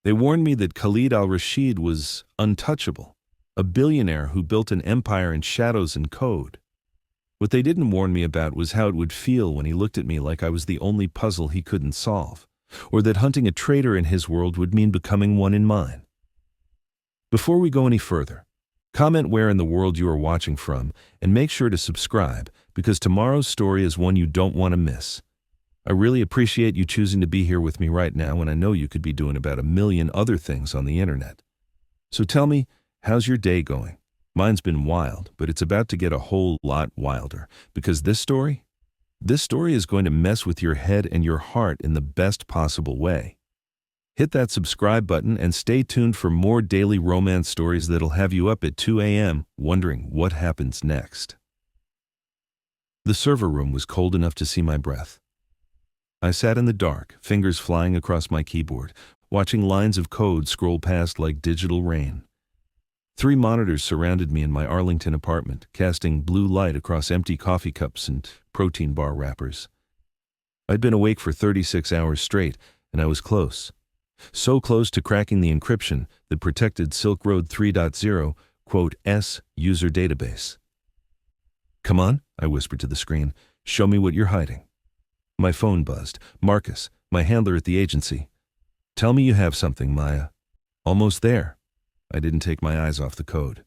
They warned me that Khalid al-Rashid was untouchable, a billionaire who built an empire in shadows and code. What they didn't warn me about was how it would feel when he looked at me like I was the only puzzle he couldn't solve, or that hunting a traitor in his world would mean becoming one in mine. Before we go any further, comment where in the world you are watching from, and make sure to subscribe, because tomorrow's story is one you don't want to miss. I really appreciate you choosing to be here with me right now when I know you could be doing about 1,000,000 other things on the internet. So tell me, how's your day going? Mine's been wild, but it's about to get a whole lot wilder, because this story is going to mess with your head and your heart in the best possible way. Hit that subscribe button and stay tuned for more daily romance stories that'll have you up at 2 a.m. wondering what happens next. The server room was cold enough to see my breath. I sat in the dark, fingers flying across my keyboard, watching lines of code scroll past like digital rain. 3 monitors surrounded me in my Arlington apartment, casting blue light across empty coffee cups and protein bar wrappers. I'd been awake for 36 hours straight, and I was close. So close to cracking the encryption that protected Silk Road 3.0, S user database. "Come on," I whispered to the screen. "Show me what you're hiding." My phone buzzed. "Marcus, my handler at the agency. Tell me you have something, Maya." "Almost there." I didn't take my eyes off the code.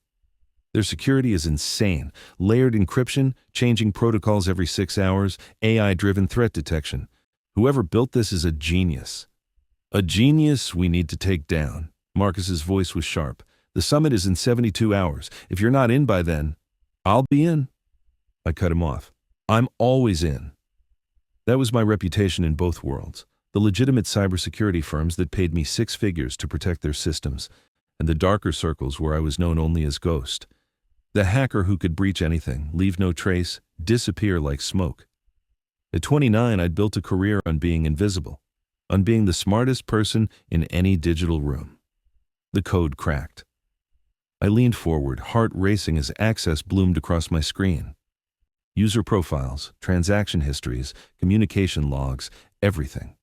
Their security is insane. Layered encryption, changing protocols every 6 hours, AI-driven threat detection. Whoever built this is a genius. A genius we need to take down. Marcus's voice was sharp. "The summit is in 72 hours. If you're not in by then, I'll be in." I cut him off. "I'm always in." That was my reputation in both worlds. The legitimate cybersecurity firms that paid me 6 figures to protect their systems, and the darker circles where I was known only as Ghost. The hacker who could breach anything, leave no trace, disappear like smoke. At 29, I'd built a career on being invisible, on being the smartest person in any digital room. The code cracked. I leaned forward, heart racing as access bloomed across my screen. User profiles, transaction histories, communication logs, everything.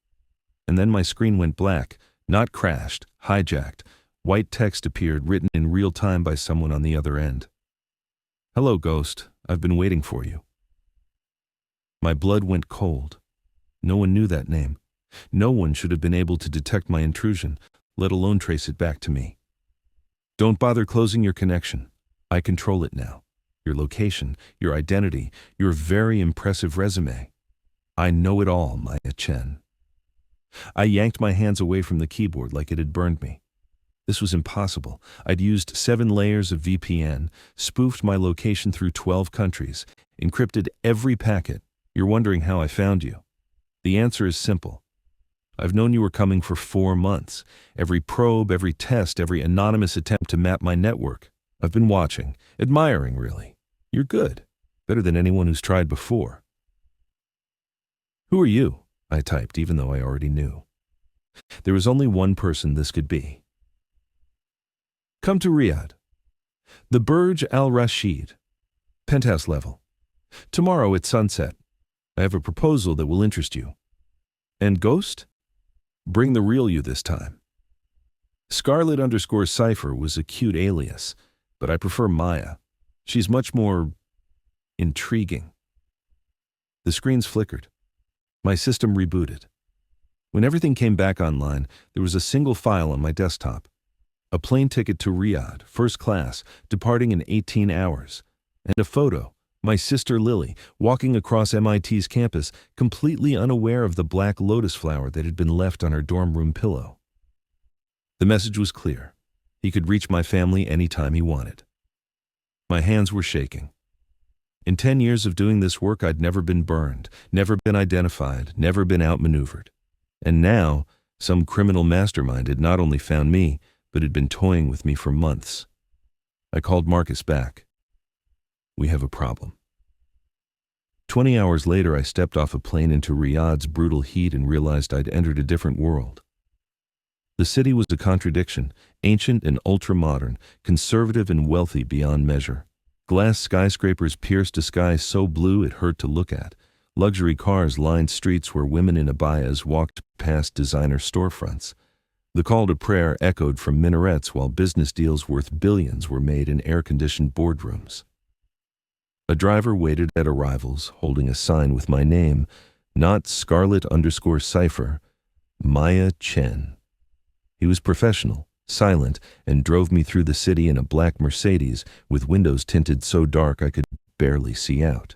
And then my screen went black, not crashed, hijacked. White text appeared, written in real time by someone on the other end. "Hello, Ghost. I've been waiting for you." My blood went cold. No one knew that name. No one should have been able to detect my intrusion, let alone trace it back to me. "Don't bother closing your connection. I control it now. Your location, your identity, your very impressive resume. I know it all, Maya Chen." I yanked my hands away from the keyboard like it had burned me. This was impossible. I'd used 7 layers of VPN, spoofed my location through 12 countries, encrypted every packet. You're wondering how I found you. The answer is simple. I've known you were coming for 4 months. Every probe, every test, every anonymous attempt to map my network. I've been watching, admiring really. You're good. Better than anyone who's tried before. "Who are you?" I typed, even though I already knew. There was only one person this could be. "Come to Riyadh. The Burj Al Rashid. Penthouse level. Tomorrow at sunset. I have a proposal that will interest you. And Ghost? Bring the real you this time." Scarlet_Cypher was a cute alias, but I prefer Maya. She's much more intriguing. The screens flickered. My system rebooted. When everything came back online, there was a single file on my desktop. A plane ticket to Riyadh, first class, departing in 18 hours. And a photo, my sister Lily, walking across MIT's campus, completely unaware of the black lotus flower that had been left on her dorm room pillow. The message was clear. He could reach my family anytime he wanted. My hands were shaking. In 10 years of doing this work, I'd never been burned, never been identified, never been outmaneuvered. And now, some criminal mastermind had not only found me, but had been toying with me for months. I called Marcus back. "We have a problem." 20 hours later, I stepped off a plane into Riyadh's brutal heat and realized I'd entered a different world. The city was a contradiction, ancient and ultra-modern, conservative and wealthy beyond measure. Glass skyscrapers pierced a sky so blue it hurt to look at. Luxury cars lined streets where women in abayas walked past designer storefronts. The call to prayer echoed from minarets while business deals worth billions were made in air-conditioned boardrooms. A driver waited at arrivals, holding a sign with my name, not Scarlet_Cipher, Maya Chen. He was professional, silent, and drove me through the city in a black Mercedes with windows tinted so dark I could barely see out.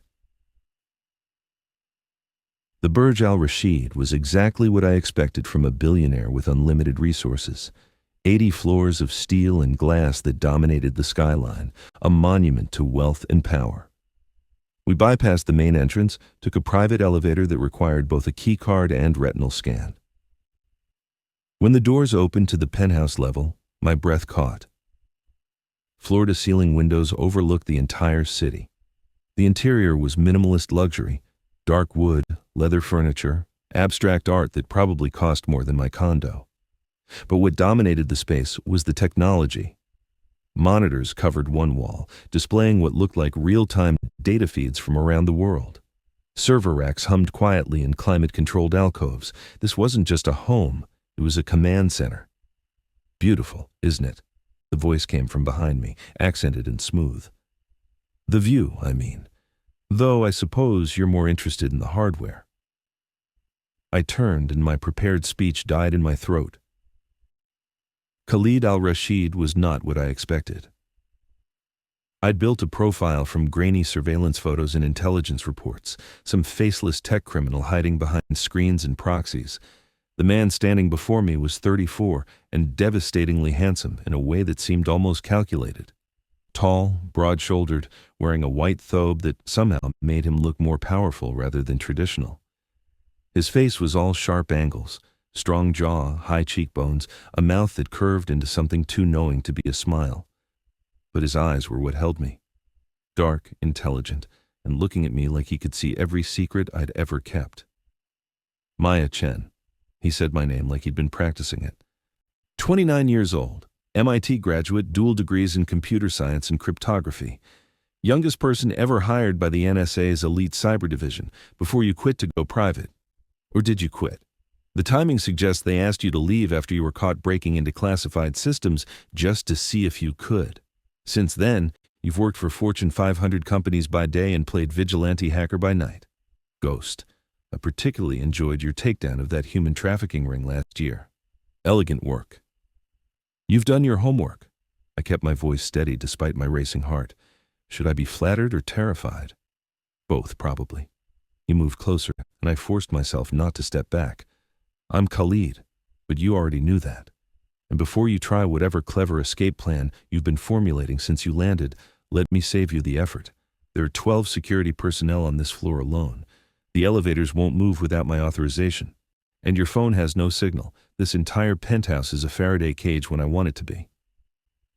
The Burj Al Rashid was exactly what I expected from a billionaire with unlimited resources. 80 floors of steel and glass that dominated the skyline, a monument to wealth and power. We bypassed the main entrance, took a private elevator that required both a key card and retinal scan. When the doors opened to the penthouse level, my breath caught. Floor-to-ceiling windows overlooked the entire city. The interior was minimalist luxury, dark wood, leather furniture, abstract art that probably cost more than my condo. But what dominated the space was the technology. Monitors covered one wall, displaying what looked like real-time data feeds from around the world. Server racks hummed quietly in climate-controlled alcoves. This wasn't just a home, it was a command center. Beautiful, isn't it? The voice came from behind me, accented and smooth. The view, I mean. Though I suppose you're more interested in the hardware. I turned and my prepared speech died in my throat. Khalid al-Rashid was not what I expected. I'd built a profile from grainy surveillance photos and intelligence reports, some faceless tech criminal hiding behind screens and proxies. The man standing before me was 34 and devastatingly handsome in a way that seemed almost calculated. Tall, broad-shouldered, wearing a white thobe that somehow made him look more powerful rather than traditional. His face was all sharp angles, strong jaw, high cheekbones, a mouth that curved into something too knowing to be a smile. But his eyes were what held me. Dark, intelligent, and looking at me like he could see every secret I'd ever kept. Maya Chen. He said my name like he'd been practicing it. 29 years old, MIT graduate, dual degrees in computer science and cryptography. Youngest person ever hired by the NSA's elite cyber division before you quit to go private. Or did you quit? The timing suggests they asked you to leave after you were caught breaking into classified systems just to see if you could. Since then, you've worked for Fortune 500 companies by day and played vigilante hacker by night. Ghost. I particularly enjoyed your takedown of that human trafficking ring last year. Elegant work. You've done your homework. I kept my voice steady despite my racing heart. Should I be flattered or terrified? Both, probably. He moved closer, and I forced myself not to step back. I'm Khalid, but you already knew that. And before you try whatever clever escape plan you've been formulating since you landed, let me save you the effort. There are 12 security personnel on this floor alone. The elevators won't move without my authorization. And your phone has no signal. This entire penthouse is a Faraday cage when I want it to be.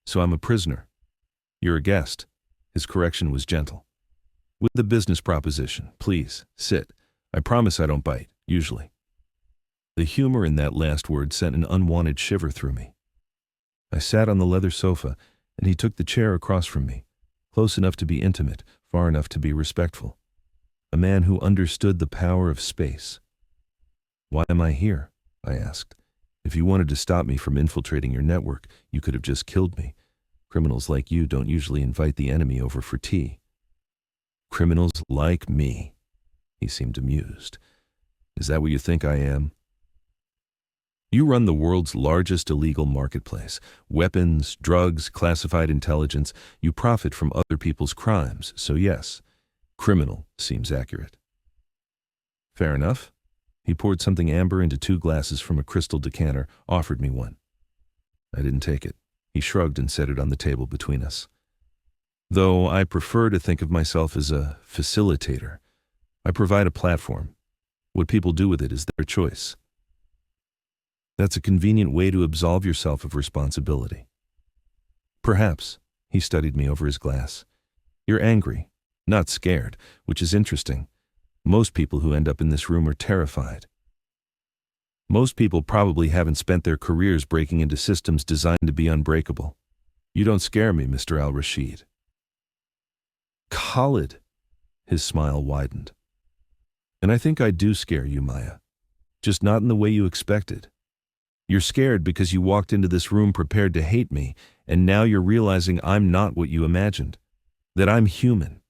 So I'm a prisoner. You're a guest. His correction was gentle. With the business proposition, please, sit. I promise I don't bite, usually. The humor in that last word sent an unwanted shiver through me. I sat on the leather sofa, and he took the chair across from me, close enough to be intimate, far enough to be respectful. A man who understood the power of space. Why am I here? I asked. If you wanted to stop me from infiltrating your network, you could have just killed me. Criminals like you don't usually invite the enemy over for tea. Criminals like me? He seemed amused. Is that what you think I am? You run the world's largest illegal marketplace. Weapons, drugs, classified intelligence. You profit from other people's crimes, so yes. Criminal seems accurate. Fair enough. He poured something amber into 2 glasses from a crystal decanter, offered me one. I didn't take it. He shrugged and set it on the table between us. Though I prefer to think of myself as a facilitator. I provide a platform. What people do with it is their choice. That's a convenient way to absolve yourself of responsibility. Perhaps. He studied me over his glass. You're angry. Not scared, which is interesting. Most people who end up in this room are terrified. Most people probably haven't spent their careers breaking into systems designed to be unbreakable. You don't scare me, Mr. Al-Rashid. Khalid. His smile widened. And I think I do scare you, Maya. Just not in the way you expected. You're scared because you walked into this room prepared to hate me, and now you're realizing I'm not what you imagined. That I'm human.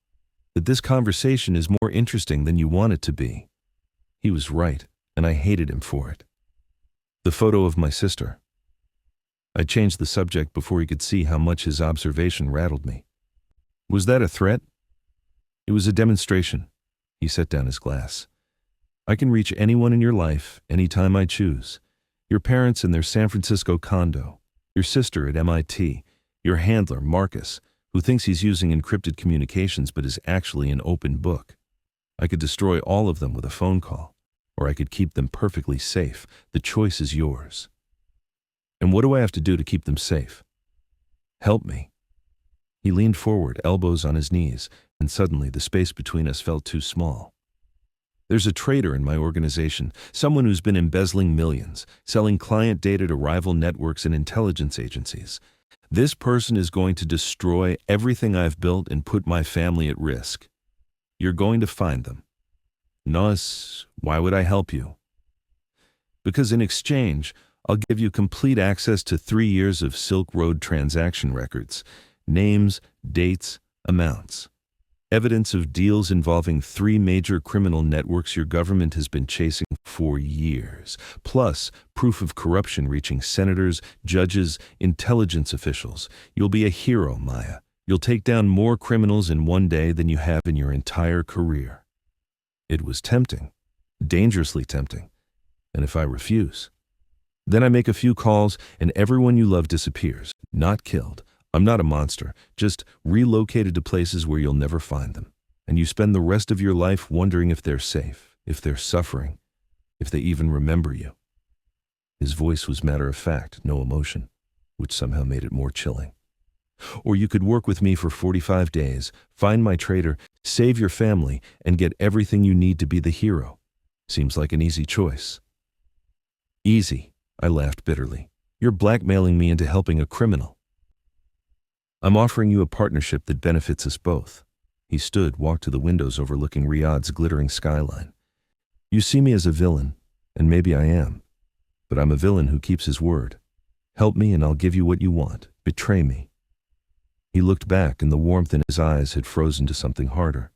That this conversation is more interesting than you want it to be." He was right, and I hated him for it. The photo of my sister. I changed the subject before he could see how much his observation rattled me. "Was that a threat?" "It was a demonstration." He set down his glass. "I can reach anyone in your life, anytime I choose. Your parents in their San Francisco condo, your sister at MIT, your handler, Marcus, who thinks he's using encrypted communications but is actually an open book. I could destroy all of them with a phone call, or I could keep them perfectly safe. The choice is yours." "And what do I have to do to keep them safe?" "Help me." He leaned forward, elbows on his knees, and suddenly the space between us felt too small. "There's a traitor in my organization, someone who's been embezzling millions, selling client data to rival networks and intelligence agencies. This person is going to destroy everything I've built and put my family at risk. You're going to find them." "Nos, why would I help you?" "Because in exchange, I'll give you complete access to 3 years of Silk Road transaction records, names, dates, amounts. Evidence of deals involving 3 major criminal networks your government has been chasing for years, plus proof of corruption reaching senators, judges, intelligence officials. You'll be a hero, Maya. You'll take down more criminals in one day than you have in your entire career." It was tempting, dangerously tempting. And if I refuse? Then I make a few calls and everyone you love disappears, not killed. I'm not a monster, just relocated to places where you'll never find them. And you spend the rest of your life wondering if they're safe, if they're suffering, if they even remember you. His voice was matter of fact, no emotion, which somehow made it more chilling. "Or you could work with me for 45 days, find my traitor, save your family, and get everything you need to be the hero. Seems like an easy choice." "Easy," I laughed bitterly. "You're blackmailing me into helping a criminal." "I'm offering you a partnership that benefits us both." He stood, walked to the windows overlooking Riyadh's glittering skyline. "You see me as a villain, and maybe I am. But I'm a villain who keeps his word. Help me and I'll give you what you want. Betray me." He looked back and the warmth in his eyes had frozen to something harder.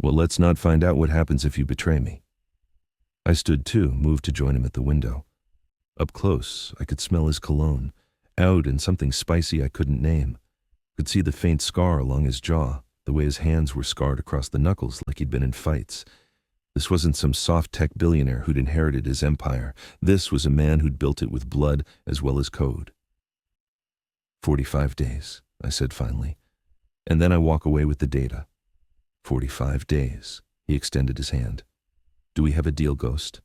"Well, let's not find out what happens if you betray me." I stood too, moved to join him at the window. Up close, I could smell his cologne, oud and something spicy I couldn't name. Could see the faint scar along his jaw, the way his hands were scarred across the knuckles like he'd been in fights. This wasn't some soft-tech billionaire who'd inherited his empire. This was a man who'd built it with blood as well as code. 45 days, I said finally. And then I walk away with the data. 45 days. He extended his hand. "Do we have a deal, Ghost?"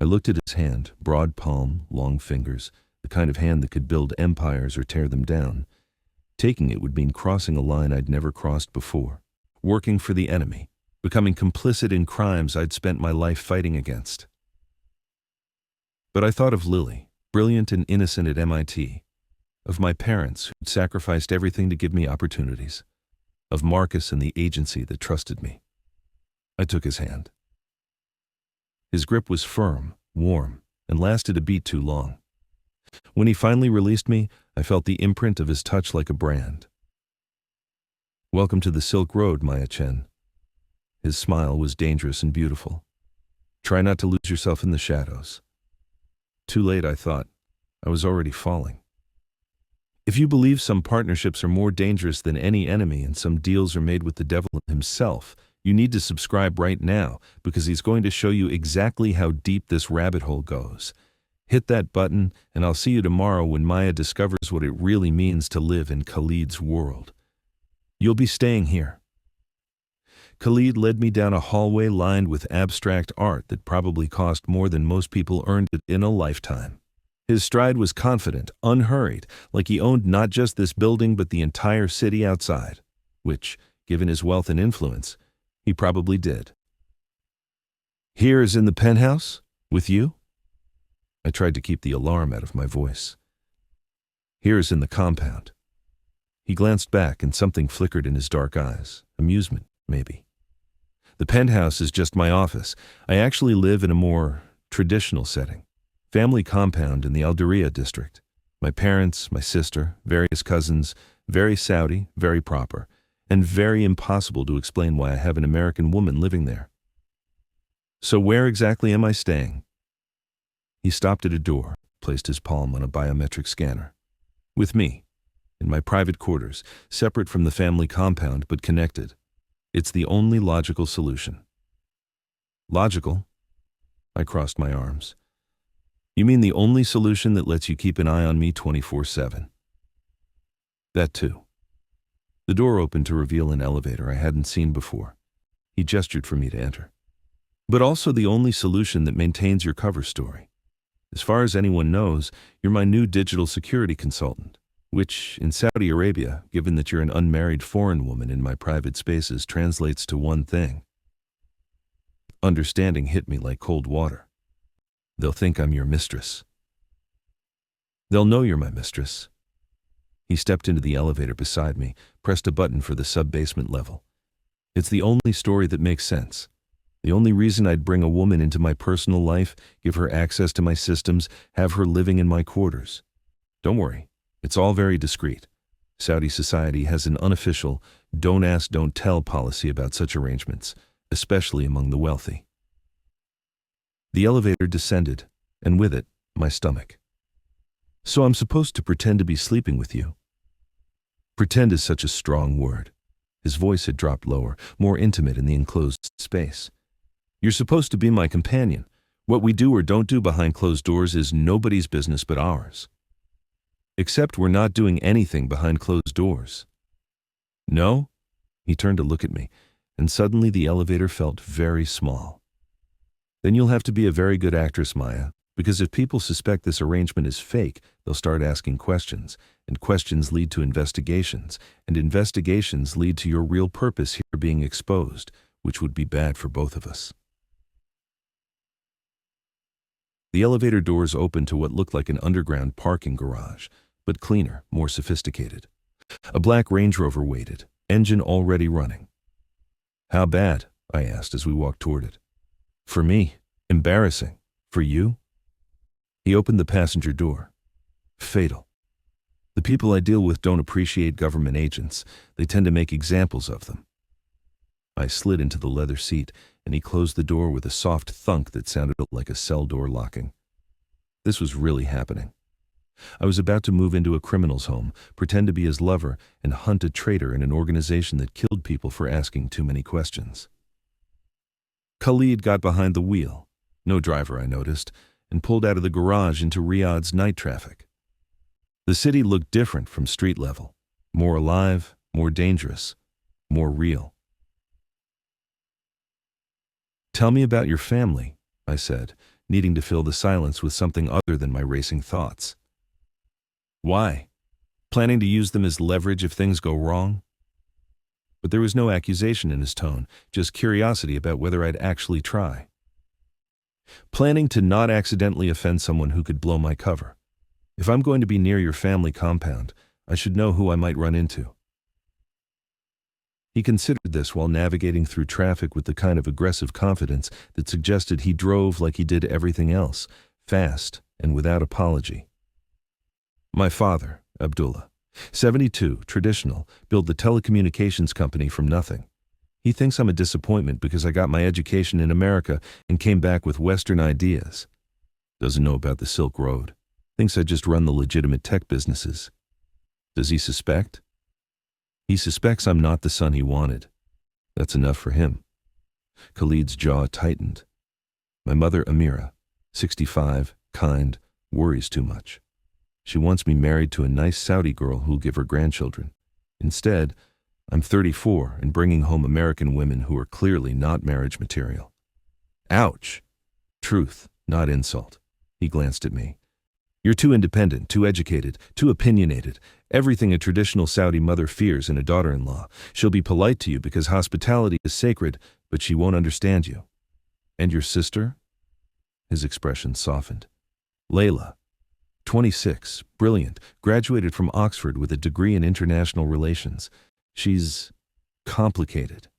I looked at his hand, broad palm, long fingers, the kind of hand that could build empires or tear them down. Taking it would mean crossing a line I'd never crossed before, working for the enemy, becoming complicit in crimes I'd spent my life fighting against. But I thought of Lily, brilliant and innocent at MIT, of my parents who'd sacrificed everything to give me opportunities, of Marcus and the agency that trusted me. I took his hand. His grip was firm, warm, and lasted a beat too long. When he finally released me, I felt the imprint of his touch like a brand. "Welcome to the Silk Road, Maya Chen." His smile was dangerous and beautiful. "Try not to lose yourself in the shadows." Too late, I thought. I was already falling. If you believe some partnerships are more dangerous than any enemy and some deals are made with the devil himself, you need to subscribe right now because he's going to show you exactly how deep this rabbit hole goes. Hit that button and I'll see you tomorrow when Maya discovers what it really means to live in Khalid's world. You'll be staying here. Khalid led me down a hallway lined with abstract art that probably cost more than most people earned it in a lifetime. His stride was confident, unhurried, like he owned not just this building but the entire city outside, which, given his wealth and influence, he probably did. "Here is in the penthouse? With you?" I tried to keep the alarm out of my voice. "Here is in the compound." He glanced back and something flickered in his dark eyes. Amusement, maybe. "The penthouse is just my office. I actually live in a more traditional setting. Family compound in the Alderia district. My parents, my sister, various cousins, very Saudi, very proper, and very impossible to explain why I have an American woman living there. So where exactly am I staying? He stopped at a door, placed his palm on a biometric scanner. With me, in my private quarters, separate from the family compound but connected. It's the only logical solution. Logical? I crossed my arms. You mean the only solution that lets you keep an eye on me 24/7? That too. The door opened to reveal an elevator I hadn't seen before. He gestured for me to enter. But also the only solution that maintains your cover story. As far as anyone knows, you're my new digital security consultant, which, in Saudi Arabia, given that you're an unmarried foreign woman in my private spaces, translates to one thing. Understanding hit me like cold water. They'll think I'm your mistress. They'll know you're my mistress. He stepped into the elevator beside me, pressed a button for the sub-basement level. It's the only story that makes sense. The only reason I'd bring a woman into my personal life, give her access to my systems, have her living in my quarters. Don't worry, it's all very discreet. Saudi society has an unofficial, don't ask, don't tell policy about such arrangements, especially among the wealthy. The elevator descended, and with it, my stomach. So I'm supposed to pretend to be sleeping with you? Pretend is such a strong word. His voice had dropped lower, more intimate in the enclosed space. You're supposed to be my companion. What we do or don't do behind closed doors is nobody's business but ours. Except we're not doing anything behind closed doors. No? He turned to look at me, and suddenly the elevator felt very small. Then you'll have to be a very good actress, Maya, because if people suspect this arrangement is fake, they'll start asking questions, and questions lead to investigations, and investigations lead to your real purpose here being exposed, which would be bad for both of us. The elevator doors opened to what looked like an underground parking garage, but cleaner, more sophisticated. A black Range Rover waited, engine already running. How bad? I asked as we walked toward it. For me, embarrassing. For you? He opened the passenger door. Fatal. The people I deal with don't appreciate government agents. They tend to make examples of them. I slid into the leather seat, and he closed the door with a soft thunk that sounded like a cell door locking. This was really happening. I was about to move into a criminal's home, pretend to be his lover, and hunt a traitor in an organization that killed people for asking too many questions. Khalid got behind the wheel, no driver I noticed, and pulled out of the garage into Riyadh's night traffic. The city looked different from street level, more alive, more dangerous, more real. Tell me about your family, I said, needing to fill the silence with something other than my racing thoughts. Why? Planning to use them as leverage if things go wrong? But there was no accusation in his tone, just curiosity about whether I'd actually try. Planning to not accidentally offend someone who could blow my cover. If I'm going to be near your family compound, I should know who I might run into. He considered this while navigating through traffic with the kind of aggressive confidence that suggested he drove like he did everything else, fast and without apology. My father, Abdullah, 72, traditional, built the telecommunications company from nothing. He thinks I'm a disappointment because I got my education in America and came back with Western ideas. Doesn't know about the Silk Road. Thinks I just run the legitimate tech businesses. Does he suspect? He suspects I'm not the son he wanted. That's enough for him. Khalid's jaw tightened. My mother, Amira, 65, kind, worries too much. She wants me married to a nice Saudi girl who'll give her grandchildren. Instead, I'm 34 and bringing home American women who are clearly not marriage material. Ouch! Truth, not insult. He glanced at me. You're too independent, too educated, too opinionated. Everything a traditional Saudi mother fears in a daughter-in-law. She'll be polite to you because hospitality is sacred, but she won't understand you. And your sister? His expression softened. Layla, 26, brilliant, graduated from Oxford with a degree in international relations. She's complicated.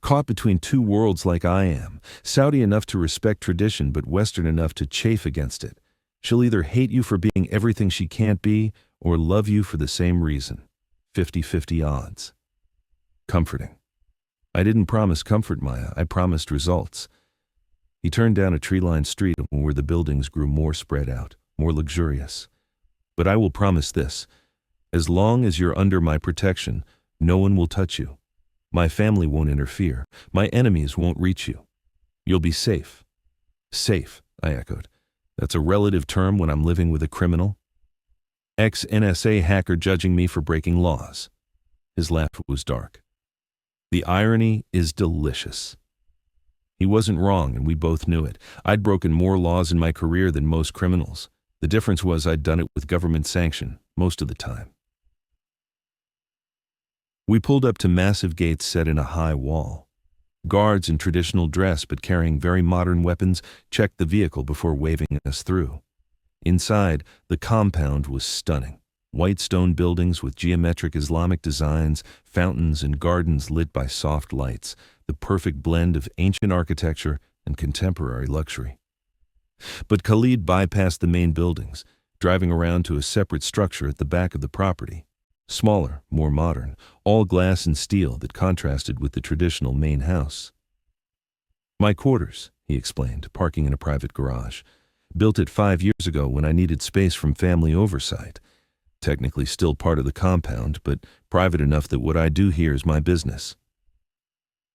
Caught between two worlds like I am, Saudi enough to respect tradition but Western enough to chafe against it. She'll either hate you for being everything she can't be or love you for the same reason. 50-50 odds. Comforting. I didn't promise comfort, Maya. I promised results. He turned down a tree-lined street where the buildings grew more spread out, more luxurious. But I will promise this. As long as you're under my protection, no one will touch you. My family won't interfere. My enemies won't reach you. You'll be safe. Safe, I echoed. That's a relative term when I'm living with a criminal. Ex-NSA hacker judging me for breaking laws. His laugh was dark. The irony is delicious. He wasn't wrong, and we both knew it. I'd broken more laws in my career than most criminals. The difference was I'd done it with government sanction, most of the time. We pulled up to massive gates set in a high wall. Guards in traditional dress but carrying very modern weapons checked the vehicle before waving us through. Inside, the compound was stunning. White stone buildings with geometric Islamic designs, fountains and gardens lit by soft lights, the perfect blend of ancient architecture and contemporary luxury. But Khalid bypassed the main buildings, driving around to a separate structure at the back of the property. Smaller, more modern, all glass and steel that contrasted with the traditional main house. My quarters, he explained, parking in a private garage. Built it 5 years ago when I needed space from family oversight. Technically still part of the compound, but private enough that what I do here is my business.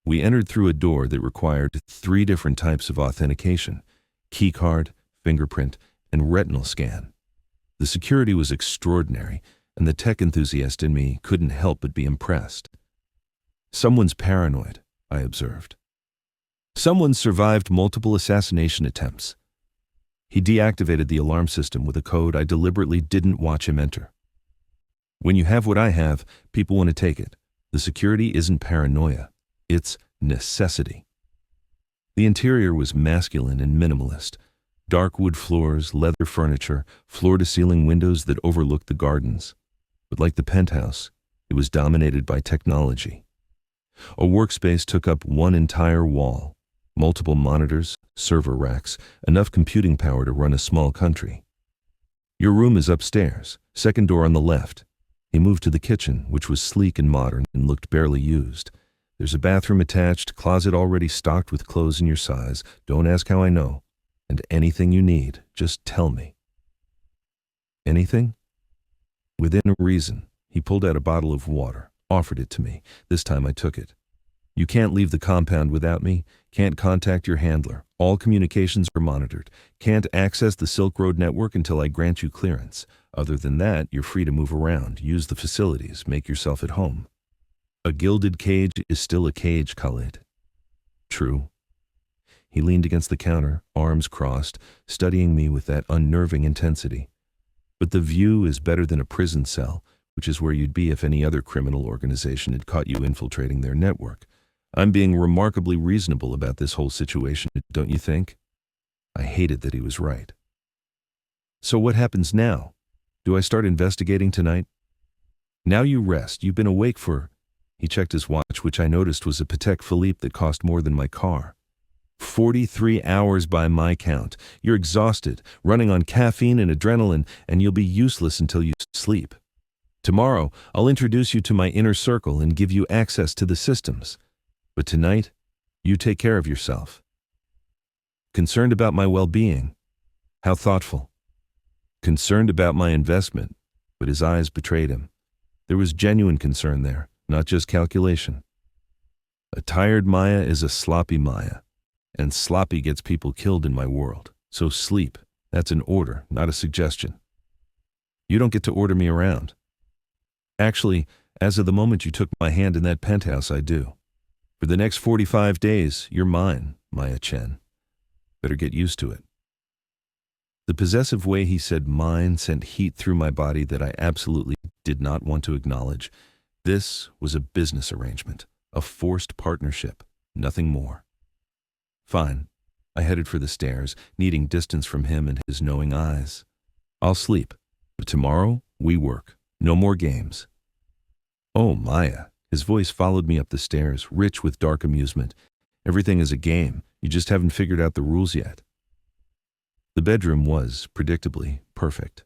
We entered through a door that required 3 different types of authentication: keycard, fingerprint, and retinal scan. The security was extraordinary, and the tech enthusiast in me couldn't help but be impressed. Someone's paranoid, I observed. Someone survived multiple assassination attempts. He deactivated the alarm system with a code I deliberately didn't watch him enter. When you have what I have, people want to take it. The security isn't paranoia, it's necessity. The interior was masculine and minimalist. Dark wood floors, leather furniture, floor-to-ceiling windows that overlooked the gardens. But like the penthouse, it was dominated by technology. A workspace took up one entire wall. Multiple monitors, server racks, enough computing power to run a small country. Your room is upstairs, second door on the left. He moved to the kitchen, which was sleek and modern and looked barely used. There's a bathroom attached, closet already stocked with clothes in your size. Don't ask how I know. And anything you need, just tell me. Anything? Within reason, he pulled out a bottle of water, offered it to me. This time I took it. You can't leave the compound without me, can't contact your handler, all communications are monitored, can't access the Silk Road network until I grant you clearance. Other than that, you're free to move around, use the facilities, make yourself at home. A gilded cage is still a cage, Khalid. True. He leaned against the counter, arms crossed, studying me with that unnerving intensity. But the view is better than a prison cell, which is where you'd be if any other criminal organization had caught you infiltrating their network. I'm being remarkably reasonable about this whole situation, don't you think? I hated that he was right. So what happens now? Do I start investigating tonight? Now you rest. You've been awake for... He checked his watch, which I noticed was a Patek Philippe that cost more than my car. 43 hours by my count. You're exhausted, running on caffeine and adrenaline, and you'll be useless until you sleep. Tomorrow, I'll introduce you to my inner circle and give you access to the systems. But tonight, you take care of yourself. Concerned about my well-being? How thoughtful. Concerned about my investment, but his eyes betrayed him. There was genuine concern there, not just calculation. A tired Maya is a sloppy Maya, and sloppy gets people killed in my world. So sleep, that's an order, not a suggestion. You don't get to order me around. Actually, as of the moment you took my hand in that penthouse, I do. For the next 45 days, you're mine, Maya Chen. Better get used to it. The possessive way he said mine sent heat through my body that I absolutely did not want to acknowledge. This was a business arrangement, a forced partnership, nothing more. Fine. I headed for the stairs, needing distance from him and his knowing eyes. I'll sleep, but tomorrow we work. No more games. Oh, Maya. His voice followed me up the stairs, rich with dark amusement. Everything is a game. You just haven't figured out the rules yet. The bedroom was, predictably, perfect.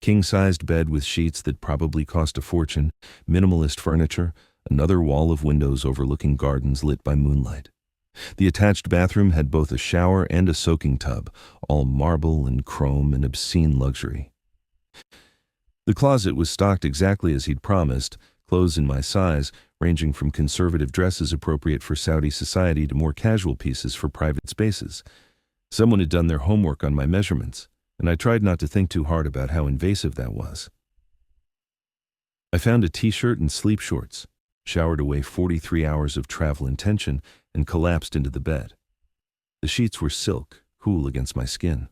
King-sized bed with sheets that probably cost a fortune, minimalist furniture, another wall of windows overlooking gardens lit by moonlight. The attached bathroom had both a shower and a soaking tub, all marble and chrome and obscene luxury. The closet was stocked exactly as he'd promised, clothes in my size, ranging from conservative dresses appropriate for Saudi society to more casual pieces for private spaces. Someone had done their homework on my measurements, and I tried not to think too hard about how invasive that was. I found a t-shirt and sleep shorts, showered away 43 hours of travel and tension, and collapsed into the bed. The sheets were silk, cool against my skin.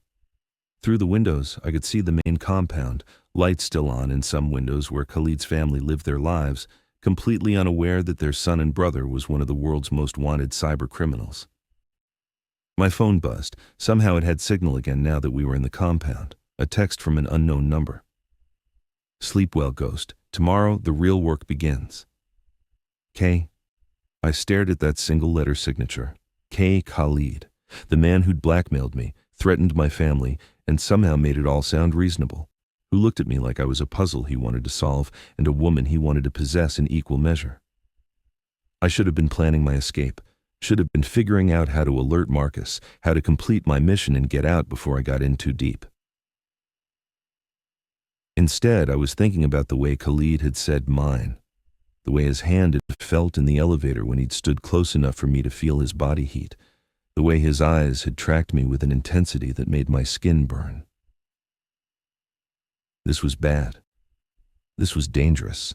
Through the windows, I could see the main compound, lights still on in some windows where Khalid's family lived their lives, completely unaware that their son and brother was one of the world's most wanted cyber criminals. My phone buzzed. Somehow it had signal again now that we were in the compound. A text from an unknown number. Sleep well, Ghost. Tomorrow, the real work begins. K. I stared at that single-letter signature. K. Khalid. The man who'd blackmailed me, threatened my family, and somehow made it all sound reasonable. Who looked at me like I was a puzzle he wanted to solve and a woman he wanted to possess in equal measure. I should have been planning my escape. Should have been figuring out how to alert Marcus, how to complete my mission and get out before I got in too deep. Instead, I was thinking about the way Khalid had said mine, the way his hand had felt in the elevator when he'd stood close enough for me to feel his body heat, the way his eyes had tracked me with an intensity that made my skin burn. This was bad. This was dangerous.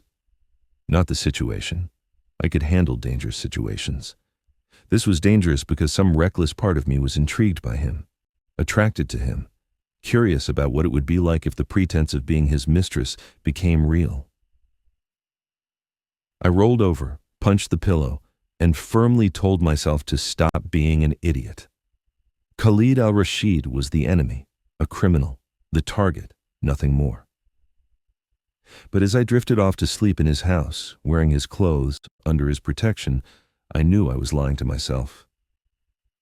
Not the situation. I could handle dangerous situations. This was dangerous because some reckless part of me was intrigued by him, attracted to him, curious about what it would be like if the pretense of being his mistress became real. I rolled over, punched the pillow, and firmly told myself to stop being an idiot. Khalid al-Rashid was the enemy, a criminal, the target, nothing more. But as I drifted off to sleep in his house, wearing his clothes, under his protection, I knew I was lying to myself.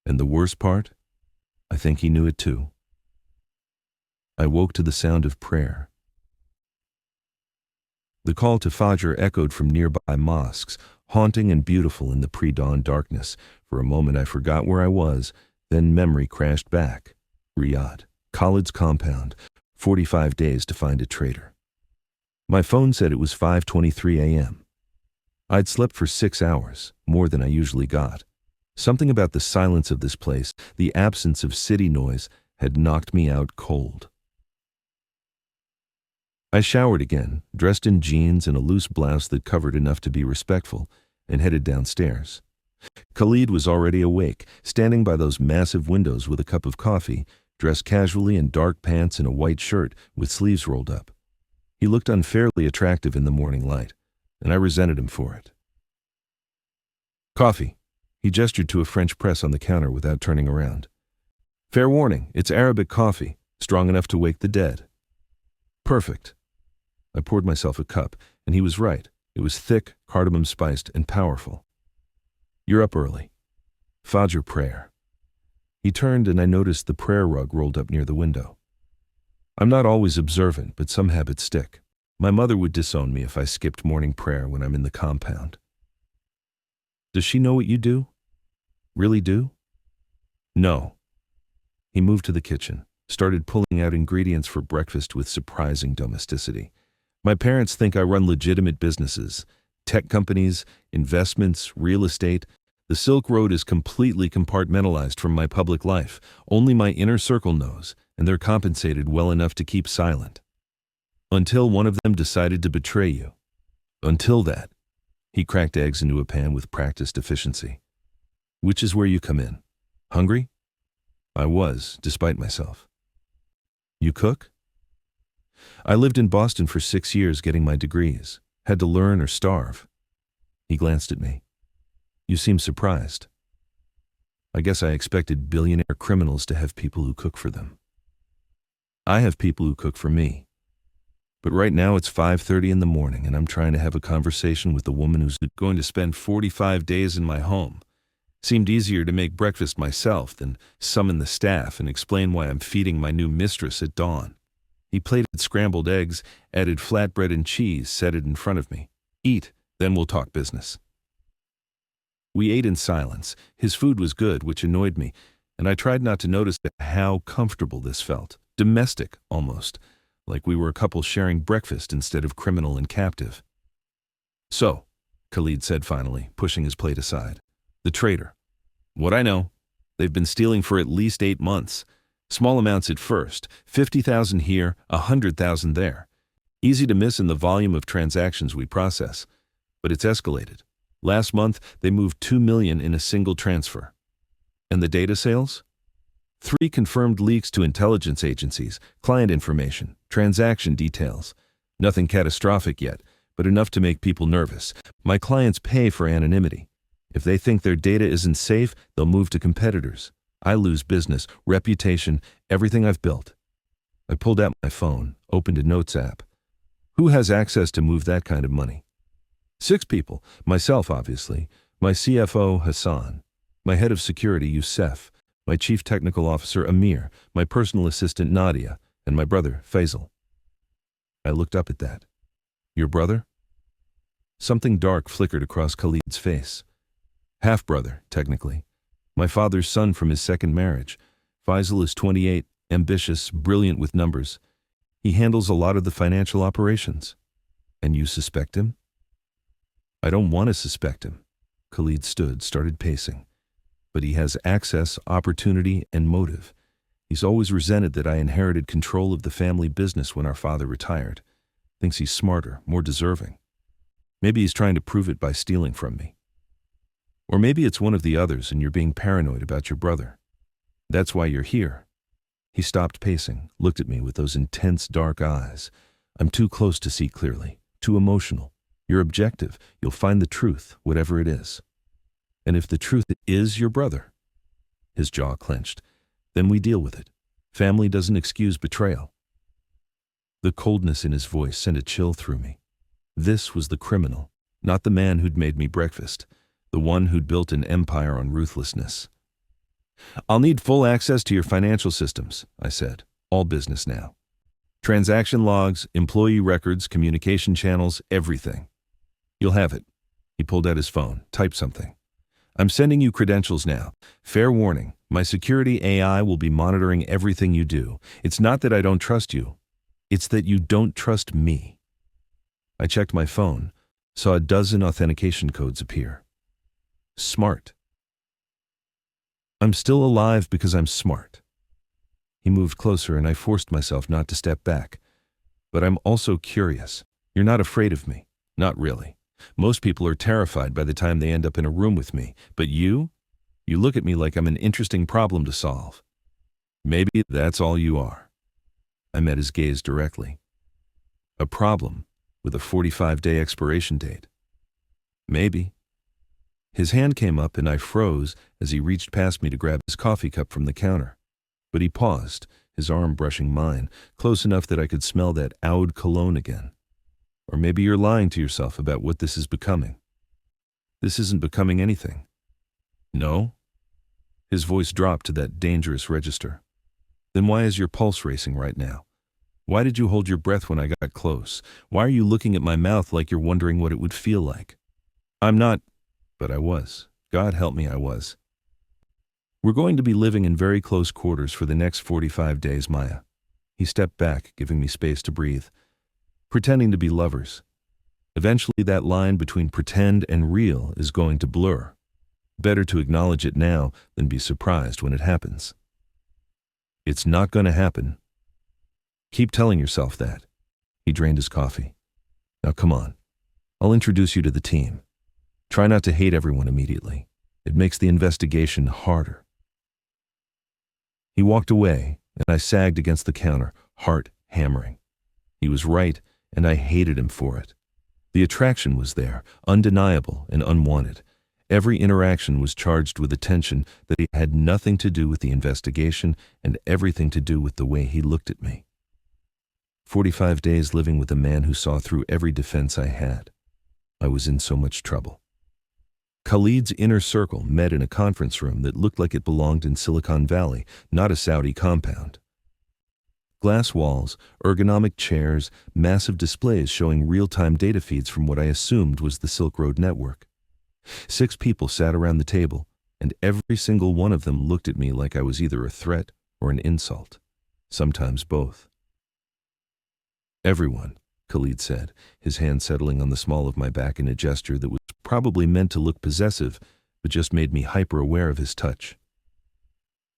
And the worst part? I think he knew it too. I woke to the sound of prayer. The call to Fajr echoed from nearby mosques, haunting and beautiful in the pre-dawn darkness. For a moment I forgot where I was, then memory crashed back. Riyadh, Khalid's compound, 45 days to find a traitor. My phone said it was 5:23 a.m. I'd slept for 6 hours, more than I usually got. Something about the silence of this place, the absence of city noise, had knocked me out cold. I showered again, dressed in jeans and a loose blouse that covered enough to be respectful, and headed downstairs. Khalid was already awake, standing by those massive windows with a cup of coffee, dressed casually in dark pants and a white shirt with sleeves rolled up. He looked unfairly attractive in the morning light, and I resented him for it. Coffee. He gestured to a French press on the counter without turning around. Fair warning, it's Arabic coffee, strong enough to wake the dead. Perfect. I poured myself a cup, and he was right. It was thick, cardamom-spiced, and powerful. You're up early. Fajr prayer. He turned, and I noticed the prayer rug rolled up near the window. I'm not always observant, but some habits stick. My mother would disown me if I skipped morning prayer when I'm in the compound. Does she know what you do? Really do? No. He moved to the kitchen, started pulling out ingredients for breakfast with surprising domesticity. My parents think I run legitimate businesses, tech companies, investments, real estate. The Silk Road is completely compartmentalized from my public life. Only my inner circle knows, and they're compensated well enough to keep silent. Until one of them decided to betray you. Until that, he cracked eggs into a pan with practiced efficiency. Which is where you come in. Hungry? I was, despite myself. You cook? I lived in Boston for 6 years getting my degrees. Had to learn or starve. He glanced at me. You seem surprised. I guess I expected billionaire criminals to have people who cook for them. I have people who cook for me. But right now it's 5:30 in the morning and I'm trying to have a conversation with the woman who's going to spend 45 days in my home. Seemed easier to make breakfast myself than summon the staff and explain why I'm feeding my new mistress at dawn. He plated scrambled eggs, added flatbread and cheese, set it in front of me. Eat, then we'll talk business. We ate in silence. His food was good, which annoyed me, and I tried not to notice how comfortable this felt. Domestic, almost, like we were a couple sharing breakfast instead of criminal and captive. So, Khalid said finally, pushing his plate aside. The traitor. What I know. They've been stealing for at least 8 months. Small amounts at first, 50,000 here, 100,000 there. Easy to miss in the volume of transactions we process. But it's escalated. Last month, they moved 2 million in a single transfer. And the data sales? 3 confirmed leaks to intelligence agencies, client information, transaction details. Nothing catastrophic yet, but enough to make people nervous. My clients pay for anonymity. If they think their data isn't safe, they'll move to competitors. I lose business, reputation, everything I've built. I pulled out my phone, opened a notes app. Who has access to move that kind of money? 6 people, myself obviously, my CFO Hassan, my head of security Youssef, my chief technical officer Amir, my personal assistant Nadia, and my brother Faisal. I looked up at that. Your brother? Something dark flickered across Khalid's face. Half-brother, technically. My father's son from his second marriage. Faisal is 28, ambitious, brilliant with numbers. He handles a lot of the financial operations. And you suspect him? I don't want to suspect him. Khalid stood, started pacing. But he has access, opportunity, and motive. He's always resented that I inherited control of the family business when our father retired. Thinks he's smarter, more deserving. Maybe he's trying to prove it by stealing from me. Or maybe it's one of the others and you're being paranoid about your brother. That's why you're here. He stopped pacing, looked at me with those intense dark eyes. I'm too close to see clearly, too emotional. You're objective. You'll find the truth, whatever it is. And if the truth is your brother, his jaw clenched, then we deal with it. Family doesn't excuse betrayal. The coldness in his voice sent a chill through me. This was the criminal, not the man who'd made me breakfast, the one who'd built an empire on ruthlessness. I'll need full access to your financial systems, I said. All business now. Transaction logs, employee records, communication channels, everything. You'll have it. He pulled out his phone, typed something. I'm sending you credentials now. Fair warning, my security AI will be monitoring everything you do. It's not that I don't trust you. It's that you don't trust me. I checked my phone, saw a dozen authentication codes appear. Smart. I'm still alive because I'm smart. He moved closer and I forced myself not to step back. But I'm also curious. You're not afraid of me. Not really. Most people are terrified by the time they end up in a room with me. But you look at me like I'm an interesting problem to solve. Maybe that's all you are. I met his gaze directly. A problem with a 45-day expiration date. Maybe. His hand came up and I froze as he reached past me to grab his coffee cup from the counter. But he paused, his arm brushing mine, close enough that I could smell that oud cologne again. Or maybe you're lying to yourself about what this is becoming. This isn't becoming anything. No? His voice dropped to that dangerous register. Then why is your pulse racing right now? Why did you hold your breath when I got close? Why are you looking at my mouth like you're wondering what it would feel like? I'm not, but I was. God help me, I was. We're going to be living in very close quarters for the next 45 days, Maya. He stepped back, giving me space to breathe. Pretending to be lovers. Eventually that line between pretend and real is going to blur. Better to acknowledge it now than be surprised when it happens. It's not going to happen. Keep telling yourself that. He drained his coffee. Now come on. I'll introduce you to the team. Try not to hate everyone immediately. It makes the investigation harder. He walked away, and I sagged against the counter, heart hammering. He was right, and I hated him for it. The attraction was there, undeniable and unwanted. Every interaction was charged with a tension that it had nothing to do with the investigation and everything to do with the way he looked at me. 45 days living with a man who saw through every defense I had. I was in so much trouble. Khalid's inner circle met in a conference room that looked like it belonged in Silicon Valley, not a Saudi compound. Glass walls, ergonomic chairs, massive displays showing real-time data feeds from what I assumed was the Silk Road network. 6 people sat around the table, and every single one of them looked at me like I was either a threat or an insult, sometimes both. "Everyone," Khalid said, his hand settling on the small of my back in a gesture that was probably meant to look possessive, but just made me hyper-aware of his touch.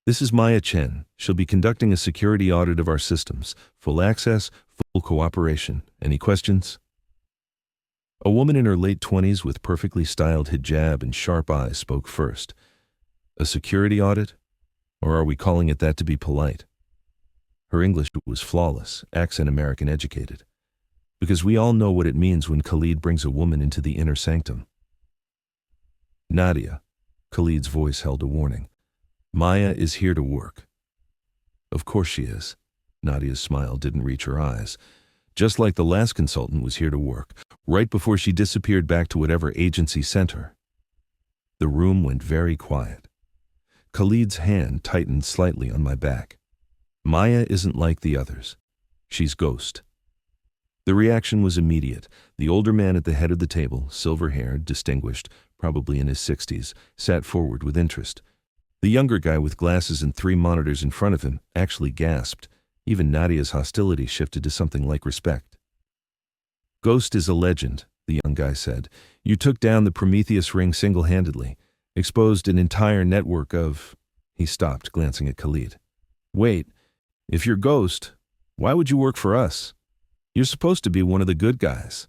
"This is Maya Chen. She'll be conducting a security audit of our systems. Full access, full cooperation. Any questions?" A woman in her late 20s with perfectly styled hijab and sharp eyes spoke first. "A security audit? Or are we calling it that to be polite?" Her English was flawless, accent American educated. Because we all know what it means when Khalid brings a woman into the inner sanctum. "Nadia," Khalid's voice held a warning. "Maya is here to work." "Of course she is." Nadia's smile didn't reach her eyes. "Just like the last consultant was here to work, right before she disappeared back to whatever agency sent her." The room went very quiet. Khalid's hand tightened slightly on my back. "Maya isn't like the others. She's Ghost." The reaction was immediate. The older man at the head of the table, silver-haired, distinguished, probably in his 60s, sat forward with interest. The younger guy with glasses and 3 monitors in front of him actually gasped. Even Nadia's hostility shifted to something like respect. "Ghost is a legend," the young guy said. "You took down the Prometheus ring single-handedly, exposed an entire network of—" He stopped, glancing at Khalid. "Wait, if you're Ghost, why would you work for us? You're supposed to be one of the good guys."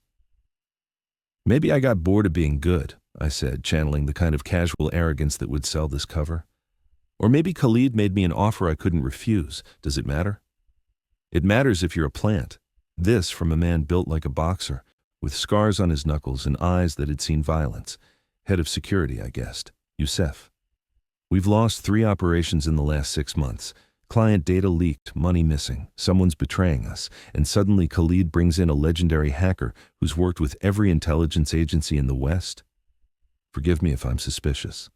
"Maybe I got bored of being good," I said, channeling the kind of casual arrogance that would sell this cover. "Or maybe Khalid made me an offer I couldn't refuse. Does it matter?" "It matters if you're a plant." This from a man built like a boxer, with scars on his knuckles and eyes that had seen violence. Head of security, I guessed. Youssef. "We've lost 3 operations in the last 6 months. Client data leaked, money missing, someone's betraying us, and suddenly Khalid brings in a legendary hacker who's worked with every intelligence agency in the West? Forgive me if I'm suspicious."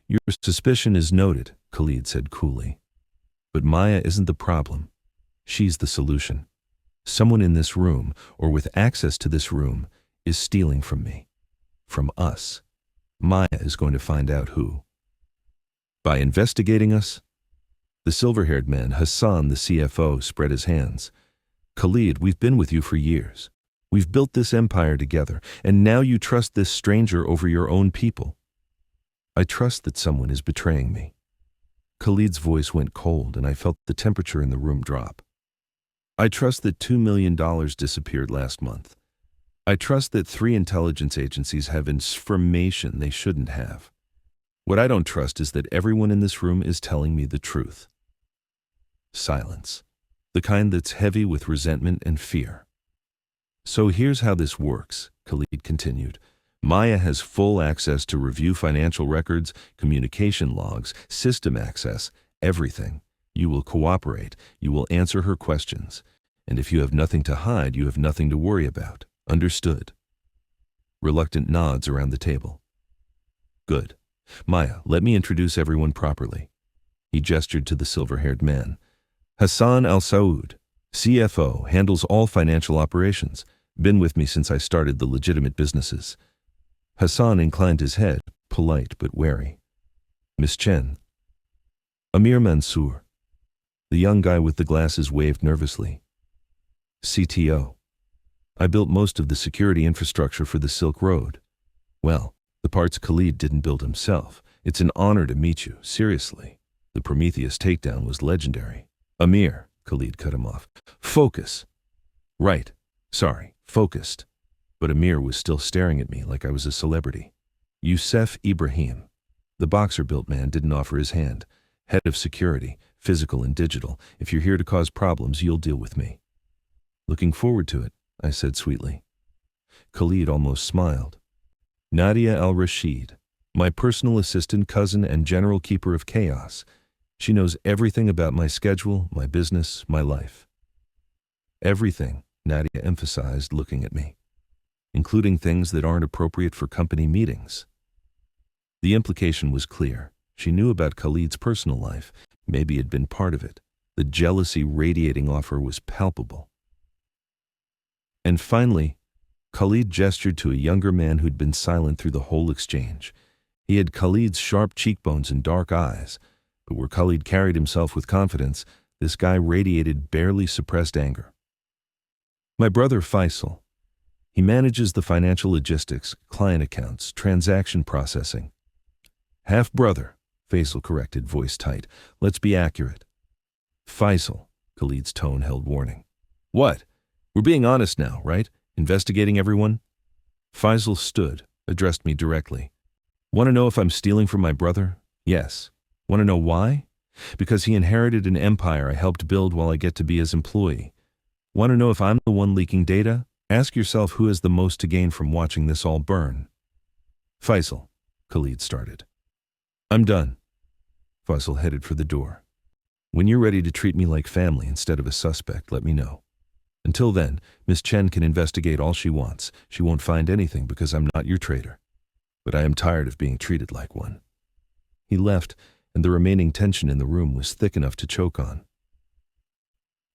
"Your suspicion is noted," Khalid said coolly. "But Maya isn't the problem. She's the solution. Someone in this room, or with access to this room, is stealing from me. From us. Maya is going to find out who. By investigating us." The silver-haired man, Hassan, the CFO, spread his hands. "Khalid, we've been with you for years. We've built this empire together, and now you trust this stranger over your own people." "I trust that someone is betraying me." Khalid's voice went cold, and I felt the temperature in the room drop. "I trust that $2 million disappeared last month. I trust that 3 intelligence agencies have information they shouldn't have. What I don't trust is that everyone in this room is telling me the truth." Silence. The kind that's heavy with resentment and fear. "So here's how this works," Khalid continued. "Maya has full access to review financial records, communication logs, system access, everything. You will cooperate. You will answer her questions. And if you have nothing to hide, you have nothing to worry about. Understood?" Reluctant nods around the table. "Good. Maya, let me introduce everyone properly." He gestured to the silver-haired man. "Hassan Al-Saud, CFO, handles all financial operations. Been with me since I started the legitimate businesses." Hassan inclined his head, polite but wary. "Miss Chen." "Amir Mansour." The young guy with the glasses waved nervously. "CTO. I built most of the security infrastructure for the Silk Road. Well, the parts Khalid didn't build himself. It's an honor to meet you, seriously. The Prometheus takedown was legendary." "Amir," Khalid cut him off. "Focus." "Right. Sorry, focused." But Amir was still staring at me like I was a celebrity. "Youssef Ibrahim." The boxer-built man didn't offer his hand. "Head of security, physical and digital. If you're here to cause problems, you'll deal with me." "Looking forward to it," I said sweetly. Khalid almost smiled. "Nadia Al-Rashid, my personal assistant, cousin, and general keeper of chaos. She knows everything about my schedule, my business, my life." "Everything," Nadia emphasized, looking at me. "Including things that aren't appropriate for company meetings." The implication was clear. She knew about Khalid's personal life. Maybe had been part of it. The jealousy radiating off her was palpable. And finally, Khalid gestured to a younger man who'd been silent through the whole exchange. He had Khalid's sharp cheekbones and dark eyes, but where Khalid carried himself with confidence, this guy radiated barely suppressed anger. My brother Faisal. He manages the financial logistics, client accounts, transaction processing. Half-brother, Faisal corrected, voice tight. Let's be accurate. Faisal, Khalid's tone held warning. What? We're being honest now, right? Investigating everyone? Faisal stood, addressed me directly. Want to know if I'm stealing from my brother? Yes. Want to know why? Because he inherited an empire I helped build while I get to be his employee. Want to know if I'm the one leaking data? Ask yourself who has the most to gain from watching this all burn. Faisal, Khalid started. I'm done. Faisal headed for the door. When you're ready to treat me like family instead of a suspect, let me know. Until then, Miss Chen can investigate all she wants. She won't find anything because I'm not your traitor. But I am tired of being treated like one. He left, and the remaining tension in the room was thick enough to choke on.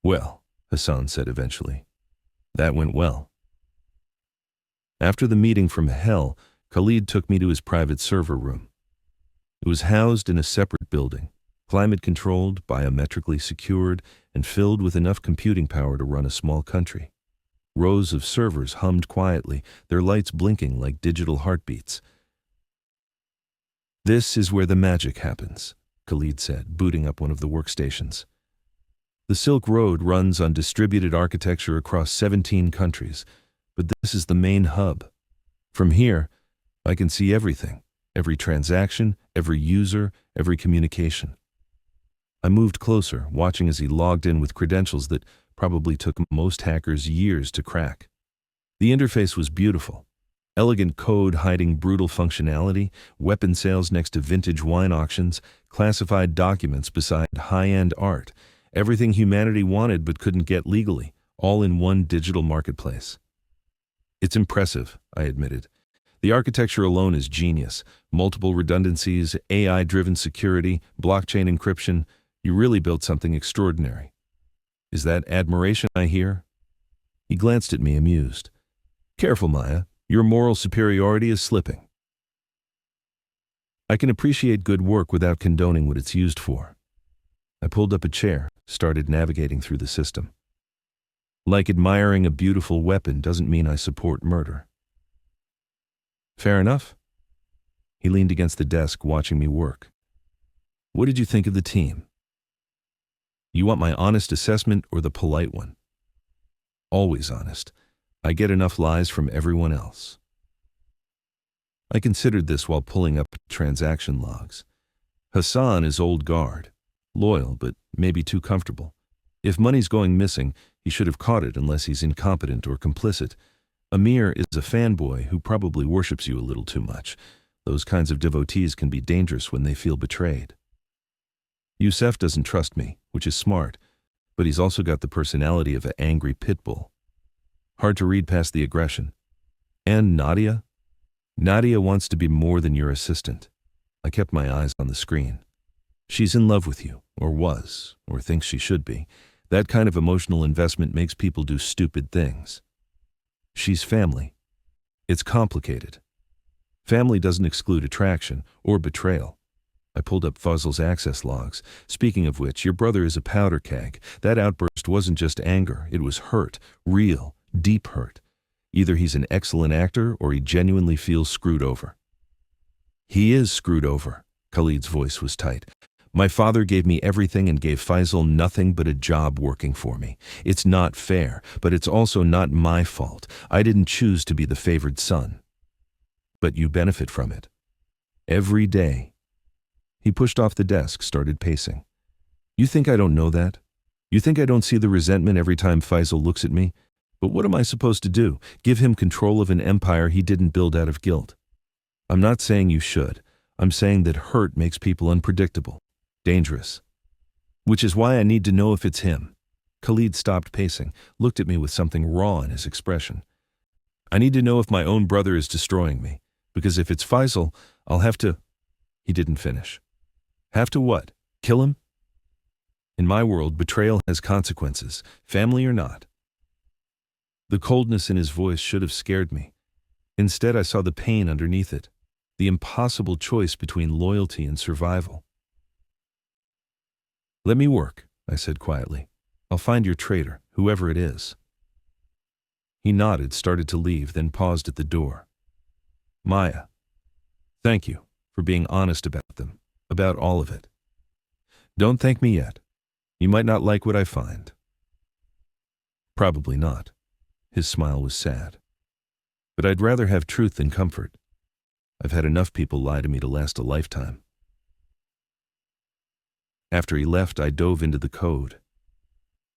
Well, Hassan said eventually. That went well. After the meeting from hell, Khalid took me to his private server room. It was housed in a separate building, climate-controlled, biometrically secured, and filled with enough computing power to run a small country. Rows of servers hummed quietly, their lights blinking like digital heartbeats. This is where the magic happens, Khalid said, booting up one of the workstations. The Silk Road runs on distributed architecture across 17 countries, but this is the main hub. From here, I can see everything, every transaction, every user, every communication. I moved closer, watching as he logged in with credentials that probably took most hackers years to crack. The interface was beautiful. Elegant code hiding brutal functionality, weapon sales next to vintage wine auctions, classified documents beside high-end art, everything humanity wanted but couldn't get legally, all in one digital marketplace. It's impressive, I admitted. The architecture alone is genius. Multiple redundancies, AI-driven security, blockchain encryption. You really built something extraordinary. Is that admiration I hear? He glanced at me, amused. Careful, Maya. Your moral superiority is slipping. I can appreciate good work without condoning what it's used for. I pulled up a chair, started navigating through the system. Like admiring a beautiful weapon doesn't mean I support murder. Fair enough. He leaned against the desk, watching me work. What did you think of the team? You want my honest assessment or the polite one? Always honest. I get enough lies from everyone else. I considered this while pulling up transaction logs. Hassan is old guard, loyal but maybe too comfortable. If money's going missing, he should have caught it unless he's incompetent or complicit. Amir is a fanboy who probably worships you a little too much. Those kinds of devotees can be dangerous when they feel betrayed. Youssef doesn't trust me, which is smart, but he's also got the personality of an angry pit bull. Hard to read past the aggression. And Nadia? Nadia wants to be more than your assistant. I kept my eyes on the screen. She's in love with you, or was, or thinks she should be. That kind of emotional investment makes people do stupid things. She's family. It's complicated. Family doesn't exclude attraction or betrayal. I pulled up Fazl's access logs. Speaking of which, your brother is a powder keg. That outburst wasn't just anger, it was hurt, real, deep hurt. Either he's an excellent actor or he genuinely feels screwed over. He is screwed over. Khalid's voice was tight. My father gave me everything and gave Faisal nothing but a job working for me. It's not fair, but it's also not my fault. I didn't choose to be the favored son. But you benefit from it. Every day. He pushed off the desk, started pacing. You think I don't know that? You think I don't see the resentment every time Faisal looks at me? But what am I supposed to do? Give him control of an empire he didn't build out of guilt? I'm not saying you should. I'm saying that hurt makes people unpredictable, dangerous. Which is why I need to know if it's him. Khalid stopped pacing, looked at me with something raw in his expression. I need to know if my own brother is destroying me, because if it's Faisal, I'll have to... He didn't finish. Have to what? Kill him? In my world, betrayal has consequences, family or not. The coldness in his voice should have scared me. Instead, I saw the pain underneath it, the impossible choice between loyalty and survival. Let me work, I said quietly. I'll find your traitor, whoever it is. He nodded, started to leave, then paused at the door. Maya, thank you for being honest about them, about all of it. Don't thank me yet. You might not like what I find. Probably not. His smile was sad. But I'd rather have truth than comfort. I've had enough people lie to me to last a lifetime. After he left, I dove into the code.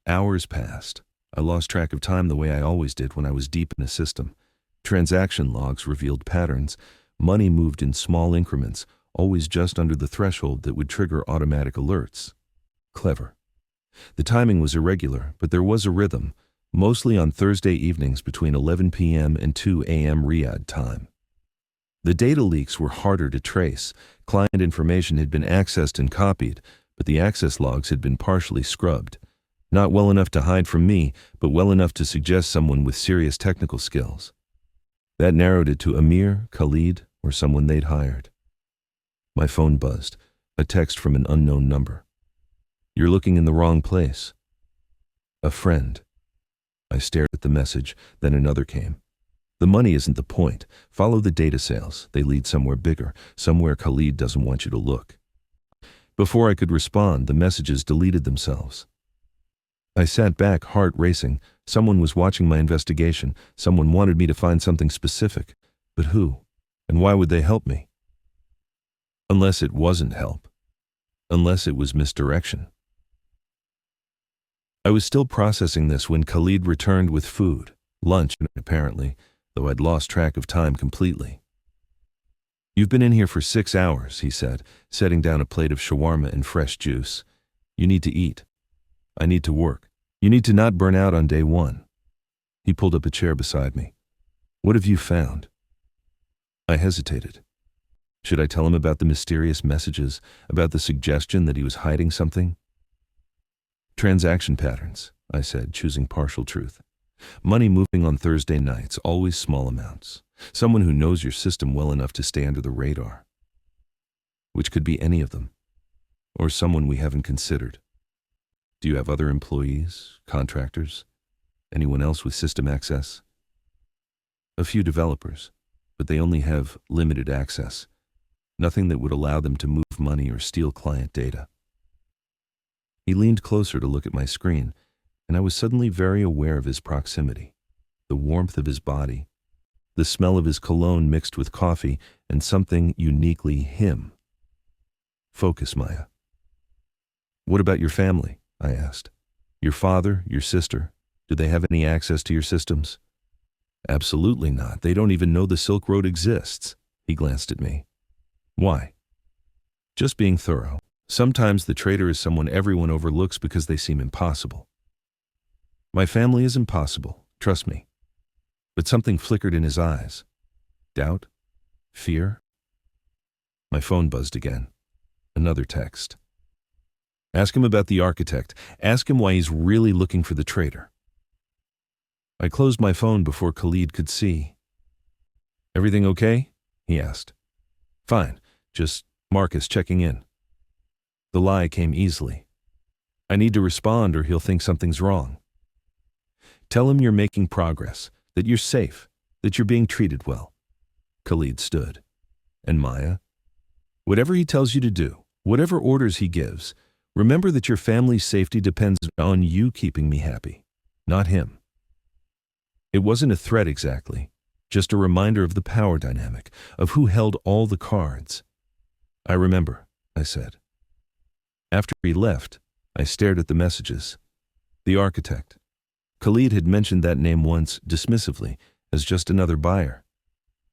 Hours passed. I lost track of time the way I always did when I was deep in a system. Transaction logs revealed patterns. Money moved in small increments, always just under the threshold that would trigger automatic alerts. Clever. The timing was irregular, but there was a rhythm, mostly on Thursday evenings between 11 p.m. and 2 a.m. Riyadh time. The data leaks were harder to trace. Client information had been accessed and copied, but the access logs had been partially scrubbed. Not well enough to hide from me, but well enough to suggest someone with serious technical skills. That narrowed it to Amir, Khalid, or someone they'd hired. My phone buzzed, a text from an unknown number. You're looking in the wrong place. A friend. I stared at the message, then another came. The money isn't the point. Follow the data sales. They lead somewhere bigger, somewhere Khalid doesn't want you to look. Before I could respond, the messages deleted themselves. I sat back, heart racing. Someone was watching my investigation. Someone wanted me to find something specific. But who? And why would they help me? Unless it wasn't help. Unless it was misdirection. I was still processing this when Khalid returned with food, lunch apparently, though I'd lost track of time completely. You've been in here for 6 hours, he said, setting down a plate of shawarma and fresh juice. You need to eat. I need to work. You need to not burn out on day one. He pulled up a chair beside me. What have you found? I hesitated. Should I tell him about the mysterious messages, about the suggestion that he was hiding something? Transaction patterns, I said, choosing partial truth. Money moving on Thursday nights, always small amounts. Someone who knows your system well enough to stay under the radar. Which could be any of them. Or someone we haven't considered. Do you have other employees, contractors, anyone else with system access? A few developers, but they only have limited access. Nothing that would allow them to move money or steal client data. He leaned closer to look at my screen, and I was suddenly very aware of his proximity, the warmth of his body, the smell of his cologne mixed with coffee, and something uniquely him. Focus, Maya. What about your family? I asked. Your father, your sister, do they have any access to your systems? Absolutely not. They don't even know the Silk Road exists. He glanced at me. Why? Just being thorough. Sometimes the traitor is someone everyone overlooks because they seem impossible. My family is impossible, trust me. But something flickered in his eyes. Doubt? Fear? My phone buzzed again. Another text. Ask him about the architect. Ask him why he's really looking for the traitor. I closed my phone before Khalid could see. Everything okay? He asked. Fine, just Marcus checking in. The lie came easily. I need to respond or he'll think something's wrong. Tell him you're making progress, that you're safe, that you're being treated well. Khalid stood. And Maya? Whatever he tells you to do, whatever orders he gives, remember that your family's safety depends on you keeping me happy, not him. It wasn't a threat exactly, just a reminder of the power dynamic, of who held all the cards. I remember, I said. After he left, I stared at the messages. The architect. Khalid had mentioned that name once, dismissively, as just another buyer.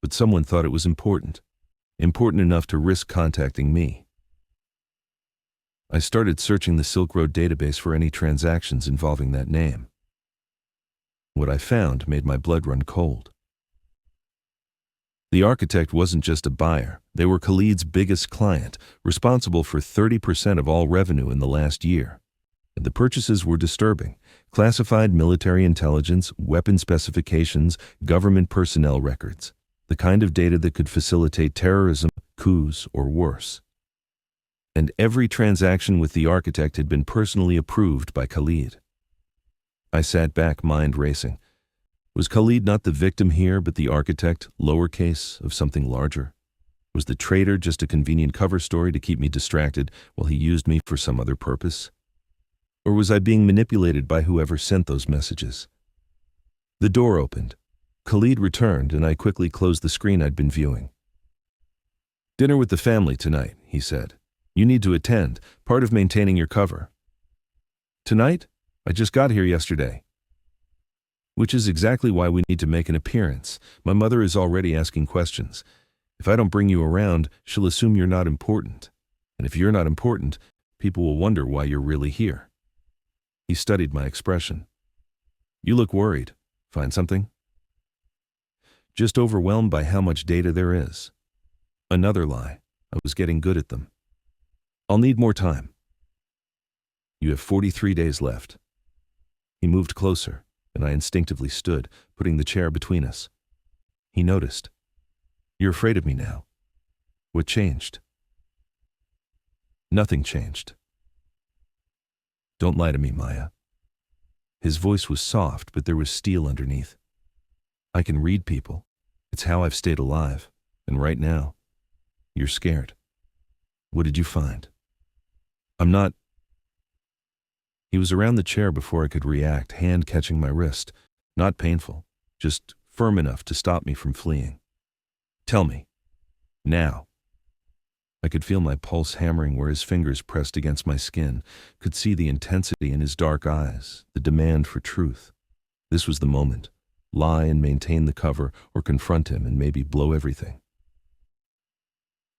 But someone thought it was important enough to risk contacting me. I started searching the Silk Road database for any transactions involving that name. What I found made my blood run cold. The architect wasn't just a buyer. They were Khalid's biggest client, responsible for 30% of all revenue in the last year. And the purchases were disturbing. Classified military intelligence, weapon specifications, government personnel records. The kind of data that could facilitate terrorism, coups, or worse. And every transaction with the architect had been personally approved by Khalid. I sat back, mind racing. Was Khalid not the victim here, but the architect, lowercase, of something larger? Was the traitor just a convenient cover story to keep me distracted while he used me for some other purpose? Or was I being manipulated by whoever sent those messages? The door opened. Khalid returned, and I quickly closed the screen I'd been viewing. "Dinner with the family tonight," he said. "You need to attend, part of maintaining your cover." "Tonight? I just got here yesterday." "Which is exactly why we need to make an appearance. My mother is already asking questions. If I don't bring you around, she'll assume you're not important. And if you're not important, people will wonder why you're really here." He studied my expression. "You look worried. Find something?" "Just overwhelmed by how much data there is." Another lie. I was getting good at them. "I'll need more time." "You have 43 days left." He moved closer, and I instinctively stood, putting the chair between us. He noticed. "You're afraid of me now. What changed?" "Nothing changed." "Don't lie to me, Maya." His voice was soft, but there was steel underneath. "I can read people. It's how I've stayed alive. And right now, you're scared. What did you find?" "I'm not..." He was around the chair before I could react, hand catching my wrist. Not painful, just firm enough to stop me from fleeing. "Tell me. Now." I could feel my pulse hammering where his fingers pressed against my skin, could see the intensity in his dark eyes, the demand for truth. This was the moment. Lie and maintain the cover, or confront him and maybe blow everything.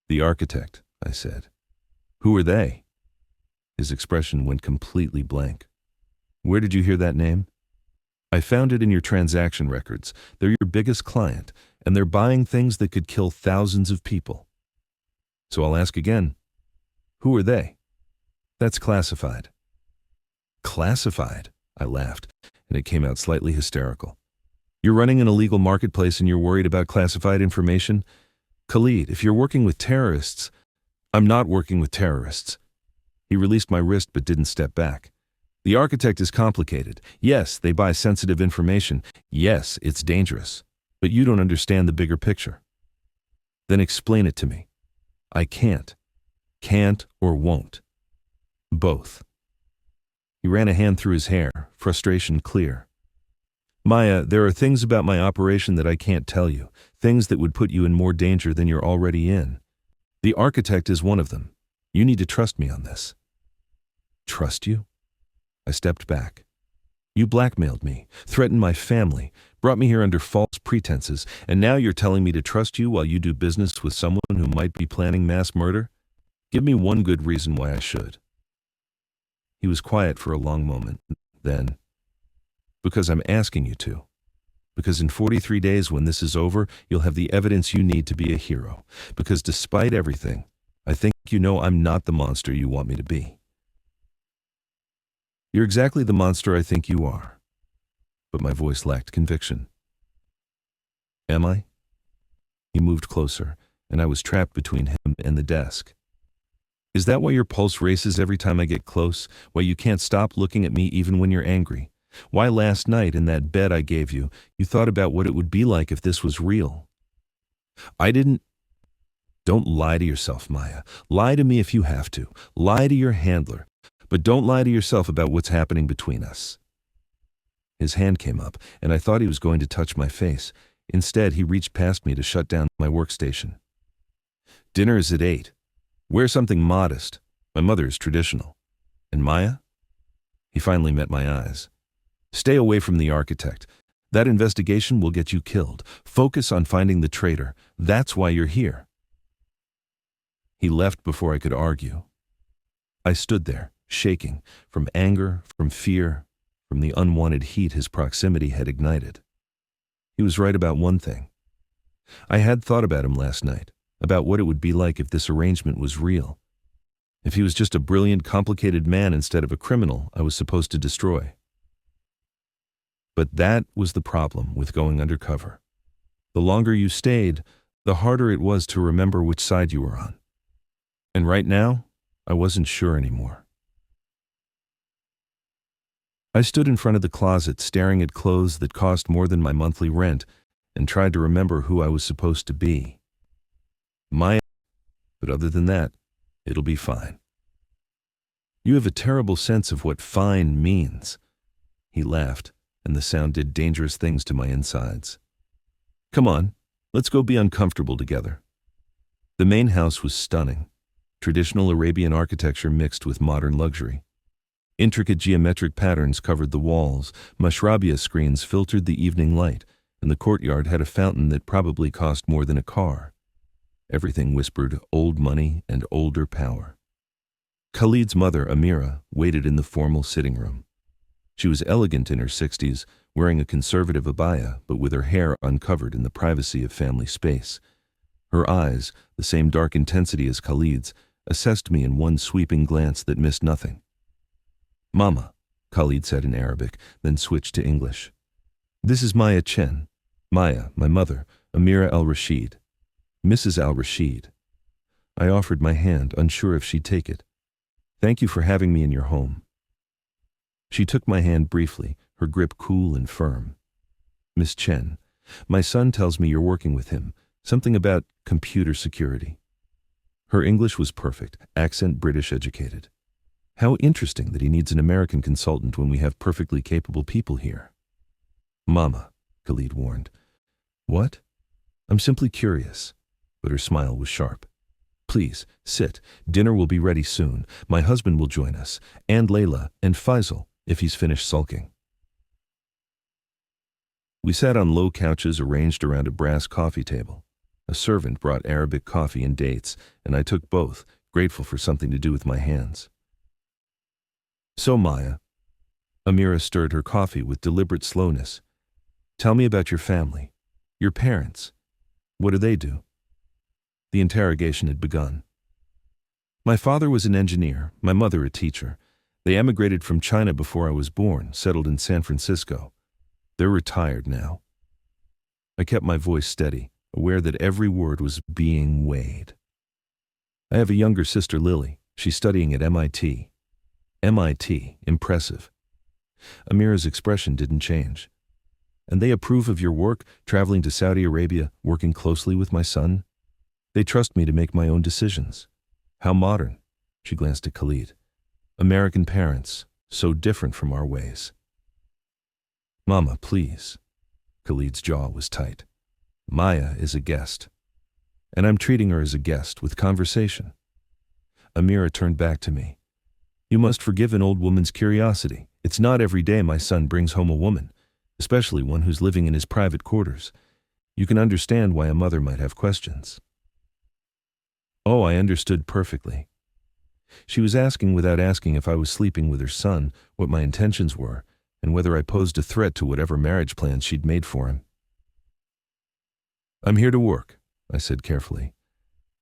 "The architect," I said. "Who are they?" His expression went completely blank. "Where did you hear that name?" "I found it in your transaction records. They're your biggest client, and they're buying things that could kill thousands of people." "So I'll ask again. Who are they?" "That's classified." "Classified?" I laughed, and it came out slightly hysterical. "You're running an illegal marketplace and you're worried about classified information? Khalid, if you're working with terrorists..." "I'm not working with terrorists." He released my wrist but didn't step back. "The architect is complicated. Yes, they buy sensitive information. Yes, it's dangerous. But you don't understand the bigger picture." "Then explain it to me." "I can't. Can't or won't. Both." He ran a hand through his hair, frustration clear. "Maya, there are things about my operation that I can't tell you, things that would put you in more danger than you're already in. The architect is one of them. You need to trust me on this." "Trust you?" I stepped back. "You blackmailed me, threatened my family, brought me here under false pretenses, and now you're telling me to trust you while you do business with someone who might be planning mass murder? Give me one good reason why I should." He was quiet for a long moment. Then, "Because I'm asking you to. Because in 43 days when this is over, you'll have the evidence you need to be a hero. Because despite everything, I think you know I'm not the monster you want me to be." "You're exactly the monster I think you are." But my voice lacked conviction. "Am I?" He moved closer, and I was trapped between him and the desk. "Is that why your pulse races every time I get close? Why you can't stop looking at me even when you're angry? Why last night in that bed I gave you, you thought about what it would be like if this was real?" "I didn't..." "Don't lie to yourself, Maya. Lie to me if you have to. Lie to your handler. But don't lie to yourself about what's happening between us." His hand came up, and I thought he was going to touch my face. Instead, he reached past me to shut down my workstation. "Dinner is at 8. Wear something modest. My mother is traditional. And Maya?" He finally met my eyes. "Stay away from the architect. That investigation will get you killed. Focus on finding the traitor. That's why you're here." He left before I could argue. I stood there, shaking, from anger, from fear, from the unwanted heat his proximity had ignited. He was right about one thing. I had thought about him last night, about what it would be like if this arrangement was real. If he was just a brilliant, complicated man instead of a criminal I was supposed to destroy. But that was the problem with going undercover. The longer you stayed, the harder it was to remember which side you were on. And right now, I wasn't sure anymore. I stood in front of the closet staring at clothes that cost more than my monthly rent and tried to remember who I was supposed to be. Maya, but other than that, it'll be fine. You have a terrible sense of what fine means. He laughed, and the sound did dangerous things to my insides. Come on, let's go be uncomfortable together. The main house was stunning. Traditional Arabian architecture mixed with modern luxury. Intricate geometric patterns covered the walls, mashrabia screens filtered the evening light, and the courtyard had a fountain that probably cost more than a car. Everything whispered old money and older power. Khalid's mother, Amira, waited in the formal sitting room. She was elegant in her 60s, wearing a conservative abaya, but with her hair uncovered in the privacy of family space. Her eyes, the same dark intensity as Khalid's, assessed me in one sweeping glance that missed nothing. Mama, Khalid said in Arabic, then switched to English. This is Maya Chen. Maya, my mother, Amira al-Rashid. Mrs. al-Rashid. I offered my hand, unsure if she'd take it. Thank you for having me in your home. She took my hand briefly, her grip cool and firm. Miss Chen, my son tells me you're working with him, something about computer security. Her English was perfect, accent British educated. How interesting that he needs an American consultant when we have perfectly capable people here. Mama, Khalid warned. What? I'm simply curious. But her smile was sharp. Please, sit. Dinner will be ready soon. My husband will join us, and Layla, and Faisal, if he's finished sulking. We sat on low couches arranged around a brass coffee table. A servant brought Arabic coffee and dates, and I took both, grateful for something to do with my hands. So Maya, Amira stirred her coffee with deliberate slowness. Tell me about your family, your parents. What do they do? The interrogation had begun. My father was an engineer, my mother a teacher. They emigrated from China before I was born, settled in San Francisco. They're retired now. I kept my voice steady, aware that every word was being weighed. I have a younger sister, Lily. She's studying at MIT. MIT, impressive. Amira's expression didn't change. And they approve of your work, traveling to Saudi Arabia, working closely with my son? They trust me to make my own decisions. How modern, she glanced at Khalid. American parents, so different from our ways. Mama, please. Khalid's jaw was tight. Maya is a guest. And I'm treating her as a guest with conversation. Amira turned back to me. You must forgive an old woman's curiosity. It's not every day my son brings home a woman, especially one who's living in his private quarters. You can understand why a mother might have questions. Oh, I understood perfectly. She was asking without asking if I was sleeping with her son, what my intentions were, and whether I posed a threat to whatever marriage plans she'd made for him. I'm here to work, I said carefully.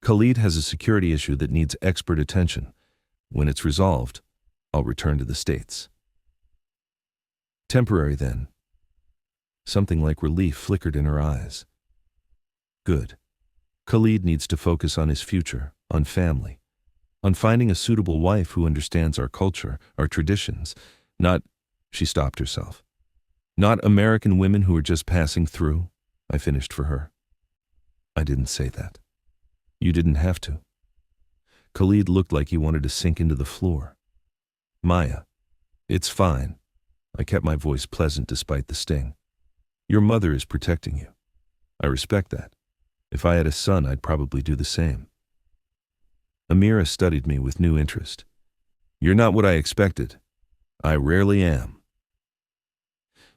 Khalid has a security issue that needs expert attention. When it's resolved, I'll return to the States. Temporary then. Something like relief flickered in her eyes. Good. Khalid needs to focus on his future, on family, on finding a suitable wife who understands our culture, our traditions, not, she stopped herself, not American women who are just passing through, I finished for her. I didn't say that. You didn't have to. Khalid looked like he wanted to sink into the floor. Maya, it's fine. I kept my voice pleasant despite the sting. Your mother is protecting you. I respect that. If I had a son, I'd probably do the same. Amira studied me with new interest. You're not what I expected. I rarely am.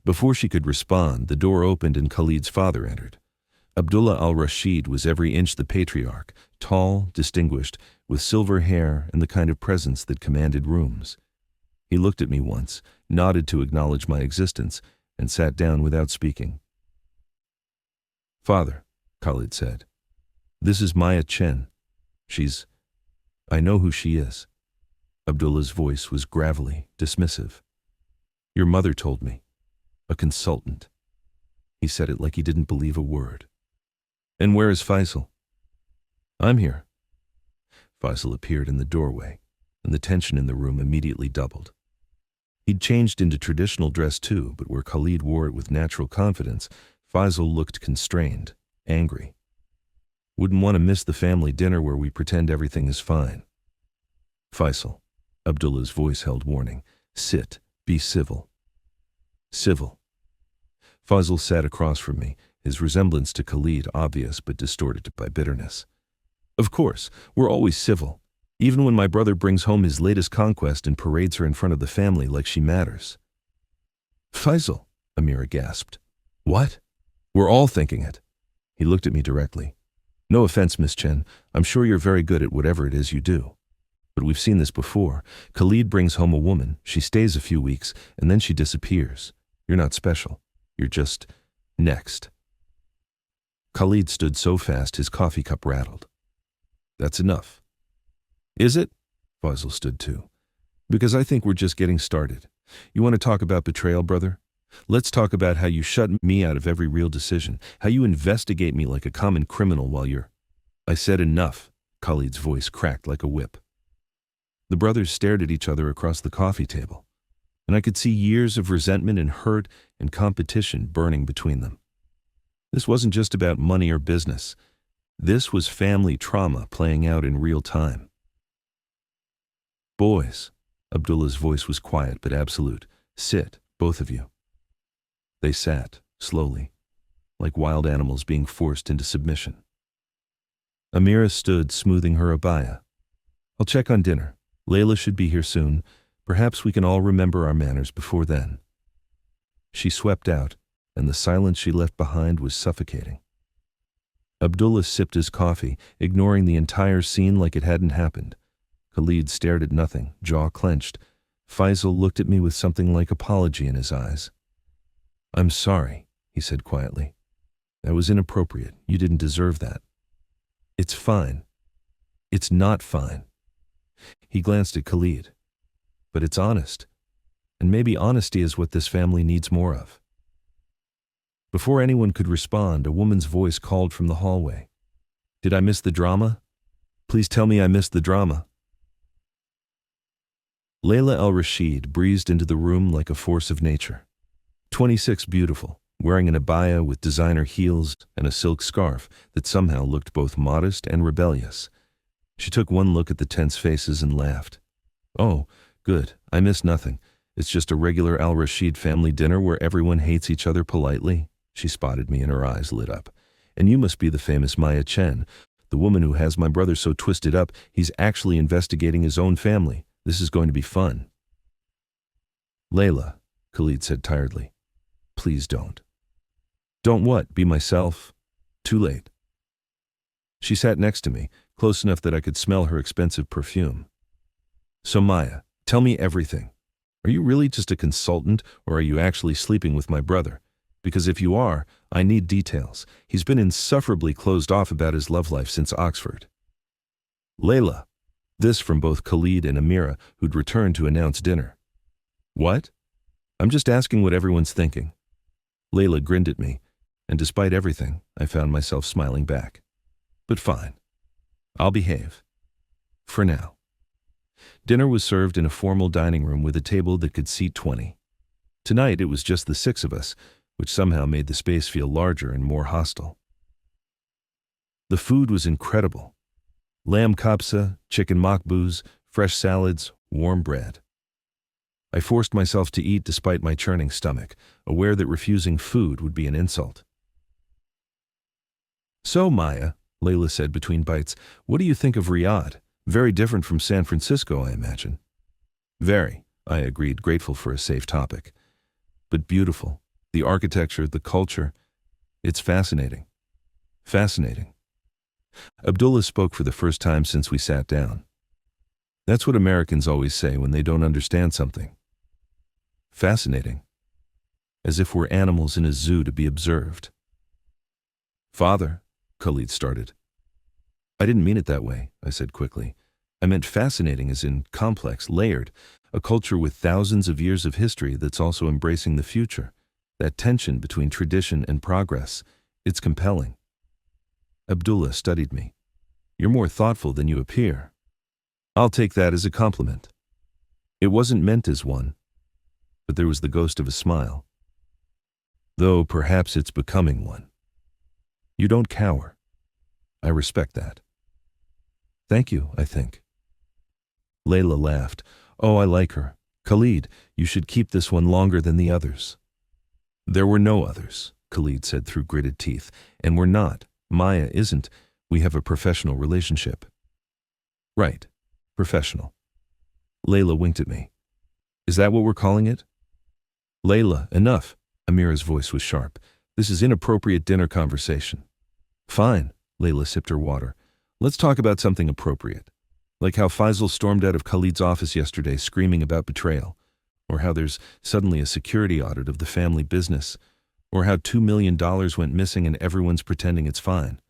Before she could respond, the door opened and Khalid's father entered. Abdullah al-Rashid was every inch the patriarch, tall, distinguished, with silver hair and the kind of presence that commanded rooms. He looked at me once, nodded to acknowledge my existence, and sat down without speaking. Father, Khalid said. This is Maya Chen. I know who she is. Abdullah's voice was gravelly, dismissive. Your mother told me. A consultant. He said it like he didn't believe a word. And where is Faisal? I'm here. Faisal appeared in the doorway, and the tension in the room immediately doubled. He'd changed into traditional dress too, but where Khalid wore it with natural confidence, Faisal looked constrained, angry. Wouldn't want to miss the family dinner where we pretend everything is fine. Faisal, Abdullah's voice held warning. Sit, be civil. Civil. Faisal sat across from me, his resemblance to Khalid obvious but distorted by bitterness. Of course, we're always civil, even when my brother brings home his latest conquest and parades her in front of the family like she matters. Faisal, Amira gasped. What? We're all thinking it. He looked at me directly. No offense, Miss Chen, I'm sure you're very good at whatever it is you do. But we've seen this before. Khalid brings home a woman, she stays a few weeks, and then she disappears. You're not special. You're just next. Khalid stood so fast his coffee cup rattled. That's enough. Is it? Faisal stood too. Because I think we're just getting started. You want to talk about betrayal, brother? Let's talk about how you shut me out of every real decision, how you investigate me like a common criminal while you're... I said enough. Khalid's voice cracked like a whip. The brothers stared at each other across the coffee table, and I could see years of resentment and hurt and competition burning between them. This wasn't just about money or business. This was family trauma playing out in real time. Boys, Abdullah's voice was quiet but absolute. Sit, both of you. They sat, slowly, like wild animals being forced into submission. Amira stood, smoothing her abaya. I'll check on dinner. Layla should be here soon. Perhaps we can all remember our manners before then. She swept out, and the silence she left behind was suffocating. Abdullah sipped his coffee, ignoring the entire scene like it hadn't happened. Khalid stared at nothing, jaw clenched. Faisal looked at me with something like apology in his eyes. I'm sorry, he said quietly. That was inappropriate. You didn't deserve that. It's fine. It's not fine. He glanced at Khalid. But it's honest. And maybe honesty is what this family needs more of. Before anyone could respond, a woman's voice called from the hallway. Did I miss the drama? Please tell me I missed the drama. Layla al-Rashid breezed into the room like a force of nature. 26, beautiful, wearing an abaya with designer heels and a silk scarf that somehow looked both modest and rebellious. She took one look at the tense faces and laughed. Oh, good, I missed nothing. It's just a regular al-Rashid family dinner where everyone hates each other politely. She spotted me and her eyes lit up. And you must be the famous Maya Chen, the woman who has my brother so twisted up he's actually investigating his own family. This is going to be fun. Layla, Khalid said tiredly. Please don't. Don't what? Be myself? Too late. She sat next to me, close enough that I could smell her expensive perfume. So Maya, tell me everything. Are you really just a consultant, or are you actually sleeping with my brother? Because if you are, I need details. He's been insufferably closed off about his love life since Oxford. Layla. This from both Khalid and Amira, who'd returned to announce dinner. What? I'm just asking what everyone's thinking. Layla grinned at me, and despite everything, I found myself smiling back. But fine. I'll behave. For now. Dinner was served in a formal dining room with a table that could seat 20. Tonight it was just the 6 of us, which somehow made the space feel larger and more hostile. The food was incredible. Lamb kapsa, chicken makbuz, fresh salads, warm bread. I forced myself to eat despite my churning stomach, aware that refusing food would be an insult. So, Maya, Layla said between bites, what do you think of Riyadh? Very different from San Francisco, I imagine. Very, I agreed, grateful for a safe topic. But beautiful. The architecture, the culture. It's fascinating. Fascinating. Abdullah spoke for the first time since we sat down. That's what Americans always say when they don't understand something. Fascinating. As if we're animals in a zoo to be observed. Father, Khalid started. I didn't mean it that way, I said quickly. I meant fascinating as in complex, layered, a culture with thousands of years of history that's also embracing the future. That tension between tradition and progress, it's compelling. Abdullah studied me. You're more thoughtful than you appear. I'll take that as a compliment. It wasn't meant as one, but there was the ghost of a smile. Though perhaps it's becoming one. You don't cower. I respect that. Thank you, I think. Layla laughed. Oh, I like her. Khalid, you should keep this one longer than the others. There were no others, Khalid said through gritted teeth, and we're not. Maya isn't. We have a professional relationship. Right. Professional. Layla winked at me. Is that what we're calling it? Layla, enough. Amira's voice was sharp. This is inappropriate dinner conversation. Fine, Layla sipped her water. Let's talk about something appropriate. Like how Faisal stormed out of Khalid's office yesterday screaming about betrayal. Or how there's suddenly a security audit of the family business. Or how $2 million went missing and everyone's pretending it's fine.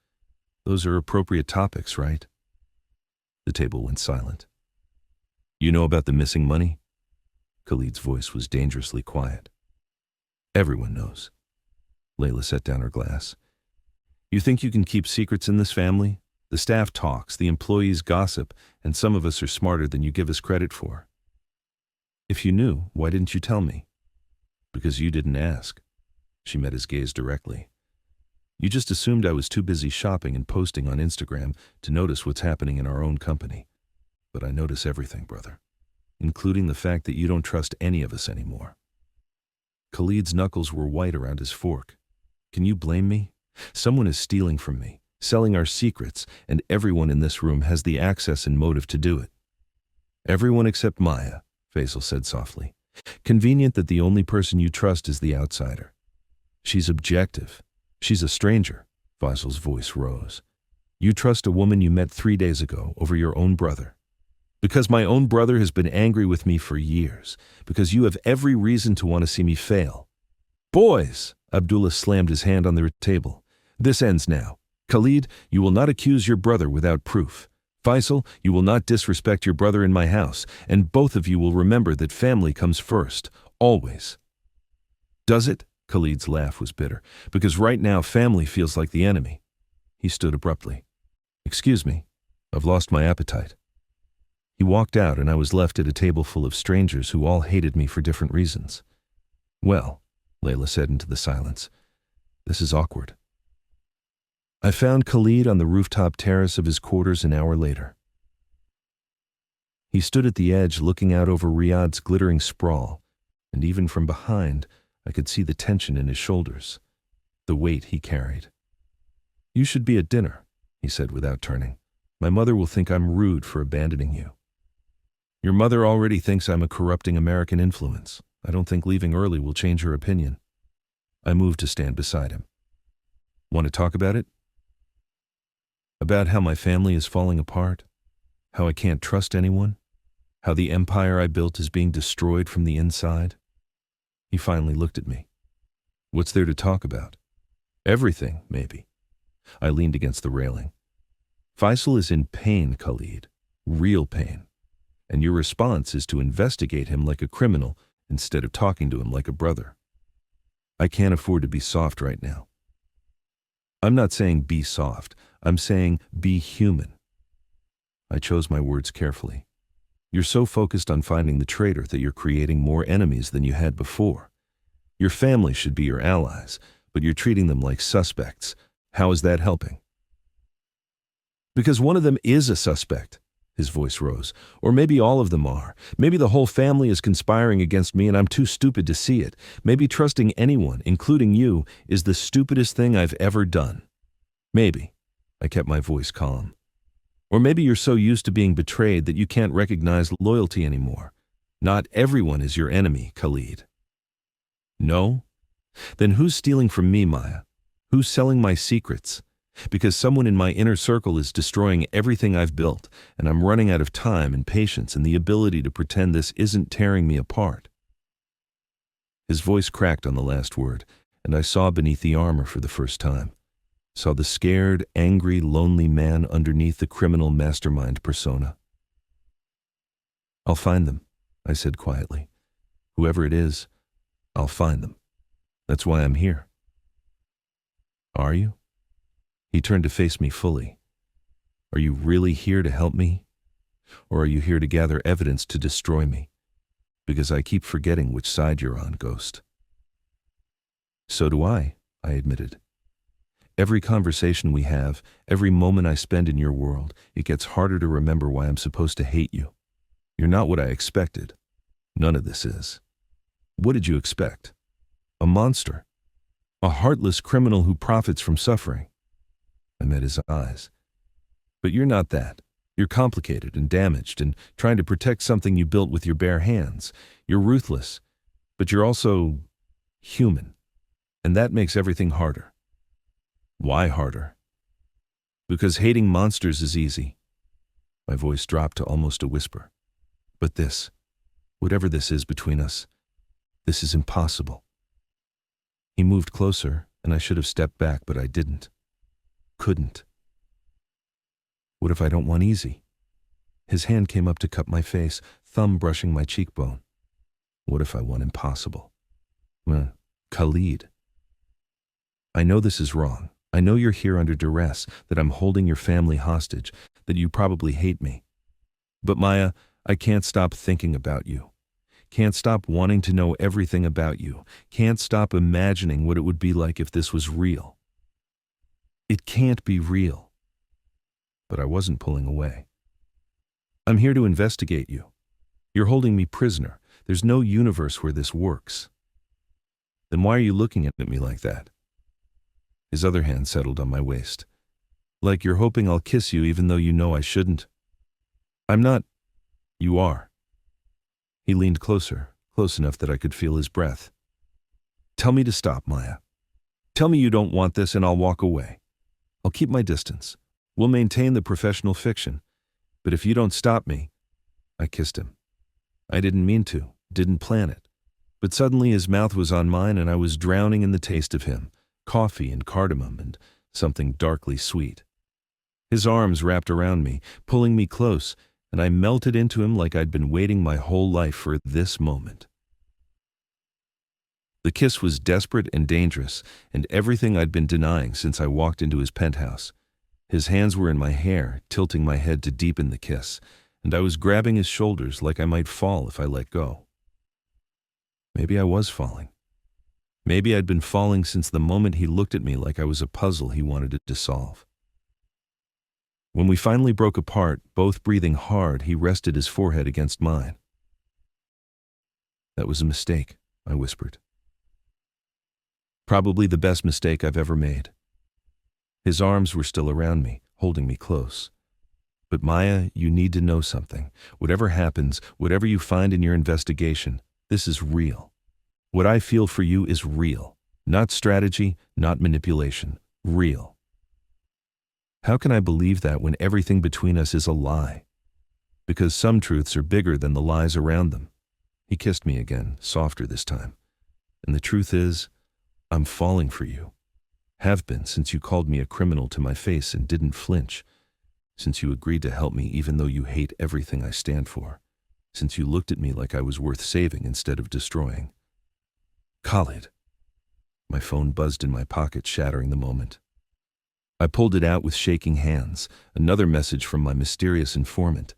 Those are appropriate topics, right? The table went silent. You know about the missing money? Khalid's voice was dangerously quiet. Everyone knows. Layla set down her glass. You think you can keep secrets in this family? The staff talks, the employees gossip, and some of us are smarter than you give us credit for. If you knew, why didn't you tell me? Because you didn't ask. She met his gaze directly. You just assumed I was too busy shopping and posting on Instagram to notice what's happening in our own company. But I notice everything, brother, including the fact that you don't trust any of us anymore. Khalid's knuckles were white around his fork. Can you blame me? Someone is stealing from me, selling our secrets, and everyone in this room has the access and motive to do it. Everyone except Maya, Faisal said softly. Convenient that the only person you trust is the outsider. She's objective. She's a stranger. Faisal's voice rose. You trust a woman you met 3 days ago over your own brother. Because my own brother has been angry with me for years. Because you have every reason to want to see me fail. Boys! Abdullah slammed his hand on the table. This ends now. Khalid, you will not accuse your brother without proof. Faisal, you will not disrespect your brother in my house, and both of you will remember that family comes first, always. Does it? Khalid's laugh was bitter. Because right now family feels like the enemy. He stood abruptly. Excuse me, I've lost my appetite. He walked out and I was left at a table full of strangers who all hated me for different reasons. Well, Layla said into the silence, this is awkward. I found Khalid on the rooftop terrace of his quarters an hour later. He stood at the edge looking out over Riyadh's glittering sprawl, and even from behind, I could see the tension in his shoulders, the weight he carried. You should be at dinner, he said without turning. My mother will think I'm rude for abandoning you. Your mother already thinks I'm a corrupting American influence. I don't think leaving early will change her opinion. I moved to stand beside him. Want to talk about it? About how my family is falling apart? How I can't trust anyone? How the empire I built is being destroyed from the inside? He finally looked at me. What's there to talk about? Everything, maybe. I leaned against the railing. Faisal is in pain, Khalid. Real pain. And your response is to investigate him like a criminal instead of talking to him like a brother. I can't afford to be soft right now. I'm not saying be soft. I'm saying be human. I chose my words carefully. You're so focused on finding the traitor that you're creating more enemies than you had before. Your family should be your allies, but you're treating them like suspects. How is that helping? Because one of them is a suspect. His voice rose. Or maybe all of them are. Maybe the whole family is conspiring against me and I'm too stupid to see it. Maybe trusting anyone, including you, is the stupidest thing I've ever done. Maybe. I kept my voice calm. Or maybe you're so used to being betrayed that you can't recognize loyalty anymore. Not everyone is your enemy, Khalid. No? Then who's stealing from me, Maya? Who's selling my secrets? Because someone in my inner circle is destroying everything I've built, and I'm running out of time and patience and the ability to pretend this isn't tearing me apart. His voice cracked on the last word, and I saw beneath the armor for the first time. Saw the scared, angry, lonely man underneath the criminal mastermind persona. "I'll find them," I said quietly. "Whoever it is, I'll find them. That's why I'm here." "Are you?" He turned to face me fully. "Are you really here to help me? Or are you here to gather evidence to destroy me? Because I keep forgetting which side you're on, Ghost." "So do I admitted. "Every conversation we have, every moment I spend in your world, it gets harder to remember why I'm supposed to hate you. You're not what I expected. None of this is. What did you expect? A monster? A heartless criminal who profits from suffering?" I met his eyes. "But you're not that. You're complicated and damaged and trying to protect something you built with your bare hands. You're ruthless, but you're also human. And that makes everything harder." "Why harder?" "Because hating monsters is easy." My voice dropped to almost a whisper. "But this, whatever this is between us, this is impossible." He moved closer, and I should have stepped back, but I didn't. Couldn't. "What if I don't want easy?" His hand came up to cup my face, thumb brushing my cheekbone. "What if I want impossible?" Khalid. I know this is wrong. I know you're here under duress, that I'm holding your family hostage, that you probably hate me. But Maya, I can't stop thinking about you. Can't stop wanting to know everything about you. Can't stop imagining what it would be like if this was real. It can't be real." But I wasn't pulling away. "I'm here to investigate you. You're holding me prisoner. There's no universe where this works." "Then why are you looking at me like that?" His other hand settled on my waist. "Like you're hoping I'll kiss you even though you know I shouldn't." "I'm not." "You are." He leaned closer, close enough that I could feel his breath. "Tell me to stop, Maya. Tell me you don't want this and I'll walk away. I'll keep my distance. We'll maintain the professional fiction. But if you don't stop me..." I kissed him. I didn't mean to, didn't plan it. But suddenly his mouth was on mine and I was drowning in the taste of him. Coffee and cardamom and something darkly sweet. His arms wrapped around me, pulling me close, and I melted into him like I'd been waiting my whole life for this moment. The kiss was desperate and dangerous, and everything I'd been denying since I walked into his penthouse. His hands were in my hair, tilting my head to deepen the kiss, and I was grabbing his shoulders like I might fall if I let go. Maybe I was falling. Maybe I'd been falling since the moment he looked at me like I was a puzzle he wanted to solve. When we finally broke apart, both breathing hard, he rested his forehead against mine. "That was a mistake," I whispered. "Probably the best mistake I've ever made." His arms were still around me, holding me close. "But Maya, you need to know something. Whatever happens, whatever you find in your investigation, this is real. What I feel for you is real. Not strategy, not manipulation. Real. How can I believe that when everything between us is a lie? Because some truths are bigger than the lies around them." He kissed me again, softer this time. "And the truth is, I'm falling for you. Have been since you called me a criminal to my face and didn't flinch. Since you agreed to help me even though you hate everything I stand for. Since you looked at me like I was worth saving instead of destroying." "Khalid." My phone buzzed in my pocket, shattering the moment. I pulled it out with shaking hands. Another message from my mysterious informant.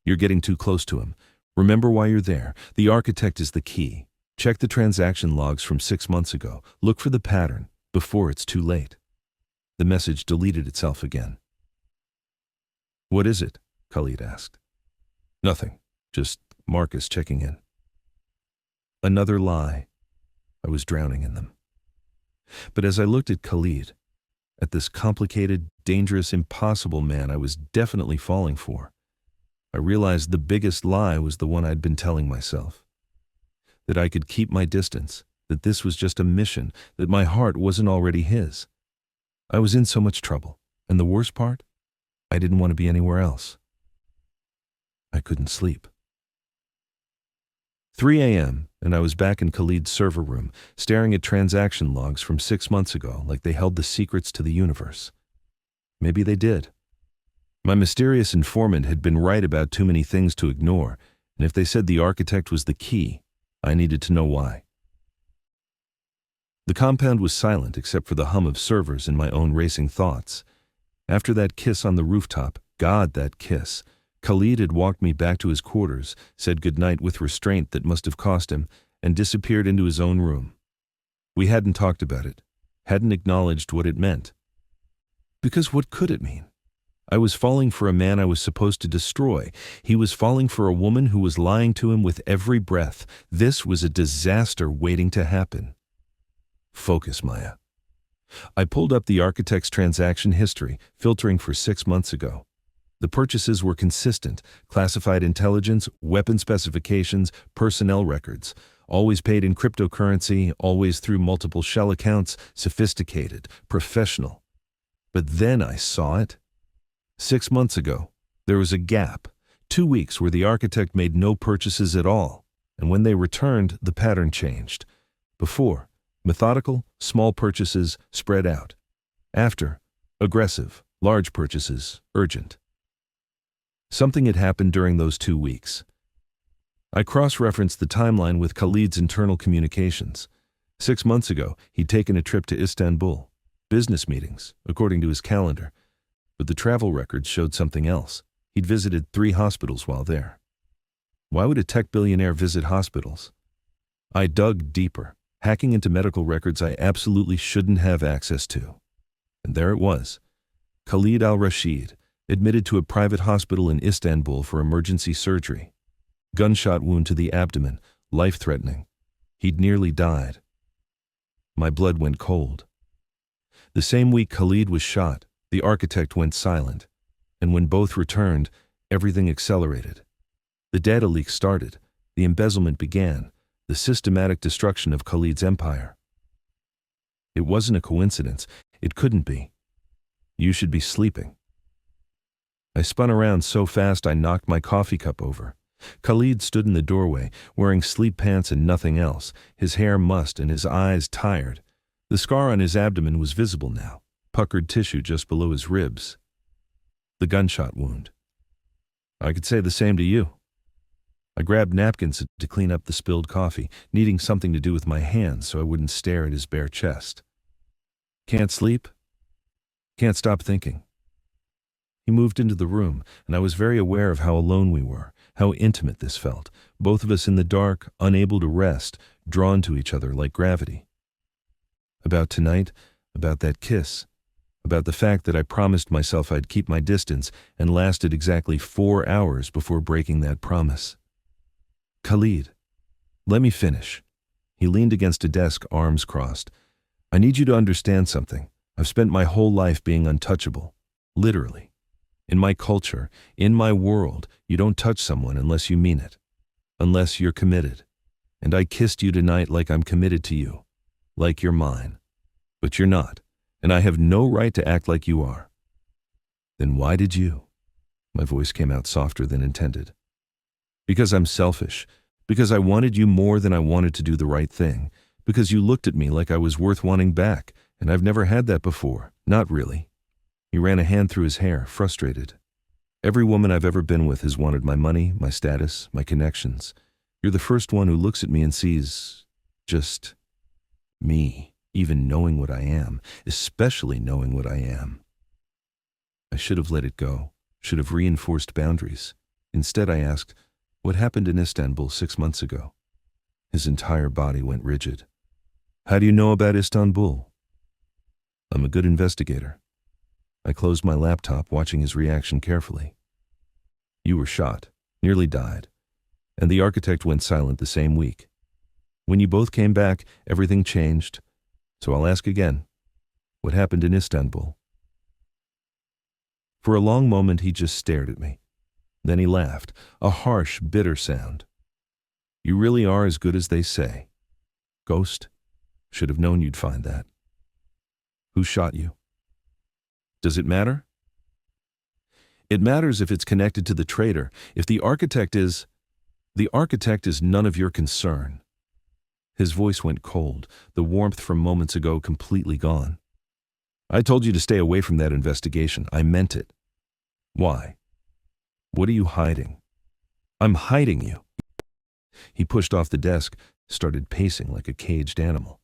"You're getting too close to him. Remember why you're there. The architect is the key. Check the transaction logs from 6 months ago. Look for the pattern before it's too late." The message deleted itself again. "What is it?" Khalid asked. "Nothing. Just Marcus checking in." Another lie. I was drowning in them. But as I looked at Khalid, at this complicated, dangerous, impossible man I was definitely falling for, I realized the biggest lie was the one I'd been telling myself. That I could keep my distance, that this was just a mission, that my heart wasn't already his. I was in so much trouble, and the worst part? I didn't want to be anywhere else. I couldn't sleep. 3 a.m., and I was back in Khalid's server room, staring at transaction logs from 6 months ago like they held the secrets to the universe. Maybe they did. My mysterious informant had been right about too many things to ignore, and if they said the architect was the key, I needed to know why. The compound was silent except for the hum of servers and my own racing thoughts. After that kiss on the rooftop, God, that kiss, Khalid had walked me back to his quarters, said goodnight with restraint that must have cost him, and disappeared into his own room. We hadn't talked about it, hadn't acknowledged what it meant. Because what could it mean? I was falling for a man I was supposed to destroy. He was falling for a woman who was lying to him with every breath. This was a disaster waiting to happen. Focus, Maya. I pulled up the architect's transaction history, filtering for 6 months ago. The purchases were consistent: classified intelligence, weapon specifications, personnel records. Always paid in cryptocurrency, always through multiple shell accounts, sophisticated, professional. But then I saw it. 6 months ago, there was a gap, 2 weeks where the architect made no purchases at all, and when they returned, the pattern changed. Before, methodical, small purchases spread out. After, aggressive, large purchases, urgent. Something had happened during those 2 weeks. I cross-referenced the timeline with Khalid's internal communications. 6 months ago, he'd taken a trip to Istanbul. Business meetings, according to his calendar. But the travel records showed something else. He'd visited 3 hospitals while there. Why would a tech billionaire visit hospitals? I dug deeper, hacking into medical records I absolutely shouldn't have access to. And there it was. Khalid al-Rashid, admitted to a private hospital in Istanbul for emergency surgery. Gunshot wound to the abdomen, life-threatening. He'd nearly died. My blood went cold. The same week Khalid was shot, the architect went silent. And when both returned, everything accelerated. The data leak started, the embezzlement began, the systematic destruction of Khalid's empire. It wasn't a coincidence. It couldn't be. You should be sleeping. I spun around so fast I knocked my coffee cup over. Khalid stood in the doorway, wearing sleep pants and nothing else, his hair mussed and his eyes tired. The scar on his abdomen was visible now, puckered tissue just below his ribs. The gunshot wound. I could say the same to you. I grabbed napkins to clean up the spilled coffee, needing something to do with my hands so I wouldn't stare at his bare chest. Can't sleep? Can't stop thinking. He moved into the room, and I was very aware of how alone we were, how intimate this felt, both of us in the dark, unable to rest, drawn to each other like gravity. About tonight, about that kiss, about the fact that I promised myself I'd keep my distance and lasted exactly 4 hours before breaking that promise. Khalid, let me finish. He leaned against a desk, arms crossed. I need you to understand something. I've spent my whole life being untouchable, literally. In my culture, in my world, you don't touch someone unless you mean it, unless you're committed. And I kissed you tonight like I'm committed to you, like you're mine. But you're not, and I have no right to act like you are. Then why did you? My voice came out softer than intended. Because I'm selfish, because I wanted you more than I wanted to do the right thing, because you looked at me like I was worth wanting back, and I've never had that before, not really. He ran a hand through his hair, frustrated. Every woman I've ever been with has wanted my money, my status, my connections. You're the first one who looks at me and sees just me, even knowing what I am, especially knowing what I am. I should have let it go, should have reinforced boundaries. Instead, I asked, what happened in Istanbul 6 months ago? His entire body went rigid. How do you know about Istanbul? I'm a good investigator. I closed my laptop, watching his reaction carefully. You were shot, nearly died, and the architect went silent the same week. When you both came back, everything changed. So I'll ask again, what happened in Istanbul? For a long moment he just stared at me. Then he laughed, a harsh, bitter sound. You really are as good as they say. Ghost, should have known you'd find that. Who shot you? Does it matter? It matters if it's connected to the traitor. If the architect is... The architect is none of your concern. His voice went cold, the warmth from moments ago completely gone. I told you to stay away from that investigation. I meant it. Why? What are you hiding? I'm hiding you. He pushed off the desk, started pacing like a caged animal.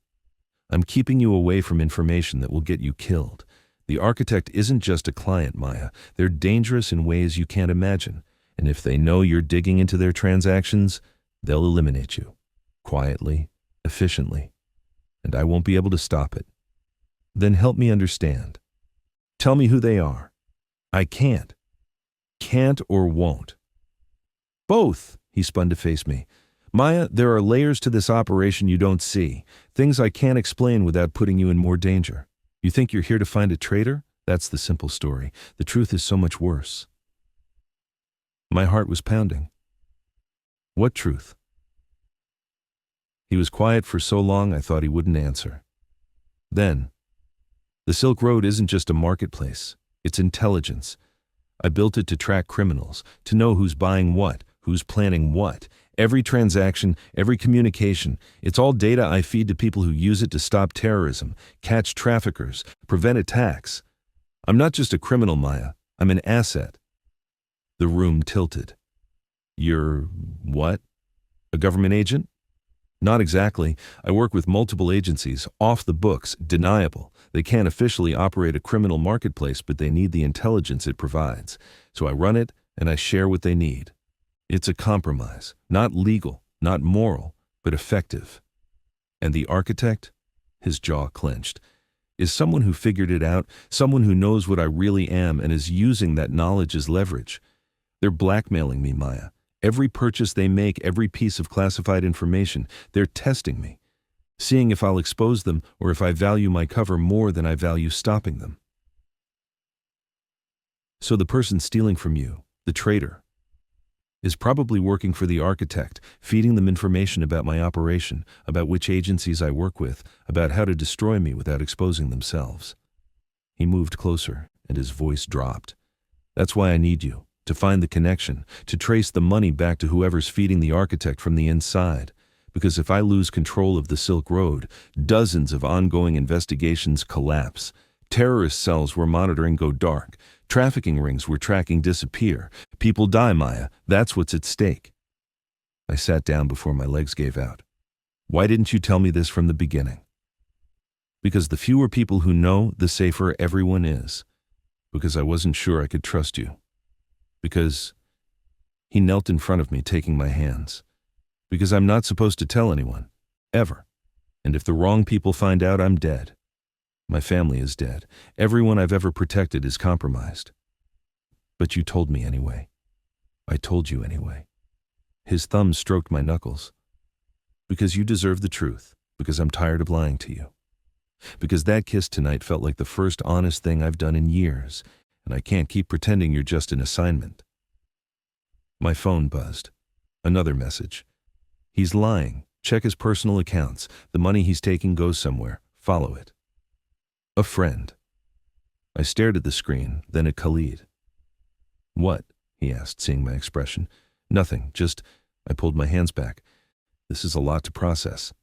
I'm keeping you away from information that will get you killed. The architect isn't just a client, Maya. They're dangerous in ways you can't imagine. And if they know you're digging into their transactions, they'll eliminate you. Quietly, efficiently. And I won't be able to stop it. Then help me understand. Tell me who they are. I can't. Can't or won't. Both, he spun to face me. Maya, there are layers to this operation you don't see. Things I can't explain without putting you in more danger. You think you're here to find a traitor? That's the simple story. The truth is so much worse. My heart was pounding. What truth? He was quiet for so long I thought he wouldn't answer. Then, the Silk Road isn't just a marketplace. It's intelligence. I built it to track criminals, to know who's buying what, who's planning what. Every transaction, every communication, it's all data I feed to people who use it to stop terrorism, catch traffickers, prevent attacks. I'm not just a criminal, Maya. I'm an asset. The room tilted. You're what? A government agent? Not exactly. I work with multiple agencies, off the books, deniable. They can't officially operate a criminal marketplace, but they need the intelligence it provides. So I run it, and I share what they need. It's a compromise, not legal, not moral, but effective. And the architect? His jaw clenched. Is someone who figured it out, someone who knows what I really am and is using that knowledge as leverage. They're blackmailing me, Maya. Every purchase they make, every piece of classified information, they're testing me, seeing if I'll expose them or if I value my cover more than I value stopping them. So the person stealing from you, the traitor, is probably working for the architect, feeding them information about my operation, about which agencies I work with, about how to destroy me without exposing themselves. He moved closer, and his voice dropped. That's why I need you. To find the connection, to trace the money back to whoever's feeding the architect from the inside. Because if I lose control of the Silk Road, dozens of ongoing investigations collapse. Terrorist cells we're monitoring go dark. Trafficking rings we're tracking disappear. People die, Maya. That's what's at stake. I sat down before my legs gave out. Why didn't you tell me this from the beginning? Because the fewer people who know, the safer everyone is. Because I wasn't sure I could trust you. Because he knelt in front of me, taking my hands. Because I'm not supposed to tell anyone, ever. And if the wrong people find out, I'm dead. My family is dead. Everyone I've ever protected is compromised. But you told me anyway. I told you anyway. His thumb stroked my knuckles. Because you deserve the truth. Because I'm tired of lying to you. Because that kiss tonight felt like the first honest thing I've done in years. And I can't keep pretending you're just an assignment. My phone buzzed. Another message. He's lying. Check his personal accounts. The money he's taking goes somewhere. Follow it. A friend. I stared at the screen, then at Khalid. What? He asked, seeing my expression. Nothing, just, I pulled my hands back. This is a lot to process.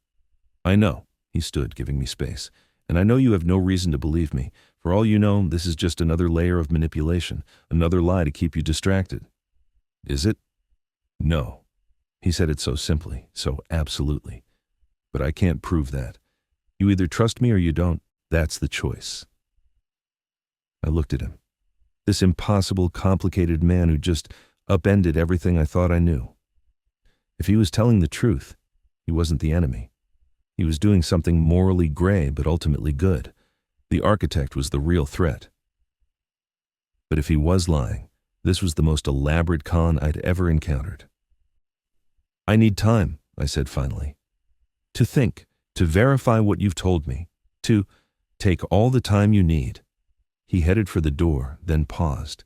I know. He stood, giving me space. And I know you have no reason to believe me. For all you know, this is just another layer of manipulation, another lie to keep you distracted. Is it? No. He said it so simply, so absolutely. But I can't prove that. You either trust me or you don't. That's the choice. I looked at him. This impossible, complicated man who just upended everything I thought I knew. If he was telling the truth, he wasn't the enemy. He was doing something morally gray but ultimately good. The architect was the real threat. But if he was lying, this was the most elaborate con I'd ever encountered. I need time, I said finally. To think, to verify what you've told me, to take all the time you need. He headed for the door, then paused.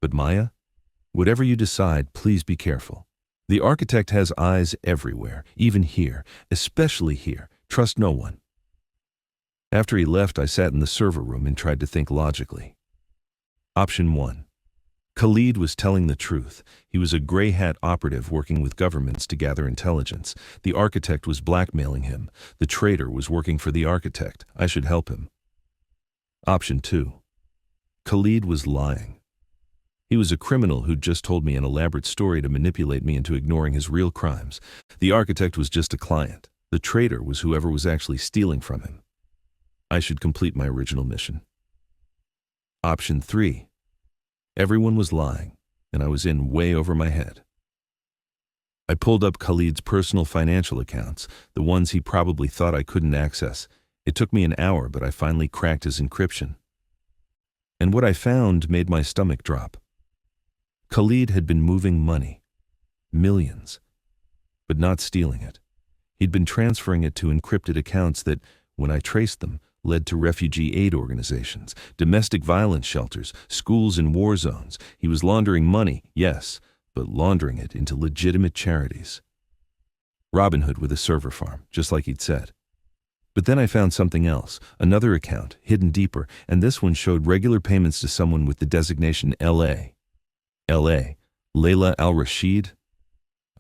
But Maya, whatever you decide, please be careful. The architect has eyes everywhere, even here, especially here. Trust no one. After he left, I sat in the server room and tried to think logically. Option 1. Khalid was telling the truth. He was a gray hat operative working with governments to gather intelligence. The architect was blackmailing him. The traitor was working for the architect. I should help him. Option 2. Khalid was lying. He was a criminal who'd just told me an elaborate story to manipulate me into ignoring his real crimes. The architect was just a client. The traitor was whoever was actually stealing from him. I should complete my original mission. Option 3. Everyone was lying, and I was in way over my head. I pulled up Khalid's personal financial accounts, the ones he probably thought I couldn't access. It took me an hour, but I finally cracked his encryption. And what I found made my stomach drop. Khalid had been moving money, millions, but not stealing it. He'd been transferring it to encrypted accounts that, when I traced them, led to refugee aid organizations, domestic violence shelters, schools in war zones. He was laundering money, yes, but laundering it into legitimate charities. Robin Hood with a server farm, just like he'd said. But then I found something else, another account, hidden deeper, and this one showed regular payments to someone with the designation L.A. L.A. Layla al-Rashid?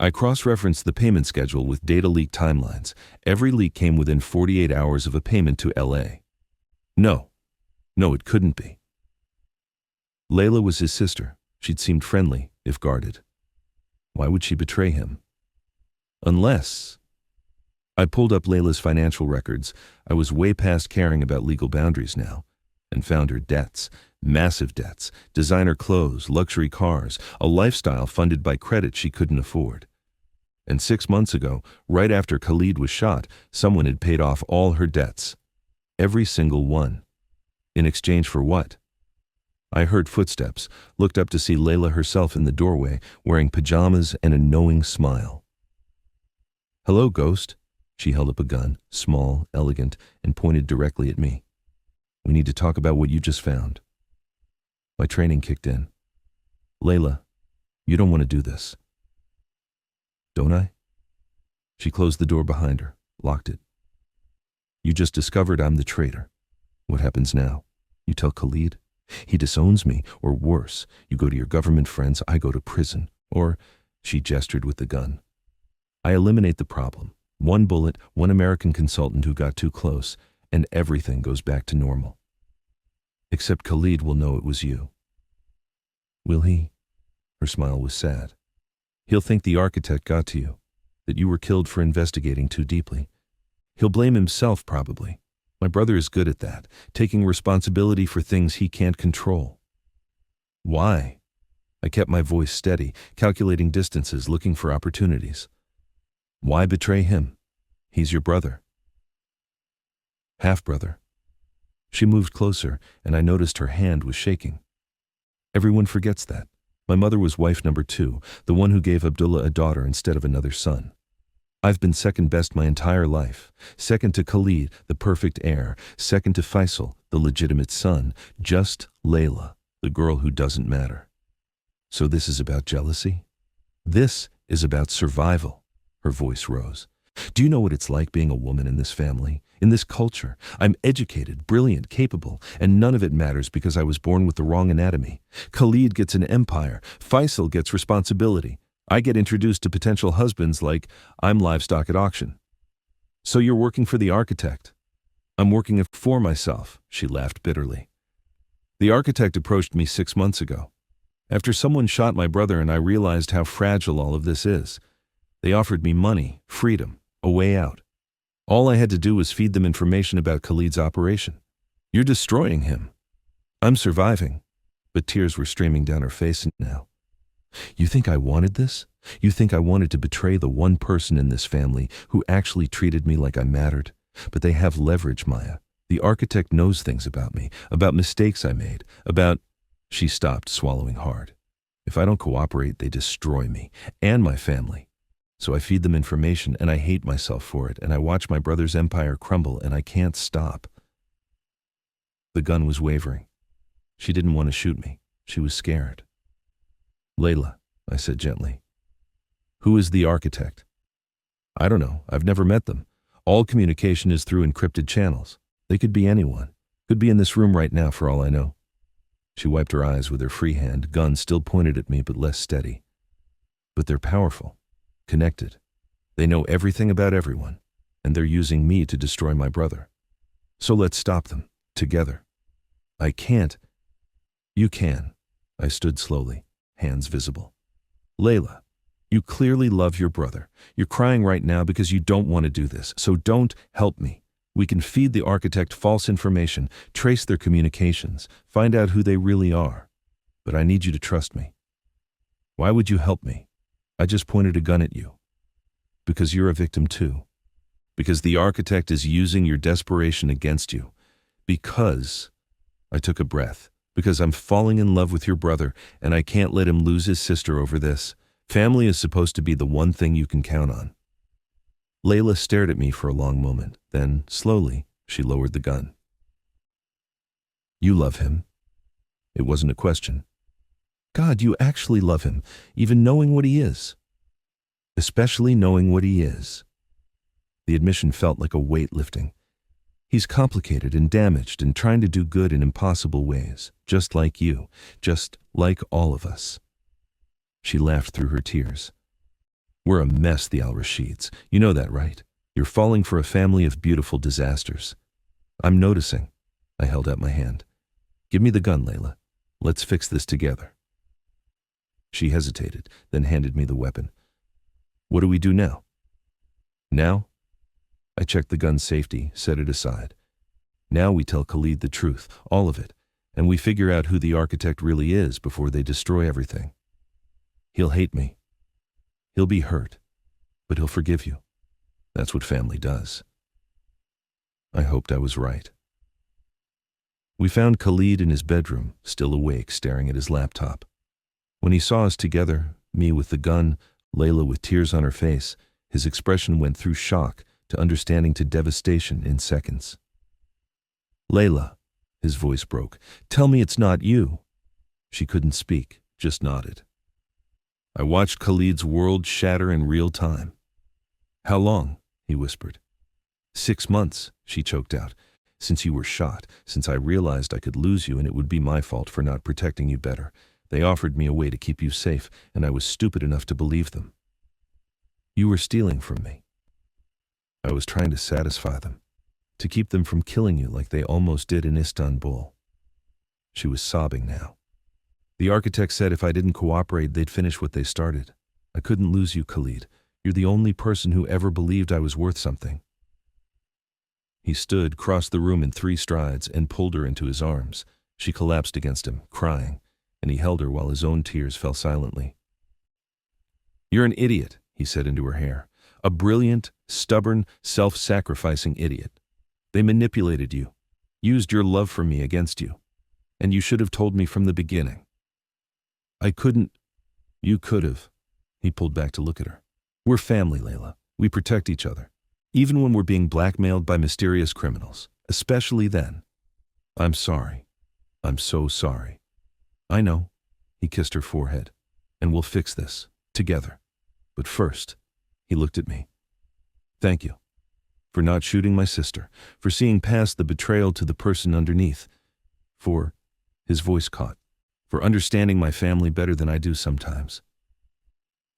I cross-referenced the payment schedule with data leak timelines. Every leak came within 48 hours of a payment to L.A. No, it couldn't be. Layla was his sister. She'd seemed friendly, if guarded. Why would she betray him? Unless... I pulled up Layla's financial records. I was way past caring about legal boundaries now, and found her debts, massive debts, designer clothes, luxury cars, a lifestyle funded by credit she couldn't afford. And 6 months ago, right after Khalid was shot, someone had paid off all her debts. Every single one. In exchange for what? I heard footsteps, looked up to see Layla herself in the doorway, wearing pajamas and a knowing smile. "Hello, Ghost." She held up a gun, small, elegant, and pointed directly at me. "We need to talk about what you just found." My training kicked in. "Layla, you don't want to do this." "Don't I?" She closed the door behind her, locked it. "You just discovered I'm the traitor. What happens now? You tell Khalid? He disowns me, or worse, you go to your government friends, I go to prison. Or," she gestured with the gun, "I eliminate the problem. One bullet, one American consultant who got too close, and everything goes back to normal. Except Khalid will know it was you." "Will he?" Her smile was sad. "He'll think the architect got to you, that you were killed for investigating too deeply. He'll blame himself, probably. My brother is good at that, taking responsibility for things he can't control." "Why?" I kept my voice steady, calculating distances, looking for opportunities. "Why betray him? He's your brother." "Half-brother." She moved closer, and I noticed her hand was shaking. "Everyone forgets that. My mother was wife number 2, the one who gave Abdullah a daughter instead of another son. I've been second best my entire life. Second to Khalid, the perfect heir. Second to Faisal, the legitimate son. Just Layla, the girl who doesn't matter. So this is about jealousy? This is about survival." Her voice rose. "Do you know what it's like being a woman in this family, in this culture? I'm educated, brilliant, capable, and none of it matters because I was born with the wrong anatomy. Khalid gets an empire. Faisal gets responsibility. I get introduced to potential husbands like I'm livestock at auction. So you're working for the architect." "I'm working for myself," she laughed bitterly. "The architect approached me 6 months ago. After someone shot my brother and I realized how fragile all of this is. They offered me money, freedom, a way out. All I had to do was feed them information about Khalid's operation. You're destroying him. I'm surviving." But tears were streaming down her face now. "You think I wanted this? You think I wanted to betray the one person in this family who actually treated me like I mattered? But they have leverage, Maya. The architect knows things about me, about mistakes I made, about..." She stopped, swallowing hard. "If I don't cooperate, they destroy me and my family. So I feed them information, and I hate myself for it, and I watch my brother's empire crumble, and I can't stop." The gun was wavering. She didn't want to shoot me. She was scared. "Layla," I said gently. "Who is the architect?" "I don't know. I've never met them. All communication is through encrypted channels. They could be anyone. Could be in this room right now for all I know." She wiped her eyes with her free hand, gun still pointed at me but less steady. But they're powerful, connected. They know everything about everyone, and they're using me to destroy my brother. So let's stop them, together. I can't. You can. I stood slowly, hands visible. Layla, you clearly love your brother. You're crying right now because you don't want to do this, so don't help me. We can feed the architect false information, trace their communications, find out who they really are. But I need you to trust me. Why would you help me? I just pointed a gun at you. Because you're a victim too. Because the architect is using your desperation against you. Because, I took a breath, because I'm falling in love with your brother and I can't let him lose his sister over this. Family is supposed to be the one thing you can count on. Layla stared at me for a long moment. Then, slowly, she lowered the gun. You love him? It wasn't a question. God, you actually love him, even knowing what he is. Especially knowing what he is. The admission felt like a weight lifting. He's complicated and damaged and trying to do good in impossible ways, just like you, just like all of us. She laughed through her tears. We're a mess, the Al-Rashids. You know that, right? You're falling for a family of beautiful disasters. I'm noticing. I held out my hand. Give me the gun, Layla. Let's fix this together. She hesitated, then handed me the weapon. What do we do now? Now? I checked the gun's safety, set it aside. Now we tell Khalid the truth, all of it, and we figure out who the architect really is before they destroy everything. He'll hate me. He'll be hurt, but he'll forgive you. That's what family does. I hoped I was right. We found Khalid in his bedroom, still awake, staring at his laptop. When he saw us together, me with the gun, Layla with tears on her face, his expression went through shock to understanding to devastation in seconds. Layla, his voice broke, tell me it's not you. She couldn't speak, just nodded. I watched Khalid's world shatter in real time. How long? He whispered. 6 months, she choked out. Since you were shot, since I realized I could lose you and it would be my fault for not protecting you better. They offered me a way to keep you safe, and I was stupid enough to believe them. You were stealing from me. I was trying to satisfy them, to keep them from killing you like they almost did in Istanbul. She was sobbing now. The architect said if I didn't cooperate, they'd finish what they started. I couldn't lose you, Khalid. You're the only person who ever believed I was worth something. He stood, crossed the room in 3 strides, and pulled her into his arms. She collapsed against him, crying, and he held her while his own tears fell silently. You're an idiot, he said into her hair. A brilliant, stubborn, self-sacrificing idiot. They manipulated you, used your love for me against you, and you should have told me from the beginning. I couldn't. You could have. He pulled back to look at her. We're family, Layla. We protect each other. Even when we're being blackmailed by mysterious criminals. Especially then. I'm sorry. I'm so sorry. I know. He kissed her forehead. And we'll fix this. Together. But first, he looked at me. Thank you. For not shooting my sister. For seeing past the betrayal to the person underneath. For, his voice caught. For understanding my family better than I do sometimes.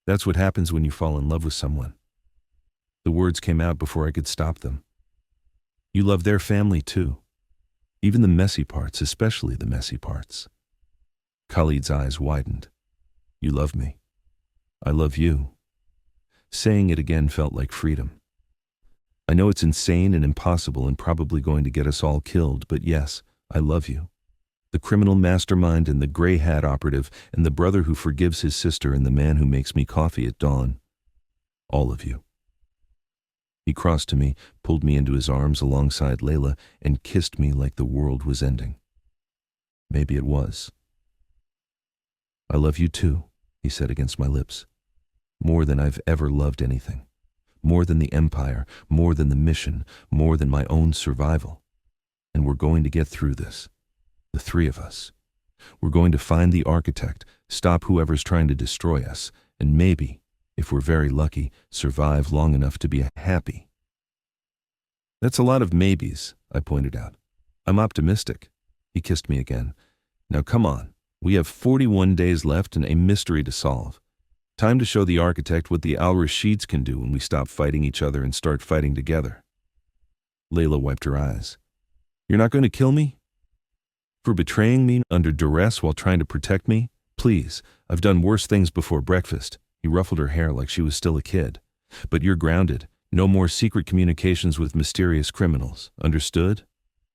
That's what happens when you fall in love with someone. The words came out before I could stop them. You love their family too. Even the messy parts, especially the messy parts. Khalid's eyes widened. You love me. I love you. Saying it again felt like freedom. I know it's insane and impossible and probably going to get us all killed, but yes, I love you. The criminal mastermind and the gray hat operative and the brother who forgives his sister and the man who makes me coffee at dawn. All of you. He crossed to me, pulled me into his arms alongside Layla, and kissed me like the world was ending. Maybe it was. I love you too, he said against my lips. More than I've ever loved anything. More than the empire, more than the mission, more than my own survival. And we're going to get through this. The 3 of us. We're going to find the architect, stop whoever's trying to destroy us, and maybe, if we're very lucky, survive long enough to be happy. That's a lot of maybes, I pointed out. I'm optimistic. He kissed me again. Now come on. We have 41 days left and a mystery to solve. Time to show the architect what the al-Rashids can do when we stop fighting each other and start fighting together. Layla wiped her eyes. You're not going to kill me? For betraying me under duress while trying to protect me? Please, I've done worse things before breakfast. He ruffled her hair like she was still a kid. But you're grounded. No more secret communications with mysterious criminals. Understood?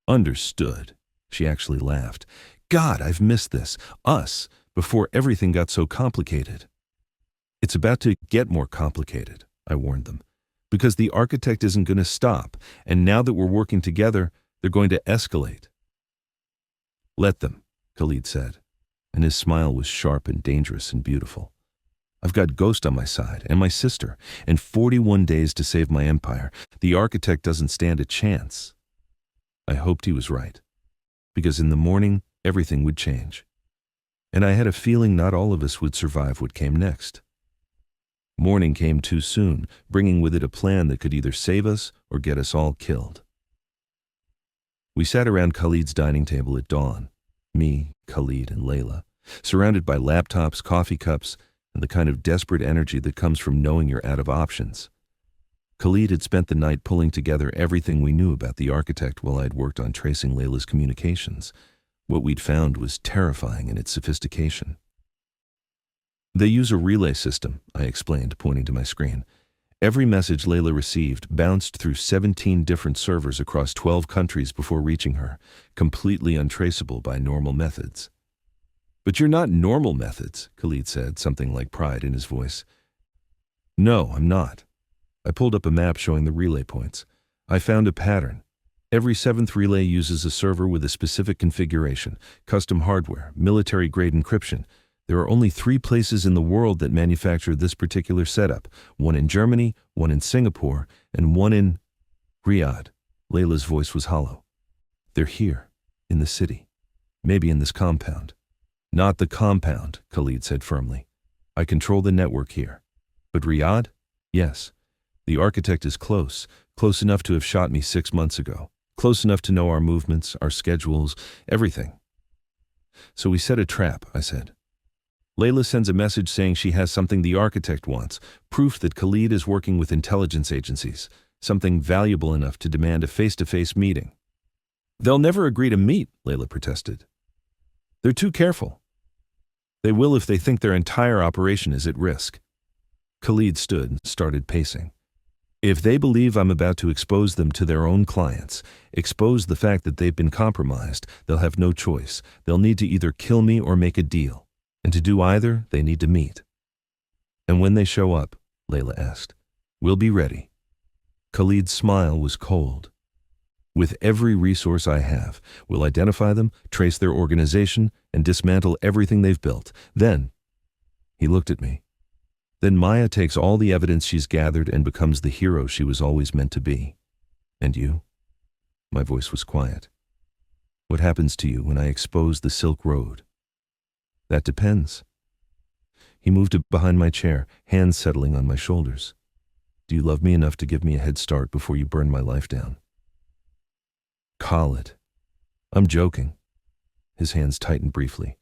Understood. She actually laughed. God, I've missed this. Us, before everything got so complicated. It's about to get more complicated, I warned them. Because the architect isn't going to stop, and now that we're working together, they're going to escalate. Let them, Khalid said, and his smile was sharp and dangerous and beautiful. I've got Ghost on my side, and my sister, and 41 days to save my empire. The architect doesn't stand a chance. I hoped he was right, because in the morning, everything would change. And I had a feeling not all of us would survive what came next. Morning came too soon, bringing with it a plan that could either save us or get us all killed. We sat around Khalid's dining table at dawn, me, Khalid, and Layla, surrounded by laptops, coffee cups, and the kind of desperate energy that comes from knowing you're out of options. Khalid had spent the night pulling together everything we knew about the architect while I'd worked on tracing Layla's communications. What we'd found was terrifying in its sophistication. They use a relay system, I explained, pointing to my screen. Every message Layla received bounced through 17 different servers across 12 countries before reaching her, completely untraceable by normal methods. But you're not normal methods, Khalid said, something like pride in his voice. No, I'm not. I pulled up a map showing the relay points. I found a pattern. Every 7th relay uses a server with a specific configuration, custom hardware, military-grade encryption. There are only 3 places in the world that manufacture this particular setup, one in Germany, one in Singapore, and one in Riyadh. Layla's voice was hollow. They're here, in the city, maybe in this compound. Not the compound, Khalid said firmly. I control the network here. But Riyadh? Yes. The architect is close enough to have shot me 6 months ago, close enough to know our movements, our schedules, everything. So we set a trap, I said. Layla sends a message saying she has something the architect wants, proof that Khalid is working with intelligence agencies, something valuable enough to demand a face-to-face meeting. They'll never agree to meet, Layla protested. They're too careful. They will if they think their entire operation is at risk. Khalid stood and started pacing. If they believe I'm about to expose them to their own clients, expose the fact that they've been compromised, they'll have no choice. They'll need to either kill me or make a deal. And to do either, they need to meet. And when they show up, Layla asked, we'll be ready. Khalid's smile was cold. With every resource I have, we'll identify them, trace their organization, and dismantle everything they've built. Then, he looked at me. Then Maya takes all the evidence she's gathered and becomes the hero she was always meant to be. And you? My voice was quiet. What happens to you when I expose the Silk Road? That depends. He moved up behind my chair, hands settling on my shoulders. Do you love me enough to give me a head start before you burn my life down? Khalid. I'm joking. His hands tightened briefly.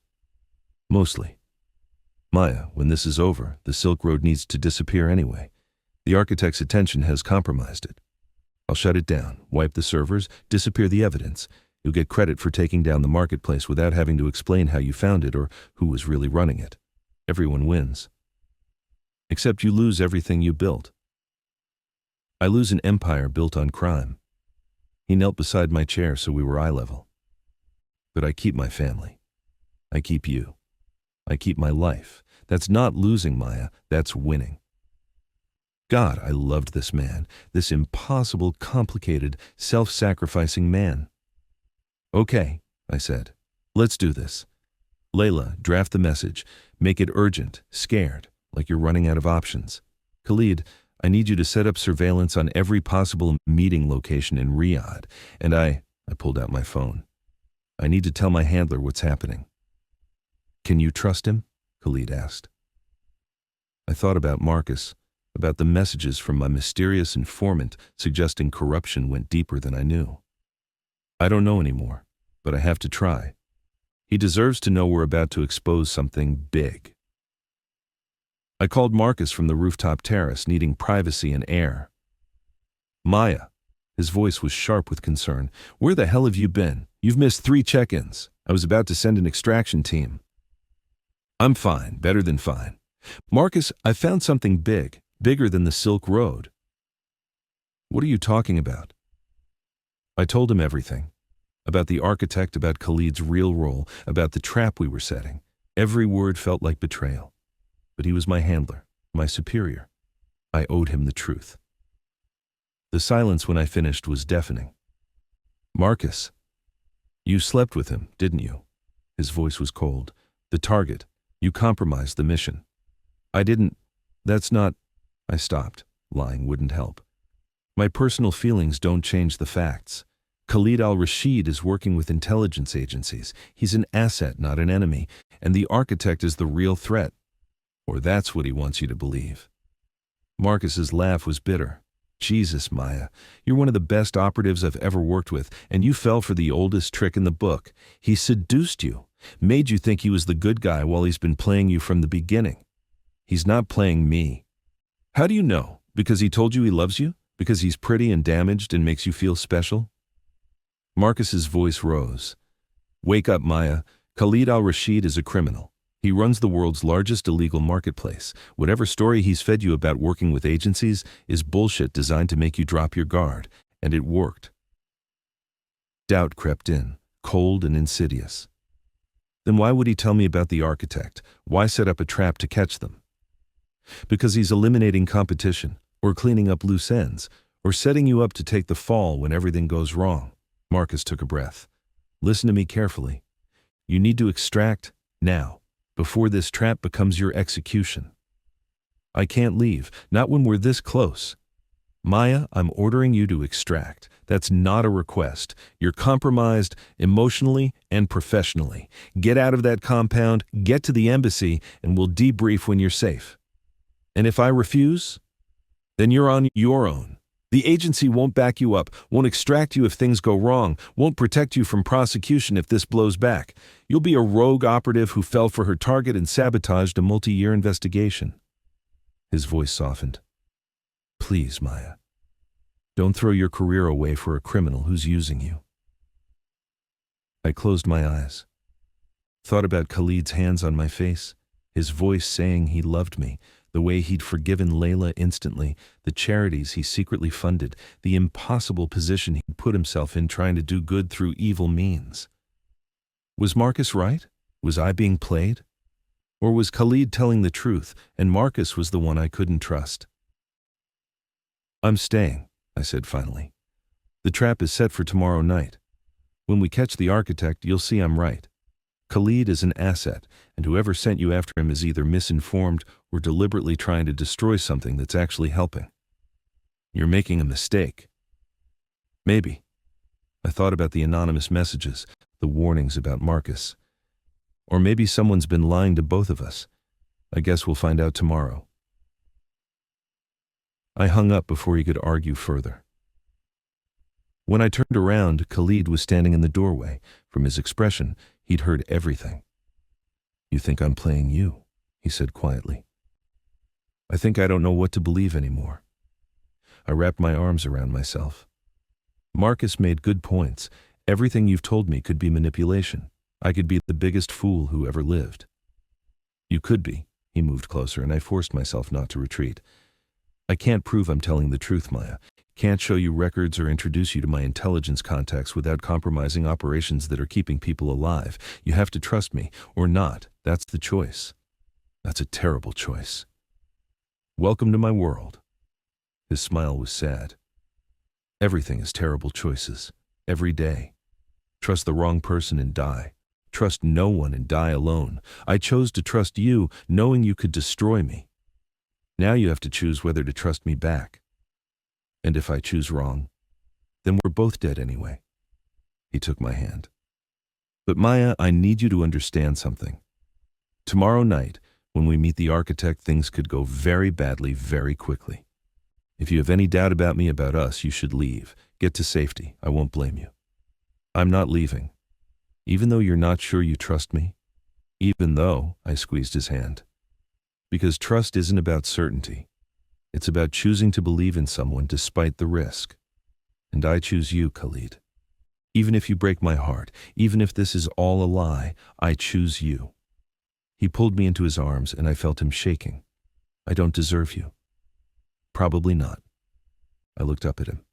Mostly. Maya, when this is over, the Silk Road needs to disappear anyway. The architect's attention has compromised it. I'll shut it down, wipe the servers, disappear the evidence. You'll get credit for taking down the marketplace without having to explain how you found it or who was really running it. Everyone wins. Except you lose everything you built. I lose an empire built on crime. He knelt beside my chair so we were eye level. But I keep my family. I keep you. I keep my life. That's not losing, Maya. That's winning. God, I loved this man, this impossible, complicated, self-sacrificing man. Okay, I said. Let's do this. Layla, draft the message. Make it urgent, scared, like you're running out of options. Khalid, I need you to set up surveillance on every possible meeting location in Riyadh. And I pulled out my phone. I need to tell my handler what's happening. Can you trust him? Khalid asked. I thought about Marcus, about the messages from my mysterious informant suggesting corruption went deeper than I knew. I don't know anymore, but I have to try. He deserves to know we're about to expose something big. I called Marcus from the rooftop terrace, needing privacy and air. Maya. His voice was sharp with concern. Where the hell have you been? You've missed 3 check-ins. I was about to send an extraction team. I'm fine, better than fine. Marcus, I found something big, bigger than the Silk Road. What are you talking about? I told him everything. About the architect, about Khalid's real role, about the trap we were setting. Every word felt like betrayal. But he was my handler, my superior. I owed him the truth. The silence when I finished was deafening. Marcus, you slept with him, didn't you? His voice was cold. The target. You compromised the mission. I didn't. That's not. I stopped. Lying wouldn't help. My personal feelings don't change the facts. Khalid al-Rashid is working with intelligence agencies. He's an asset, not an enemy, and the architect is the real threat. Or that's what he wants you to believe. Marcus's laugh was bitter. Jesus, Maya, you're one of the best operatives I've ever worked with, and you fell for the oldest trick in the book. He seduced you, made you think he was the good guy while he's been playing you from the beginning. He's not playing me. How do you know? Because he told you he loves you? Because he's pretty and damaged and makes you feel special? Marcus's voice rose. Wake up, Maya. Khalid al-Rashid is a criminal. He runs the world's largest illegal marketplace. Whatever story he's fed you about working with agencies is bullshit designed to make you drop your guard. And it worked. Doubt crept in, cold and insidious. Then why would he tell me about the architect? Why set up a trap to catch them? Because he's eliminating competition, or cleaning up loose ends, or setting you up to take the fall when everything goes wrong. Marcus took a breath. Listen to me carefully. You need to extract now, before this trap becomes your execution. I can't leave, not when we're this close. Maya, I'm ordering you to extract. That's not a request. You're compromised emotionally and professionally. Get out of that compound, get to the embassy, and we'll debrief when you're safe. And if I refuse, then you're on your own. The agency won't back you up, won't extract you if things go wrong, won't protect you from prosecution if this blows back. You'll be a rogue operative who fell for her target and sabotaged a multi-year investigation. His voice softened. Please, Maya. Don't throw your career away for a criminal who's using you. I closed my eyes. Thought about Khalid's hands on my face, his voice saying he loved me, the way he'd forgiven Layla instantly, the charities he secretly funded, the impossible position he'd put himself in trying to do good through evil means. Was Marcus right? Was I being played? Or was Khalid telling the truth, and Marcus was the one I couldn't trust? I'm staying, I said finally. The trap is set for tomorrow night. When we catch the architect, you'll see I'm right. Khalid is an asset, and whoever sent you after him is either misinformed or deliberately trying to destroy something that's actually helping. You're making a mistake. Maybe. I thought about the anonymous messages, the warnings about Marcus. Or maybe someone's been lying to both of us. I guess we'll find out tomorrow. I hung up before he could argue further. When I turned around, Khalid was standing in the doorway. From his expression, he'd heard everything. You think I'm playing you, he said quietly. I think I don't know what to believe anymore. I wrapped my arms around myself. Marcus made good points. Everything you've told me could be manipulation. I could be the biggest fool who ever lived. You could be. He moved closer, and I forced myself not to retreat. I can't prove I'm telling the truth, Maya. Can't show you records or introduce you to my intelligence contacts without compromising operations that are keeping people alive. You have to trust me, or not. That's the choice. That's a terrible choice. Welcome to my world. His smile was sad. Everything is terrible choices. Every day. Trust the wrong person and die. Trust no one and die alone. I chose to trust you, knowing you could destroy me. Now you have to choose whether to trust me back. And if I choose wrong, then we're both dead anyway. He took my hand. But Maya, I need you to understand something. Tomorrow night, when we meet the architect, things could go very badly very quickly. If you have any doubt about me, about us, you should leave. Get to safety. I won't blame you. I'm not leaving. Even though you're not sure you trust me? Even though, I squeezed his hand. Because trust isn't about certainty. It's about choosing to believe in someone despite the risk. And I choose you, Khalid. Even if you break my heart, even if this is all a lie, I choose you. He pulled me into his arms and I felt him shaking. I don't deserve you. Probably not. I looked up at him.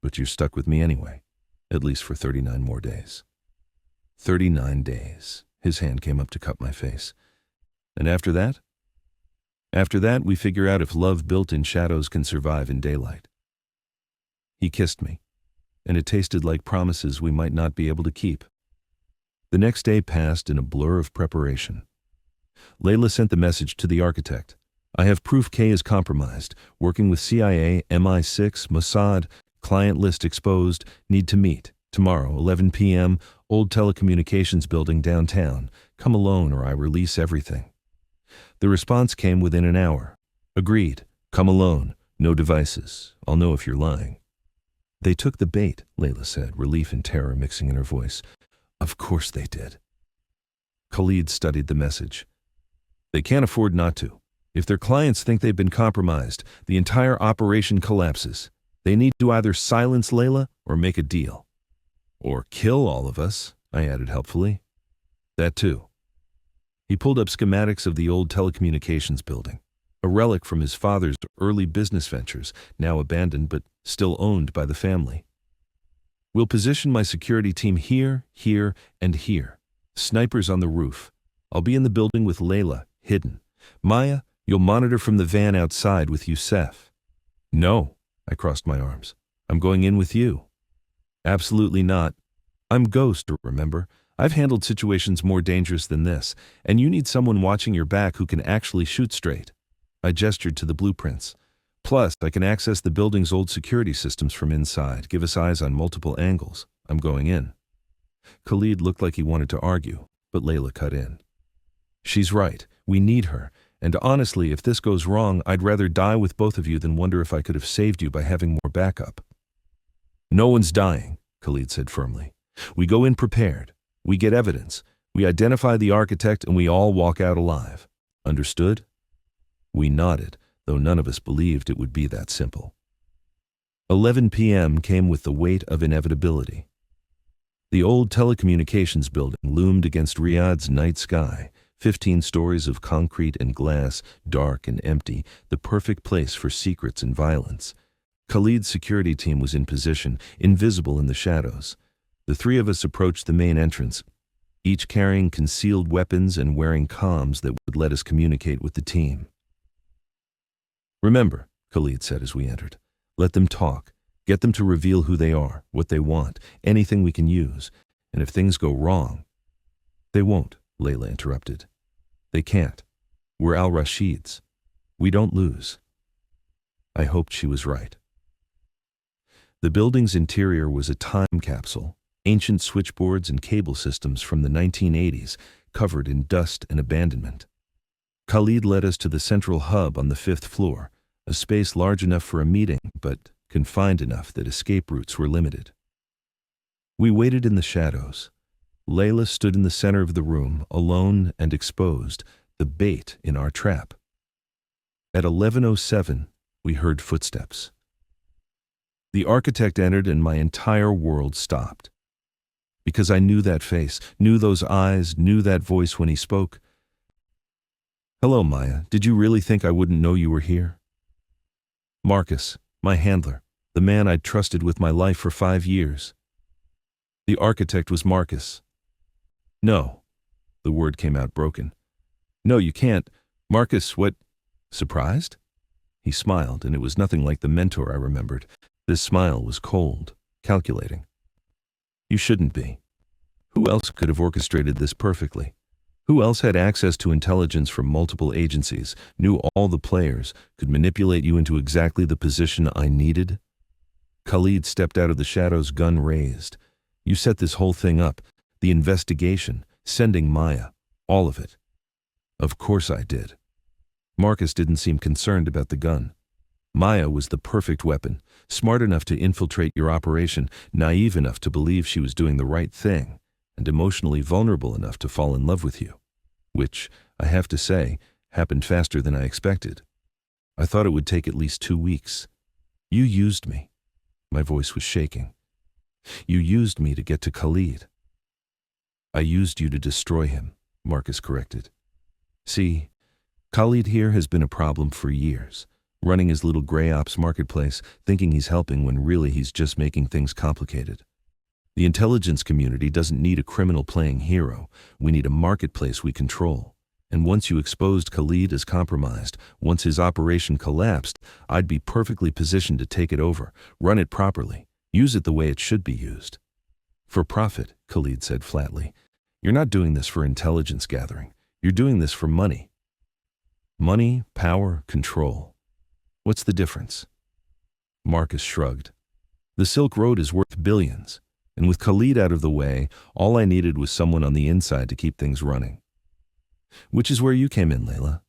But you're stuck with me anyway, at least for 39 more days. 39 days. His hand came up to cup my face. And after that? After that, we figure out if love built in shadows can survive in daylight. He kissed me, and it tasted like promises we might not be able to keep. The next day passed in a blur of preparation. Layla sent the message to the architect. I have proof K is compromised, working with CIA, MI6, Mossad, client list exposed, need to meet. Tomorrow, 11 p.m., old telecommunications building downtown. Come alone or I release everything. The response came within an hour. Agreed. Come alone. No devices. I'll know if you're lying. They took the bait, Layla said, relief and terror mixing in her voice. Of course they did. Khalid studied the message. They can't afford not to. If their clients think they've been compromised, the entire operation collapses. They need to either silence Layla or make a deal. Or kill all of us, I added helpfully. That too. He pulled up schematics of the old telecommunications building, a relic from his father's early business ventures, now abandoned but still owned by the family. We'll position my security team here, here, and here. Snipers on the roof. I'll be in the building with Layla, hidden. Maya, you'll monitor from the van outside with Youssef. No, I crossed my arms. I'm going in with you. Absolutely not. I'm Ghost, remember? I've handled situations more dangerous than this, and you need someone watching your back who can actually shoot straight. I gestured to the blueprints. Plus, I can access the building's old security systems from inside, give us eyes on multiple angles. I'm going in. Khalid looked like he wanted to argue, but Layla cut in. She's right. We need her. And honestly, if this goes wrong, I'd rather die with both of you than wonder if I could have saved you by having more backup. No one's dying, Khalid said firmly. We go in prepared. We get evidence. We identify the architect and we all walk out alive. Understood? We nodded, though none of us believed it would be that simple. 11 p.m. came with the weight of inevitability. The old telecommunications building loomed against Riyadh's night sky, 15 stories of concrete and glass, dark and empty, the perfect place for secrets and violence. Khalid's security team was in position, invisible in the shadows. The three of us approached the main entrance, each carrying concealed weapons and wearing comms that would let us communicate with the team. Remember, Khalid said as we entered, let them talk. Get them to reveal who they are, what they want, anything we can use. And if things go wrong... They won't, Layla interrupted. They can't. We're al-Rashids. We don't lose. I hoped she was right. The building's interior was a time capsule, ancient switchboards and cable systems from the 1980s, covered in dust and abandonment. Khalid led us to the central hub on the 5th floor, a space large enough for a meeting, but confined enough that escape routes were limited. We waited in the shadows. Layla stood in the center of the room, alone and exposed, the bait in our trap. At 11:07, we heard footsteps. The architect entered and my entire world stopped. Because I knew that face, knew those eyes, knew that voice when he spoke. Hello, Maya. Did you really think I wouldn't know you were here? Marcus, my handler, the man I'd trusted with my life for 5 years. The architect was Marcus. No. The word came out broken. No, you can't. Marcus, what? Surprised? He smiled, and it was nothing like the mentor I remembered. This smile was cold, calculating. You shouldn't be. Who else could have orchestrated this perfectly? Who else had access to intelligence from multiple agencies, knew all the players, could manipulate you into exactly the position I needed? Khalid stepped out of the shadows, gun raised. You set this whole thing up, the investigation, sending Maya, all of it. Of course I did. Marcus didn't seem concerned about the gun. Maya was the perfect weapon, smart enough to infiltrate your operation, naive enough to believe she was doing the right thing, and emotionally vulnerable enough to fall in love with you, which, I have to say, happened faster than I expected. I thought it would take at least 2 weeks. You used me. My voice was shaking. You used me to get to Khalid. I used you to destroy him, Marcus corrected. See, Khalid here has been a problem for years, running his little gray ops marketplace, thinking he's helping when really he's just making things complicated. The intelligence community doesn't need a criminal playing hero. We need a marketplace we control. And once you exposed Khalid as compromised, once his operation collapsed, I'd be perfectly positioned to take it over, run it properly, use it the way it should be used. For profit, Khalid said flatly. You're not doing this for intelligence gathering. You're doing this for money. Money, power, control. What's the difference? Marcus shrugged. The Silk Road is worth billions, and with Khalid out of the way, all I needed was someone on the inside to keep things running. Which is where you came in, Layla.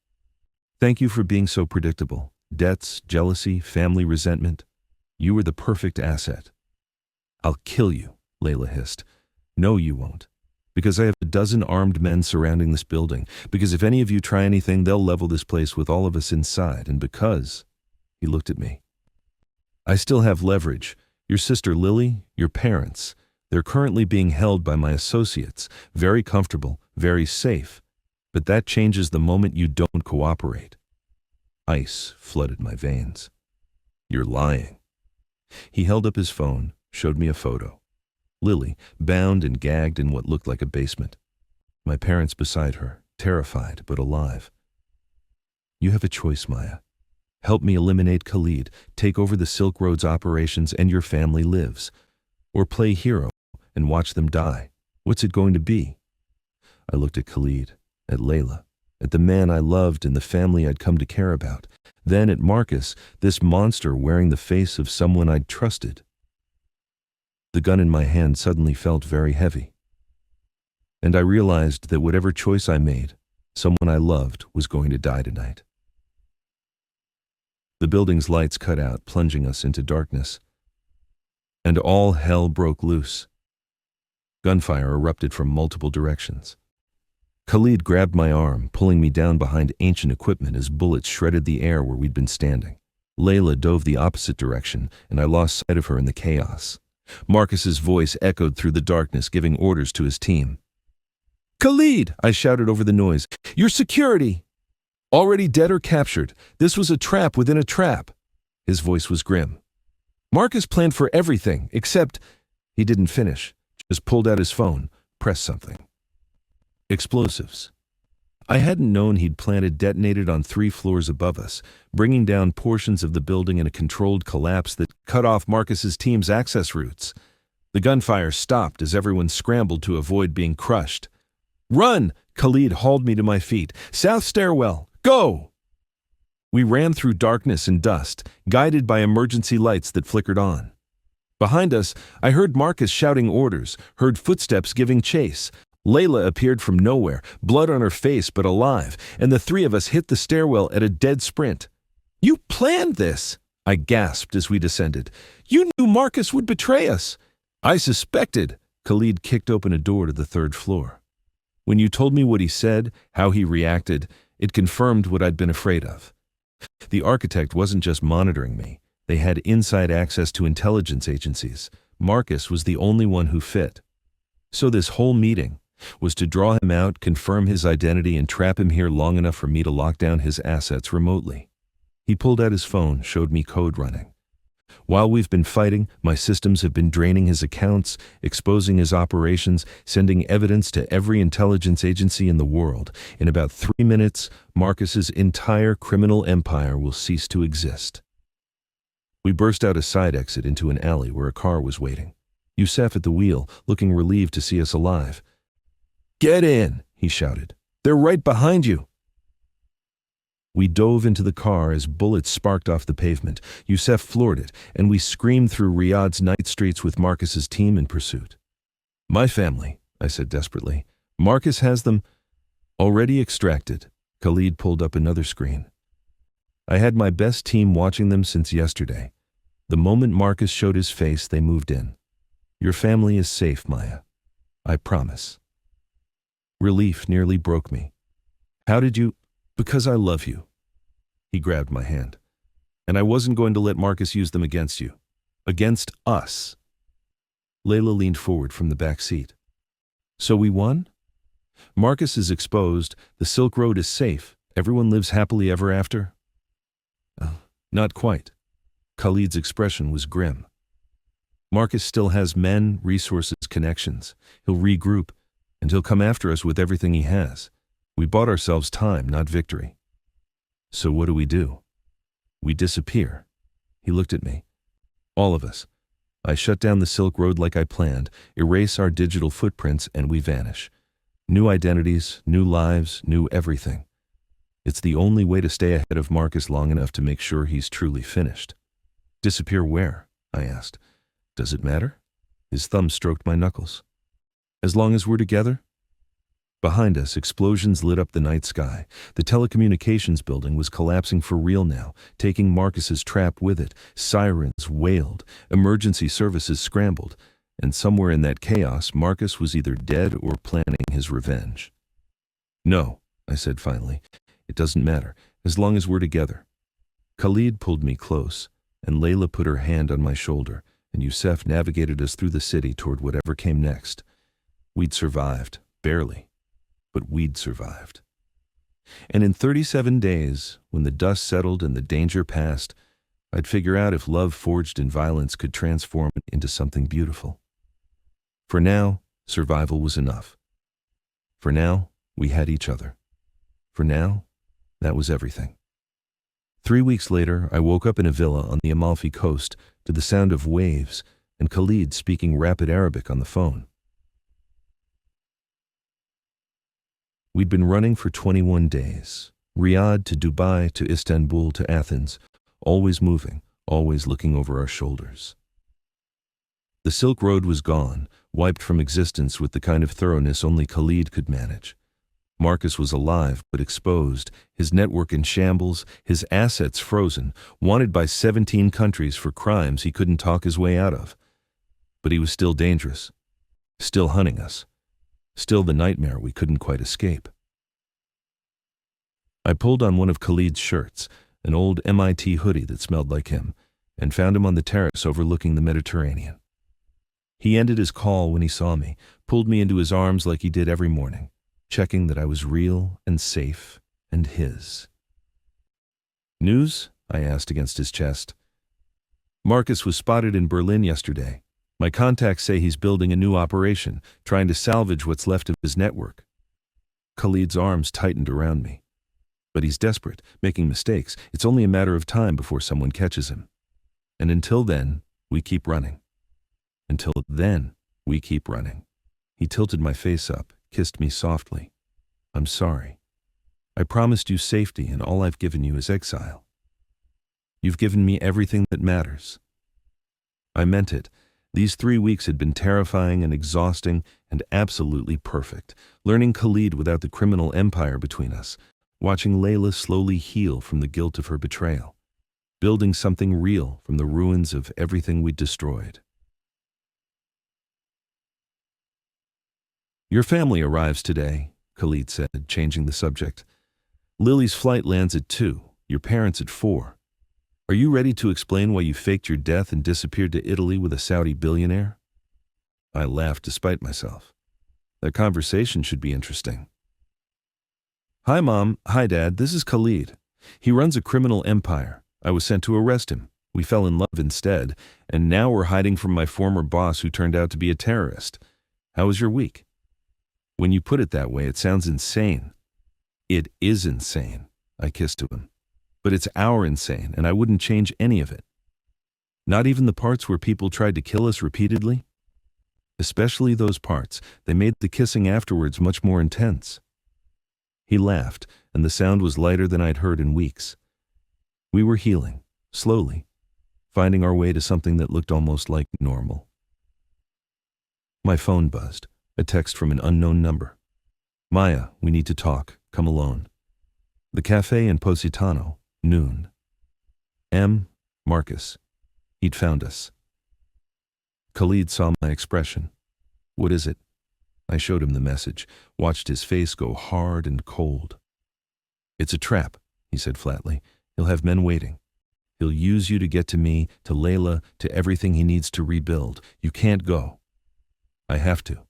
Thank you for being so predictable. Debts, jealousy, family resentment. You were the perfect asset. I'll kill you, Layla hissed. No, you won't. Because I have a dozen armed men surrounding this building. Because if any of you try anything, they'll level this place with all of us inside. And because, he looked at me, I still have leverage. Your sister Lily, your parents, they're currently being held by my associates. Very comfortable, very safe. But that changes the moment you don't cooperate. Ice flooded my veins. You're lying. He held up his phone, showed me a photo. Lily, bound and gagged in what looked like a basement. My parents beside her, terrified but alive. You have a choice, Maya. Help me eliminate Khalid, take over the Silk Road's operations, and your family lives. Or play hero and watch them die. What's it going to be? I looked at Khalid, at Layla, at the man I loved and the family I'd come to care about. Then at Marcus, this monster wearing the face of someone I'd trusted. The gun in my hand suddenly felt very heavy. And I realized that whatever choice I made, someone I loved was going to die tonight. The building's lights cut out, plunging us into darkness. And all hell broke loose. Gunfire erupted from multiple directions. Khalid grabbed my arm, pulling me down behind ancient equipment as bullets shredded the air where we'd been standing. Layla dove the opposite direction, and I lost sight of her in the chaos. Marcus's voice echoed through the darkness, giving orders to his team. Khalid, I shouted over the noise. Your security! Already dead or captured. This was a trap within a trap. His voice was grim. Marcus planned for everything, except he didn't finish. Just pulled out his phone, pressed something. Explosives. I hadn't known he'd planted detonated on 3 floors above us, bringing down portions of the building in a controlled collapse that cut off Marcus's team's access routes. The gunfire stopped as everyone scrambled to avoid being crushed. Run! Khalid hauled me to my feet. South stairwell. Go! We ran through darkness and dust, guided by emergency lights that flickered on. Behind us, I heard Marcus shouting orders, heard footsteps giving chase. Layla appeared from nowhere, blood on her face but alive, and the 3 of us hit the stairwell at a dead sprint. You planned this, I gasped as we descended. You knew Marcus would betray us. I suspected. Khalid kicked open a door to the 3rd floor. When you told me what he said, how he reacted, it confirmed what I'd been afraid of. The architect wasn't just monitoring me. They had inside access to intelligence agencies. Marcus was the only one who fit. So this whole meeting was to draw him out, confirm his identity, and trap him here long enough for me to lock down his assets remotely. He pulled out his phone, showed me code running. While we've been fighting, my systems have been draining his accounts, exposing his operations, sending evidence to every intelligence agency in the world. In about 3 minutes, Marcus's entire criminal empire will cease to exist. We burst out a side exit into an alley where a car was waiting. Youssef at the wheel, looking relieved to see us alive. Get in, he shouted. They're right behind you. We dove into the car as bullets sparked off the pavement. Youssef floored it, and we screamed through Riyadh's night streets with Marcus's team in pursuit. My family, I said desperately. Marcus has them already extracted. Khalid pulled up another screen. I had my best team watching them since yesterday. The moment Marcus showed his face, they moved in. Your family is safe, Maya. I promise. Relief nearly broke me. How did you? Because I love you. He grabbed my hand. And I wasn't going to let Marcus use them against you. Against us. Layla leaned forward from the back seat. So we won? Marcus is exposed, the Silk Road is safe, everyone lives happily ever after? Not quite. Khalid's expression was grim. Marcus still has men, resources, connections. He'll regroup, and he'll come after us with everything he has. We bought ourselves time, not victory. So what do? We disappear. He looked at me. All of us. I shut down the Silk Road like I planned, erase our digital footprints, and we vanish. New identities, new lives, new everything. It's the only way to stay ahead of Marcus long enough to make sure he's truly finished. Disappear where? I asked. Does it matter? His thumb stroked my knuckles. As long as we're together? Behind us, explosions lit up the night sky. The telecommunications building was collapsing for real now, taking Marcus's trap with it. Sirens wailed, emergency services scrambled, and somewhere in that chaos, Marcus was either dead or planning his revenge. No, I said finally. It doesn't matter, as long as we're together. Khalid pulled me close, and Layla put her hand on my shoulder, and Youssef navigated us through the city toward whatever came next. We'd survived, barely. But we'd survived. And in 37 days, when the dust settled and the danger passed, I'd figure out if love forged in violence could transform into something beautiful. For now, survival was enough. For now, we had each other. For now, that was everything. 3 weeks later, I woke up in a villa on the Amalfi Coast to the sound of waves and Khalid speaking rapid Arabic on the phone. We'd been running for 21 days, Riyadh to Dubai to Istanbul to Athens, always moving, always looking over our shoulders. The Silk Road was gone, wiped from existence with the kind of thoroughness only Khalid could manage. Marcus was alive but exposed, his network in shambles, his assets frozen, wanted by 17 countries for crimes he couldn't talk his way out of. But he was still dangerous, still hunting us. Still the nightmare we couldn't quite escape. I pulled on one of Khalid's shirts, an old MIT hoodie that smelled like him, and found him on the terrace overlooking the Mediterranean. He ended his call when he saw me, pulled me into his arms like he did every morning, checking that I was real and safe and his. News? I asked against his chest. Marcus was spotted in Berlin yesterday. My contacts say he's building a new operation, trying to salvage what's left of his network. Khalid's arms tightened around me. But he's desperate, making mistakes. It's only a matter of time before someone catches him. And until then, we keep running. Until then, we keep running. He tilted my face up, kissed me softly. I'm sorry. I promised you safety, and all I've given you is exile. You've given me everything that matters. I meant it. These 3 weeks had been terrifying and exhausting and absolutely perfect. Learning Khalid without the criminal empire between us. Watching Layla slowly heal from the guilt of her betrayal. Building something real from the ruins of everything we'd destroyed. Your family arrives today, Khalid said, changing the subject. Lily's flight lands at 2, your parents at 4. Are you ready to explain why you faked your death and disappeared to Italy with a Saudi billionaire? I laughed despite myself. That conversation should be interesting. Hi, Mom. Hi, Dad. This is Khalid. He runs a criminal empire. I was sent to arrest him. We fell in love instead, and now we're hiding from my former boss who turned out to be a terrorist. How was your week? When you put it that way, it sounds insane. It is insane, I kissed to him. But it's our insane, and I wouldn't change any of it. Not even the parts where people tried to kill us repeatedly? Especially those parts. They made the kissing afterwards much more intense. He laughed, and the sound was lighter than I'd heard in weeks. We were healing, slowly, finding our way to something that looked almost like normal. My phone buzzed, a text from an unknown number. Maya, we need to talk. Come alone. The cafe in Positano, noon. Marcus. He'd found us. Khalid saw my expression. What is it? I showed him the message, watched his face go hard and cold. "It's a trap," he said flatly. "He'll have men waiting. He'll use you to get to me, to Layla, to everything he needs to rebuild. You can't go." "I have to."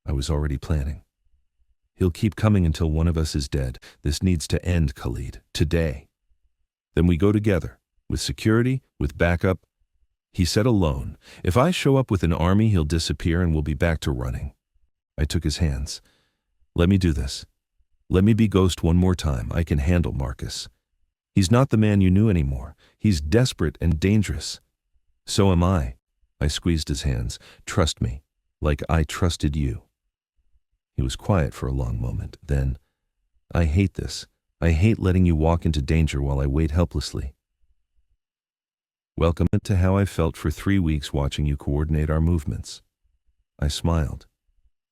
I was already planning. "He'll keep coming until one of us is dead. This needs to end, Khalid. Today. Then we go together, with security, with backup." He said alone. "If I show up with an army, he'll disappear and we'll be back to running." I took his hands. "Let me do this. Let me be Ghost one more time. I can handle Marcus. He's not the man you knew anymore. He's desperate and dangerous. So am I." I squeezed his hands. "Trust me, like I trusted you." He was quiet for a long moment. Then, "I hate this. I hate letting you walk into danger while I wait helplessly." "Welcome to how I felt for 3 weeks watching you coordinate our movements." I smiled.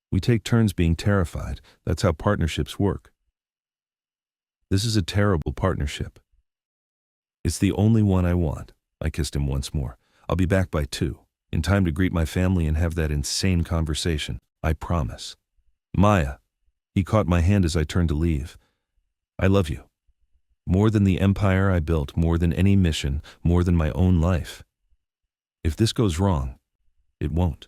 "We take turns being terrified. That's how partnerships work." "This is a terrible partnership." "It's the only one I want." I kissed him once more. "I'll be back by 2, in time to greet my family and have that insane conversation. I promise." "Maya." He caught my hand as I turned to leave. "I love you. More than the empire I built, more than any mission, more than my own life. If this goes wrong, it won't."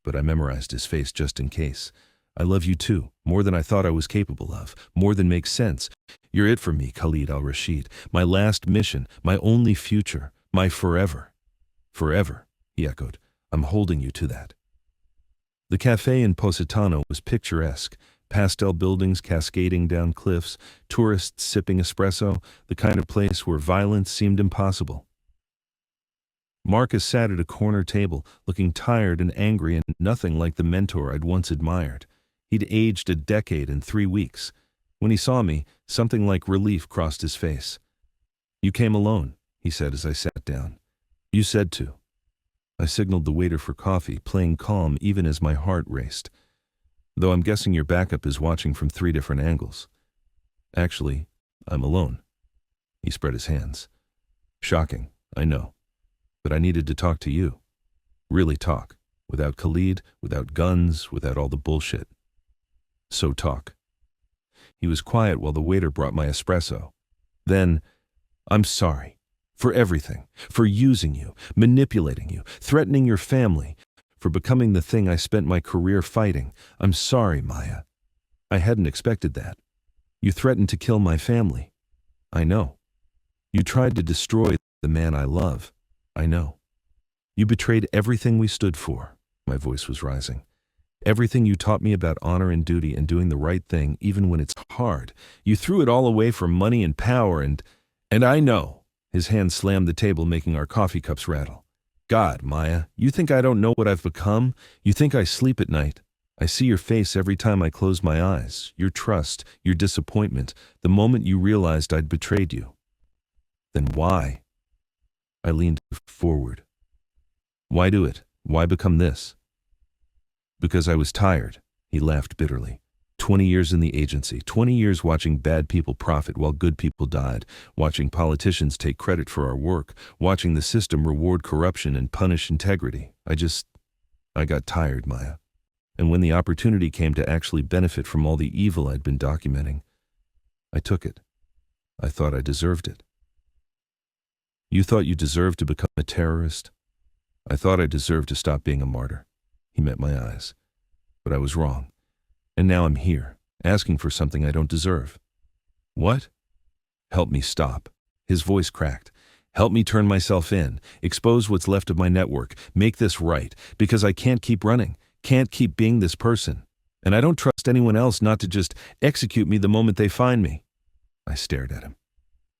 But I memorized his face just in case. "I love you too, more than I thought I was capable of, more than makes sense. You're it for me, Khalid al-Rashid. My last mission, my only future, my forever." "Forever," he echoed. "I'm holding you to that." The cafe in Positano was picturesque. Pastel buildings cascading down cliffs, tourists sipping espresso, the kind of place where violence seemed impossible. Marcus sat at a corner table, looking tired and angry and nothing like the mentor I'd once admired. He'd aged a decade in 3 weeks. When he saw me, something like relief crossed his face. "You came alone," he said as I sat down. "You said to." I signaled the waiter for coffee, playing calm even as my heart raced. "Though I'm guessing your backup is watching from 3 different angles." "Actually, I'm alone." He spread his hands. "Shocking, I know. But I needed to talk to you. Really talk. Without Khalid, without guns, without all the bullshit. So talk." He was quiet while the waiter brought my espresso. Then, "I'm sorry. For everything. For using you, manipulating you, threatening your family. For becoming the thing I spent my career fighting. I'm sorry, Maya. I hadn't expected that. You threatened to kill my family. I know. You tried to destroy the man I love. I know. You betrayed everything we stood for." My voice was rising. "Everything you taught me about honor and duty and doing the right thing even when it's hard. You threw it all away for money and power and I know." His hand slammed the table, making our coffee cups rattle. "God, Maya, you think I don't know what I've become? You think I sleep at night? I see your face every time I close my eyes, your trust, your disappointment, the moment you realized I'd betrayed you. Then why?" I leaned forward. "Why do it? Why become this?" "Because I was tired," he laughed bitterly. 20 years in the agency, 20 years watching bad people profit while good people died, watching politicians take credit for our work, watching the system reward corruption and punish integrity. I got tired, Maya. And when the opportunity came to actually benefit from all the evil I'd been documenting, I took it. I thought I deserved it. You thought you deserved to become a terrorist? I thought I deserved to stop being a martyr. He met my eyes. But I was wrong. And now I'm here, asking for something I don't deserve. What? Help me stop. His voice cracked. Help me turn myself in, expose what's left of my network, make this right, because I can't keep running, can't keep being this person. And I don't trust anyone else not to just execute me the moment they find me. I stared at him.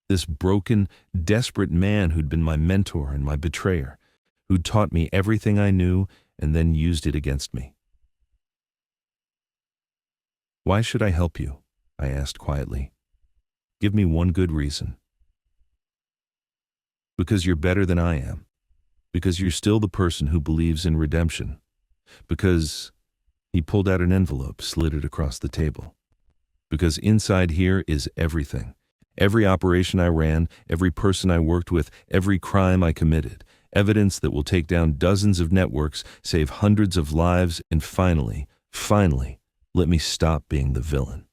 This broken, desperate man who'd been my mentor and my betrayer, who'd taught me everything I knew and then used it against me. Why should I help you? I asked quietly. Give me one good reason. Because you're better than I am. Because you're still the person who believes in redemption. Because he pulled out an envelope, slid it across the table. Because inside here is everything. Every operation I ran, every person I worked with, every crime I committed. Evidence that will take down dozens of networks, save hundreds of lives, and finally Finally, let me stop being the villain.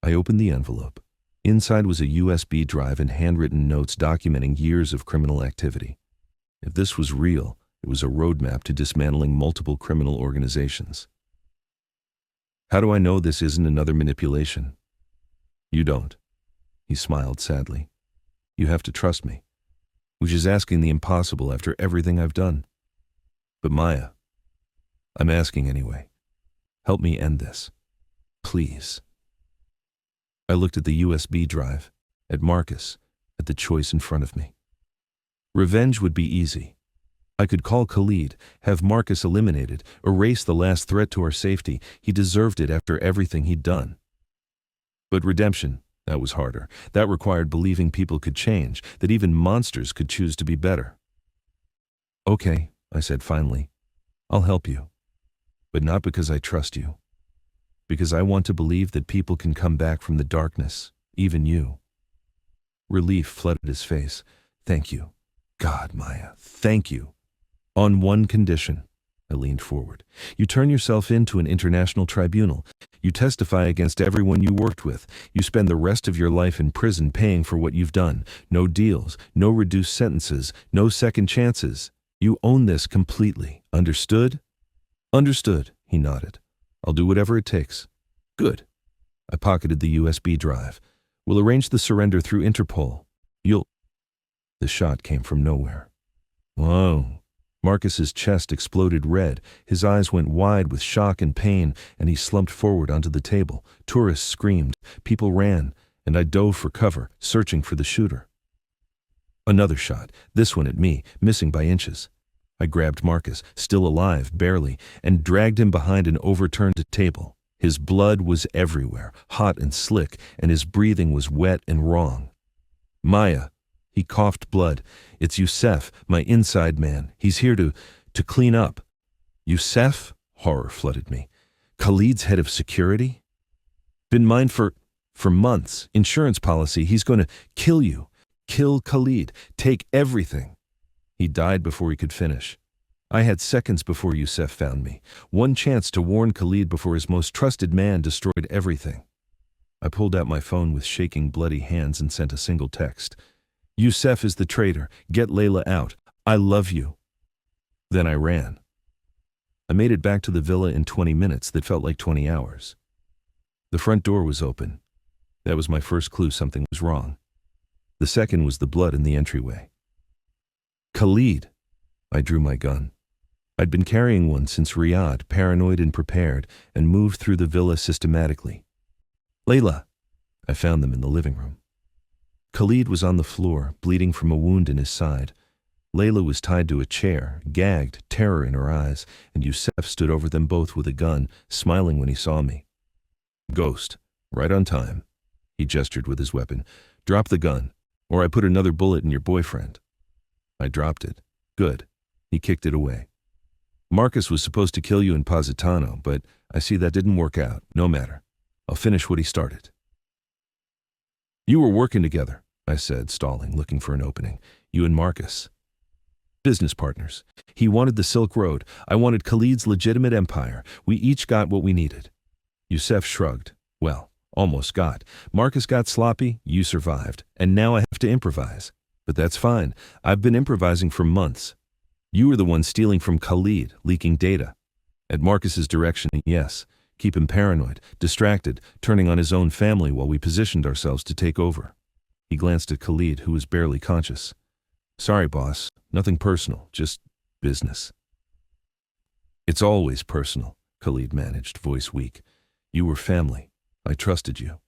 I opened the envelope. Inside was a USB drive and handwritten notes documenting years of criminal activity. If this was real, it was a roadmap to dismantling multiple criminal organizations. How do I know this isn't another manipulation? You don't. He smiled sadly. You have to trust me, which is asking the impossible after everything I've done. But Maya, I'm asking anyway. Help me end this. Please. I looked at the USB drive, at Marcus, at the choice in front of me. Revenge would be easy. I could call Khalid, have Marcus eliminated, erase the last threat to our safety. He deserved it after everything he'd done. But redemption, that was harder. That required believing people could change, that even monsters could choose to be better. Okay, I said finally. I'll help you. But not because I trust you. Because I want to believe that people can come back from the darkness, even you. Relief flooded his face. Thank you. God, Maya, thank you. On one condition. I leaned forward. You turn yourself into an international tribunal. You testify against everyone you worked with. You spend the rest of your life in prison paying for what you've done. No deals, no reduced sentences, no second chances. You own this completely. Understood? Understood, he nodded. I'll do whatever it takes. Good. I pocketed the USB drive. We'll arrange the surrender through Interpol. The shot came from nowhere. Whoa. Marcus's chest exploded red. His eyes went wide with shock and pain, and he slumped forward onto the table. Tourists screamed. People ran, and I dove for cover, searching for the shooter. Another shot, this one at me, missing by inches. I grabbed Marcus, still alive, barely, and dragged him behind an overturned table. His blood was everywhere, hot and slick, and his breathing was wet and wrong. Maya. He coughed blood. It's Youssef, my inside man. He's here to clean up. Youssef? Horror flooded me. Khalid's head of security? Been mine for months. Insurance policy. He's going to kill you. Kill Khalid. Take everything. He died before he could finish. I had seconds before Youssef found me. One chance to warn Khalid before his most trusted man destroyed everything. I pulled out my phone with shaking, bloody hands and sent a single text. Youssef is the traitor. Get Layla out. I love you. Then I ran. I made it back to the villa in 20 minutes that felt like 20 hours. The front door was open. That was my first clue something was wrong. The second was the blood in the entryway. Khalid. I drew my gun. I'd been carrying one since Riyadh, paranoid and prepared, and moved through the villa systematically. Layla. I found them in the living room. Khalid was on the floor, bleeding from a wound in his side. Layla was tied to a chair, gagged, terror in her eyes, and Youssef stood over them both with a gun, smiling when he saw me. Ghost, right on time. He gestured with his weapon. Drop the gun, or I put another bullet in your boyfriend. I dropped it. Good. He kicked it away. Marcus was supposed to kill you in Positano, but I see that didn't work out. No matter. I'll finish what he started. You were working together, I said, stalling, looking for an opening. You and Marcus. Business partners. He wanted the Silk Road. I wanted Khalid's legitimate empire. We each got what we needed. Youssef shrugged. Well, almost got. Marcus got sloppy, you survived, and now I have to improvise. But that's fine. I've been improvising for months. You were the one stealing from Khalid, leaking data. At Marcus's direction, yes. Keep him paranoid, distracted, turning on his own family while we positioned ourselves to take over. He glanced at Khalid, who was barely conscious. Sorry, boss. Nothing personal, just business. It's always personal, Khalid managed, voice weak. You were family. I trusted you.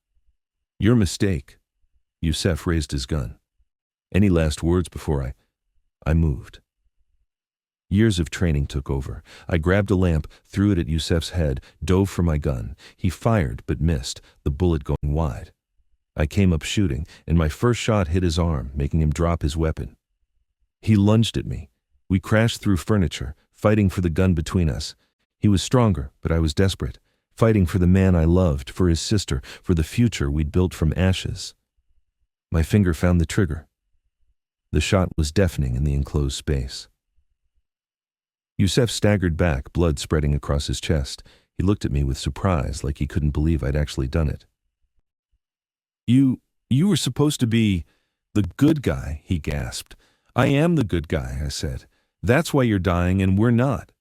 Your mistake. Youssef raised his gun. Any last words before I moved? Years of training took over. I grabbed a lamp, threw it at Youssef's head, dove for my gun. He fired, but missed, the bullet going wide. I came up shooting, and my first shot hit his arm, making him drop his weapon. He lunged at me. We crashed through furniture, fighting for the gun between us. He was stronger, but I was desperate, fighting for the man I loved, for his sister, for the future we'd built from ashes. My finger found the trigger. The shot was deafening in the enclosed space. Yusef staggered back, blood spreading across his chest. He looked at me with surprise, like he couldn't believe I'd actually done it. You were supposed to be the good guy, he gasped. I am the good guy, I said. That's why you're dying and we're not.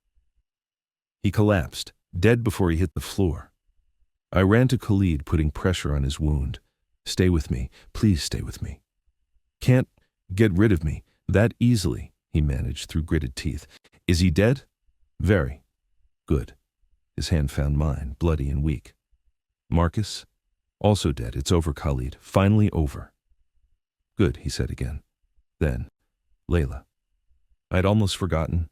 He collapsed, dead before he hit the floor. I ran to Khalid, putting pressure on his wound. Stay with me, please stay with me. Can't get rid of me that easily, he managed through gritted teeth. Is he dead? Very. Good. His hand found mine, bloody and weak. Marcus? Also dead. It's over, Khalid. Finally over. Good, he said again. Then, Layla. I'd almost forgotten.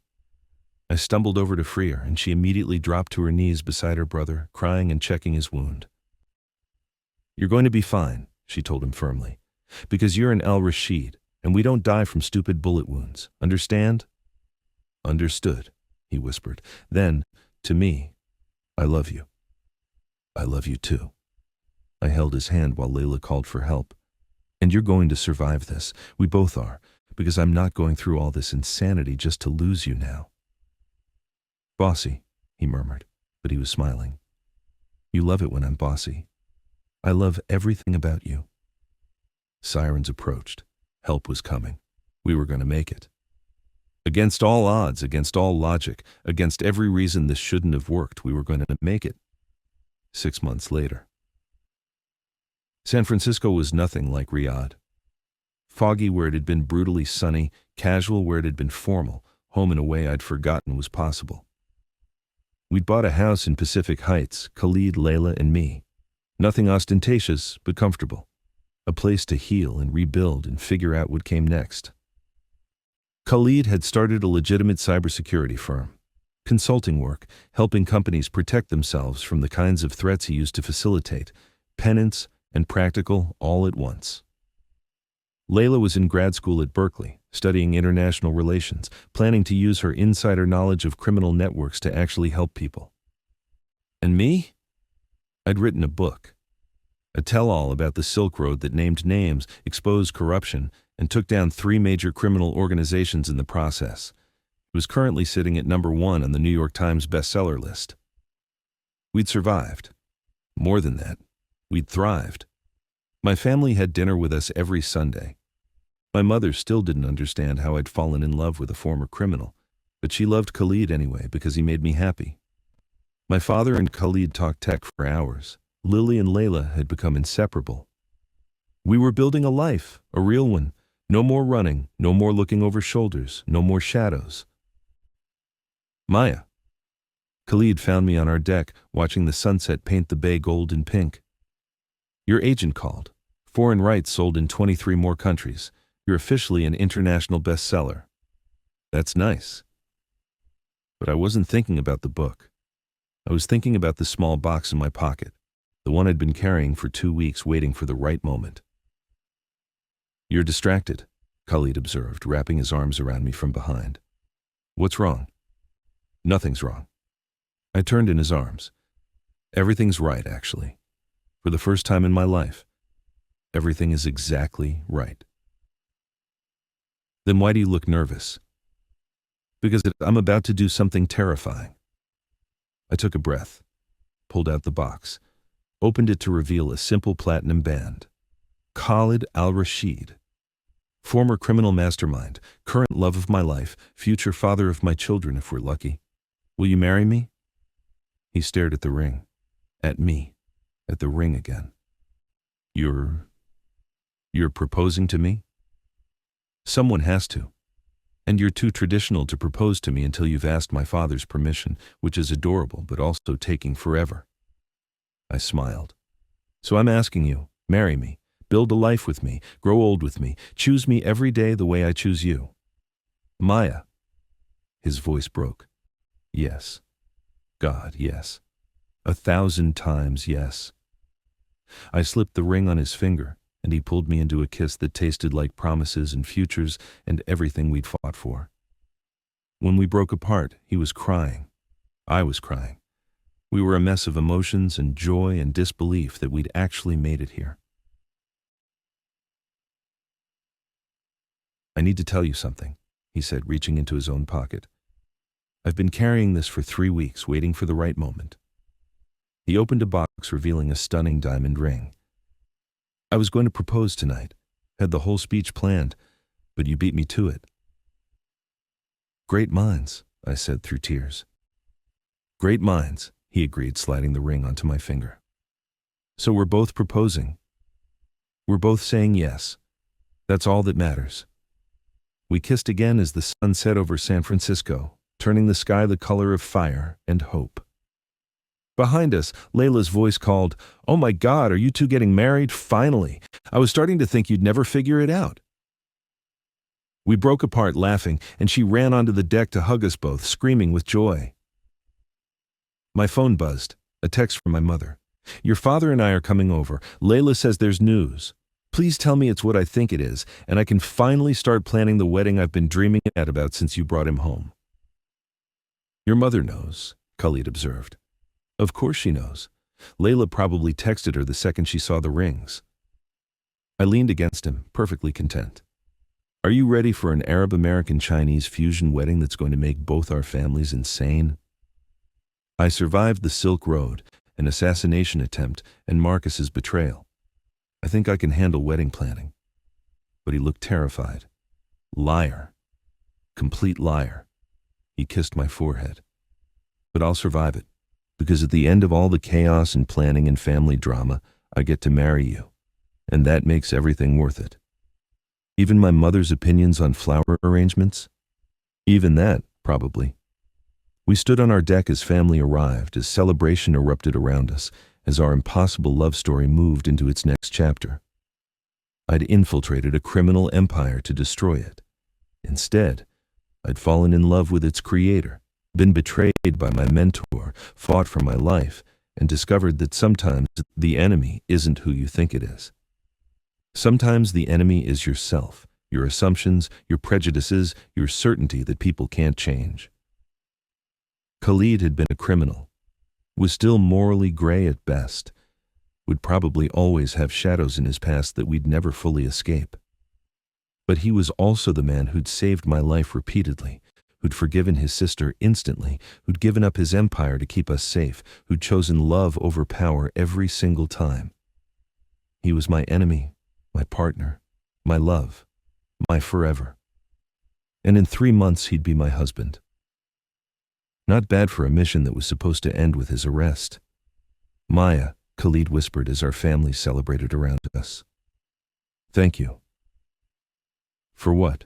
I stumbled over to free her, and she immediately dropped to her knees beside her brother, crying and checking his wound. You're going to be fine, she told him firmly, because you're an al-Rashid, and we don't die from stupid bullet wounds. Understand? Understood, he whispered. Then, to me, I love you. I love you too. I held his hand while Layla called for help. And you're going to survive this. We both are, because I'm not going through all this insanity just to lose you now. Bossy, he murmured, but he was smiling. You love it when I'm bossy. I love everything about you. Sirens approached. Help was coming. We were going to make it. Against all odds, against all logic, against every reason this shouldn't have worked, we were going to make it. 6 months later. San Francisco was nothing like Riyadh. Foggy where it had been brutally sunny, casual where it had been formal, home in a way I'd forgotten was possible. We'd bought a house in Pacific Heights, Khalid, Layla, and me. Nothing ostentatious, but comfortable. A place to heal and rebuild and figure out what came next. Khalid had started a legitimate cybersecurity firm. Consulting work, helping companies protect themselves from the kinds of threats he used to facilitate, penance and practical all at once. Layla was in grad school at Berkeley, studying international relations, planning to use her insider knowledge of criminal networks to actually help people. And me? I'd written a book. A tell-all about the Silk Road that named names, exposed corruption, and took down 3 major criminal organizations in the process. It was currently sitting at #1 on the New York Times bestseller list. We'd survived. More than that, we'd thrived. My family had dinner with us every Sunday. My mother still didn't understand how I'd fallen in love with a former criminal, but she loved Khalid anyway because he made me happy. My father and Khalid talked tech for hours. Lily and Layla had become inseparable. We were building a life, a real one. No more running, no more looking over shoulders, no more shadows. Maya. Khalid found me on our deck, watching the sunset paint the bay gold and pink. Your agent called. Foreign rights sold in 23 more countries. You're officially an international bestseller. That's nice. But I wasn't thinking about the book. I was thinking about the small box in my pocket, the one I'd been carrying for 2 weeks, waiting for the right moment. You're distracted, Khalid observed, wrapping his arms around me from behind. What's wrong? Nothing's wrong. I turned in his arms. Everything's right, actually. For the first time in my life, everything is exactly right. Then why do you look nervous? Because I'm about to do something terrifying. I took a breath, pulled out the box, opened it to reveal a simple platinum band. Khalid al-Rashid. Former criminal mastermind, current love of my life, future father of my children if we're lucky. Will you marry me? He stared at the ring. At me. At the ring again. You're proposing to me? Someone has to. And you're too traditional to propose to me until you've asked my father's permission, which is adorable but also taking forever. I smiled. So I'm asking you, marry me, build a life with me, grow old with me, choose me every day the way I choose you. Maya. His voice broke. Yes. God, yes. 1,000 times yes. I slipped the ring on his finger, and he pulled me into a kiss that tasted like promises and futures and everything we'd fought for. When we broke apart, he was crying. I was crying. We were a mess of emotions and joy and disbelief that we'd actually made it here. I need to tell you something, he said, reaching into his own pocket. I've been carrying this for 3 weeks, waiting for the right moment. He opened a box revealing a stunning diamond ring. I was going to propose tonight, had the whole speech planned, but you beat me to it. Great minds, I said through tears. Great minds, he agreed, sliding the ring onto my finger. So we're both proposing. We're both saying yes. That's all that matters. We kissed again as the sun set over San Francisco, turning the sky the color of fire and hope. Behind us, Layla's voice called, "Oh my God, are you two getting married? Finally! I was starting to think you'd never figure it out." We broke apart laughing, and she ran onto the deck to hug us both, screaming with joy. My phone buzzed, a text from my mother. "Your father and I are coming over. Layla says there's news. Please tell me it's what I think it is, and I can finally start planning the wedding I've been dreaming about since you brought him home." "Your mother knows," Khalid observed. "Of course she knows. Layla probably texted her the second she saw the rings." I leaned against him, perfectly content. "Are you ready for an Arab-American-Chinese fusion wedding that's going to make both our families insane?" I survived the Silk Road, an assassination attempt, and Marcus's betrayal. I think I can handle wedding planning. But he looked terrified. Liar. Complete liar. He kissed my forehead. But I'll survive it, because at the end of all the chaos and planning and family drama, I get to marry you. And that makes everything worth it. Even my mother's opinions on flower arrangements? Even that, probably. We stood on our deck as family arrived, as celebration erupted around us, as our impossible love story moved into its next chapter. I'd infiltrated a criminal empire to destroy it. Instead, I'd fallen in love with its creator, been betrayed by my mentor, fought for my life, and discovered that sometimes the enemy isn't who you think it is. Sometimes the enemy is yourself, your assumptions, your prejudices, your certainty that people can't change. Khalid had been a criminal, was still morally gray at best, would probably always have shadows in his past that we'd never fully escape. But he was also the man who'd saved my life repeatedly, who'd forgiven his sister instantly, who'd given up his empire to keep us safe, who'd chosen love over power every single time. He was my enemy, my partner, my love, my forever. And in 3 months he'd be my husband. Not bad for a mission that was supposed to end with his arrest. "Maya," Khalid whispered as our family celebrated around us. "Thank you." For what?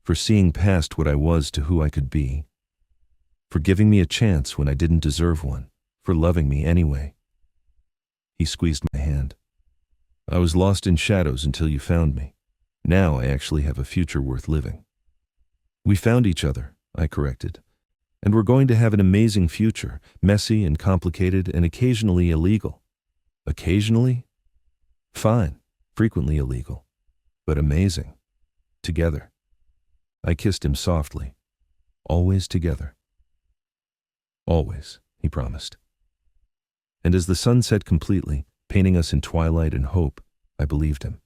For seeing past what I was to who I could be. For giving me a chance when I didn't deserve one. For loving me anyway. He squeezed my hand. "I was lost in shadows until you found me. Now I actually have a future worth living." "We found each other," I corrected. "And we're going to have an amazing future, messy and complicated and occasionally illegal." "Occasionally?" "Fine, frequently illegal, but amazing. Together." I kissed him softly. "Always together." "Always," he promised. And as the sun set completely, painting us in twilight and hope, I believed him.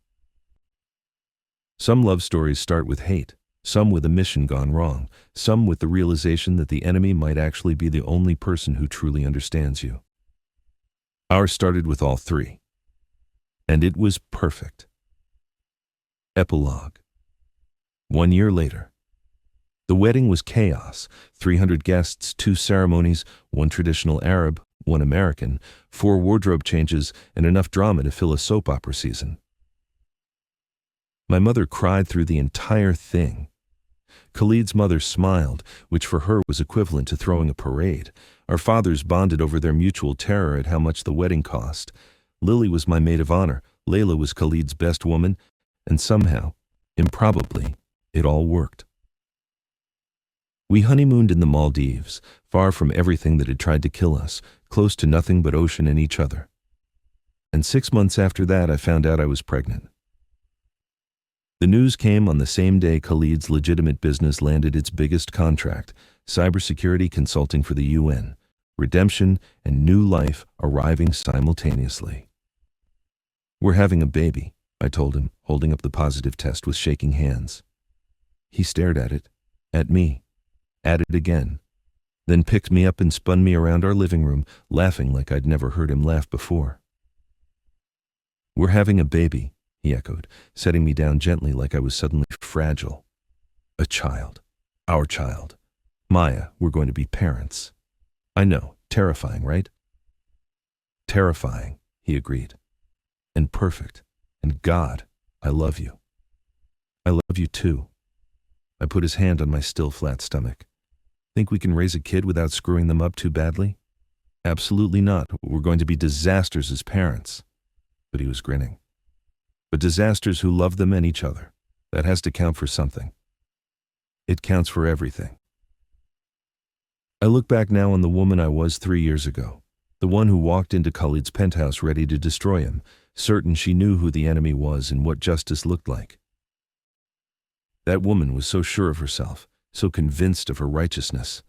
Some love stories start with hate. Some with a mission gone wrong, some with the realization that the enemy might actually be the only person who truly understands you. Ours started with all three. And it was perfect. Epilogue. 1 year later. The wedding was chaos. 300 guests, 2 ceremonies, 1 traditional Arab, 1 American, 4 wardrobe changes, and enough drama to fill a soap opera season. My mother cried through the entire thing. Khalid's mother smiled, which for her was equivalent to throwing a parade. Our fathers bonded over their mutual terror at how much the wedding cost. Lily was my maid of honor, Layla was Khalid's best woman, and somehow, improbably, it all worked. We honeymooned in the Maldives, far from everything that had tried to kill us, close to nothing but ocean and each other. And 6 months after that, I found out I was pregnant. The news came on the same day Khalid's legitimate business landed its biggest contract, cybersecurity consulting for the UN, redemption and new life arriving simultaneously. "We're having a baby," I told him, holding up the positive test with shaking hands. He stared at it, at me, at it again, then picked me up and spun me around our living room, laughing like I'd never heard him laugh before. "We're having a baby," he echoed, setting me down gently like I was suddenly fragile. "A child. Our child. Maya, we're going to be parents." "I know. Terrifying, right?" "Terrifying," he agreed. "And perfect. And God, I love you." "I love you too." I put his hand on my still flat stomach. "Think we can raise a kid without screwing them up too badly?" "Absolutely not. We're going to be disasters as parents." But he was grinning. "But disasters who love them and each other. That has to count for something." "It counts for everything." I look back now on the woman I was 3 years ago, the one who walked into Khalid's penthouse ready to destroy him, certain she knew who the enemy was and what justice looked like. That woman was so sure of herself, so convinced of her righteousness.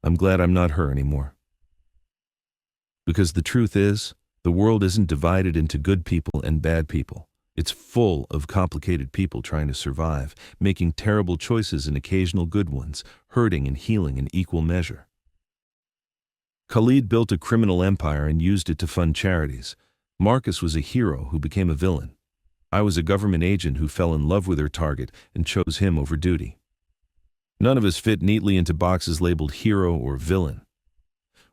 I'm glad I'm not her anymore. Because the truth is, the world isn't divided into good people and bad people. It's full of complicated people trying to survive, making terrible choices and occasional good ones, hurting and healing in equal measure. Khalid built a criminal empire and used it to fund charities. Marcus was a hero who became a villain. I was a government agent who fell in love with her target and chose him over duty. None of us fit neatly into boxes labeled hero or villain.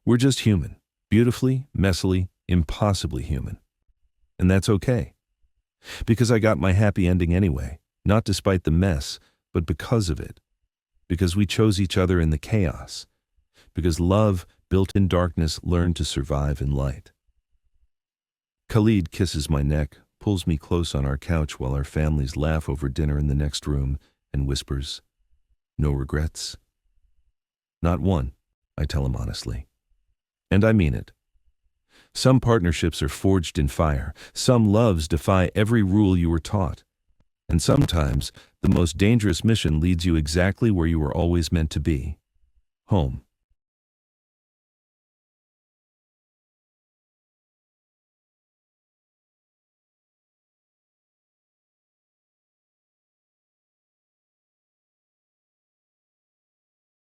We're just human, beautifully, messily, impossibly human. And that's okay. Because I got my happy ending anyway, not despite the mess, but because of it. Because we chose each other in the chaos. Because love, built in darkness, learned to survive in light. Khalid kisses my neck, pulls me close on our couch while our families laugh over dinner in the next room, and whispers, "No regrets?" "Not one," I tell him honestly. And I mean it. Some partnerships are forged in fire, some loves defy every rule you were taught. And sometimes, the most dangerous mission leads you exactly where you were always meant to be. Home.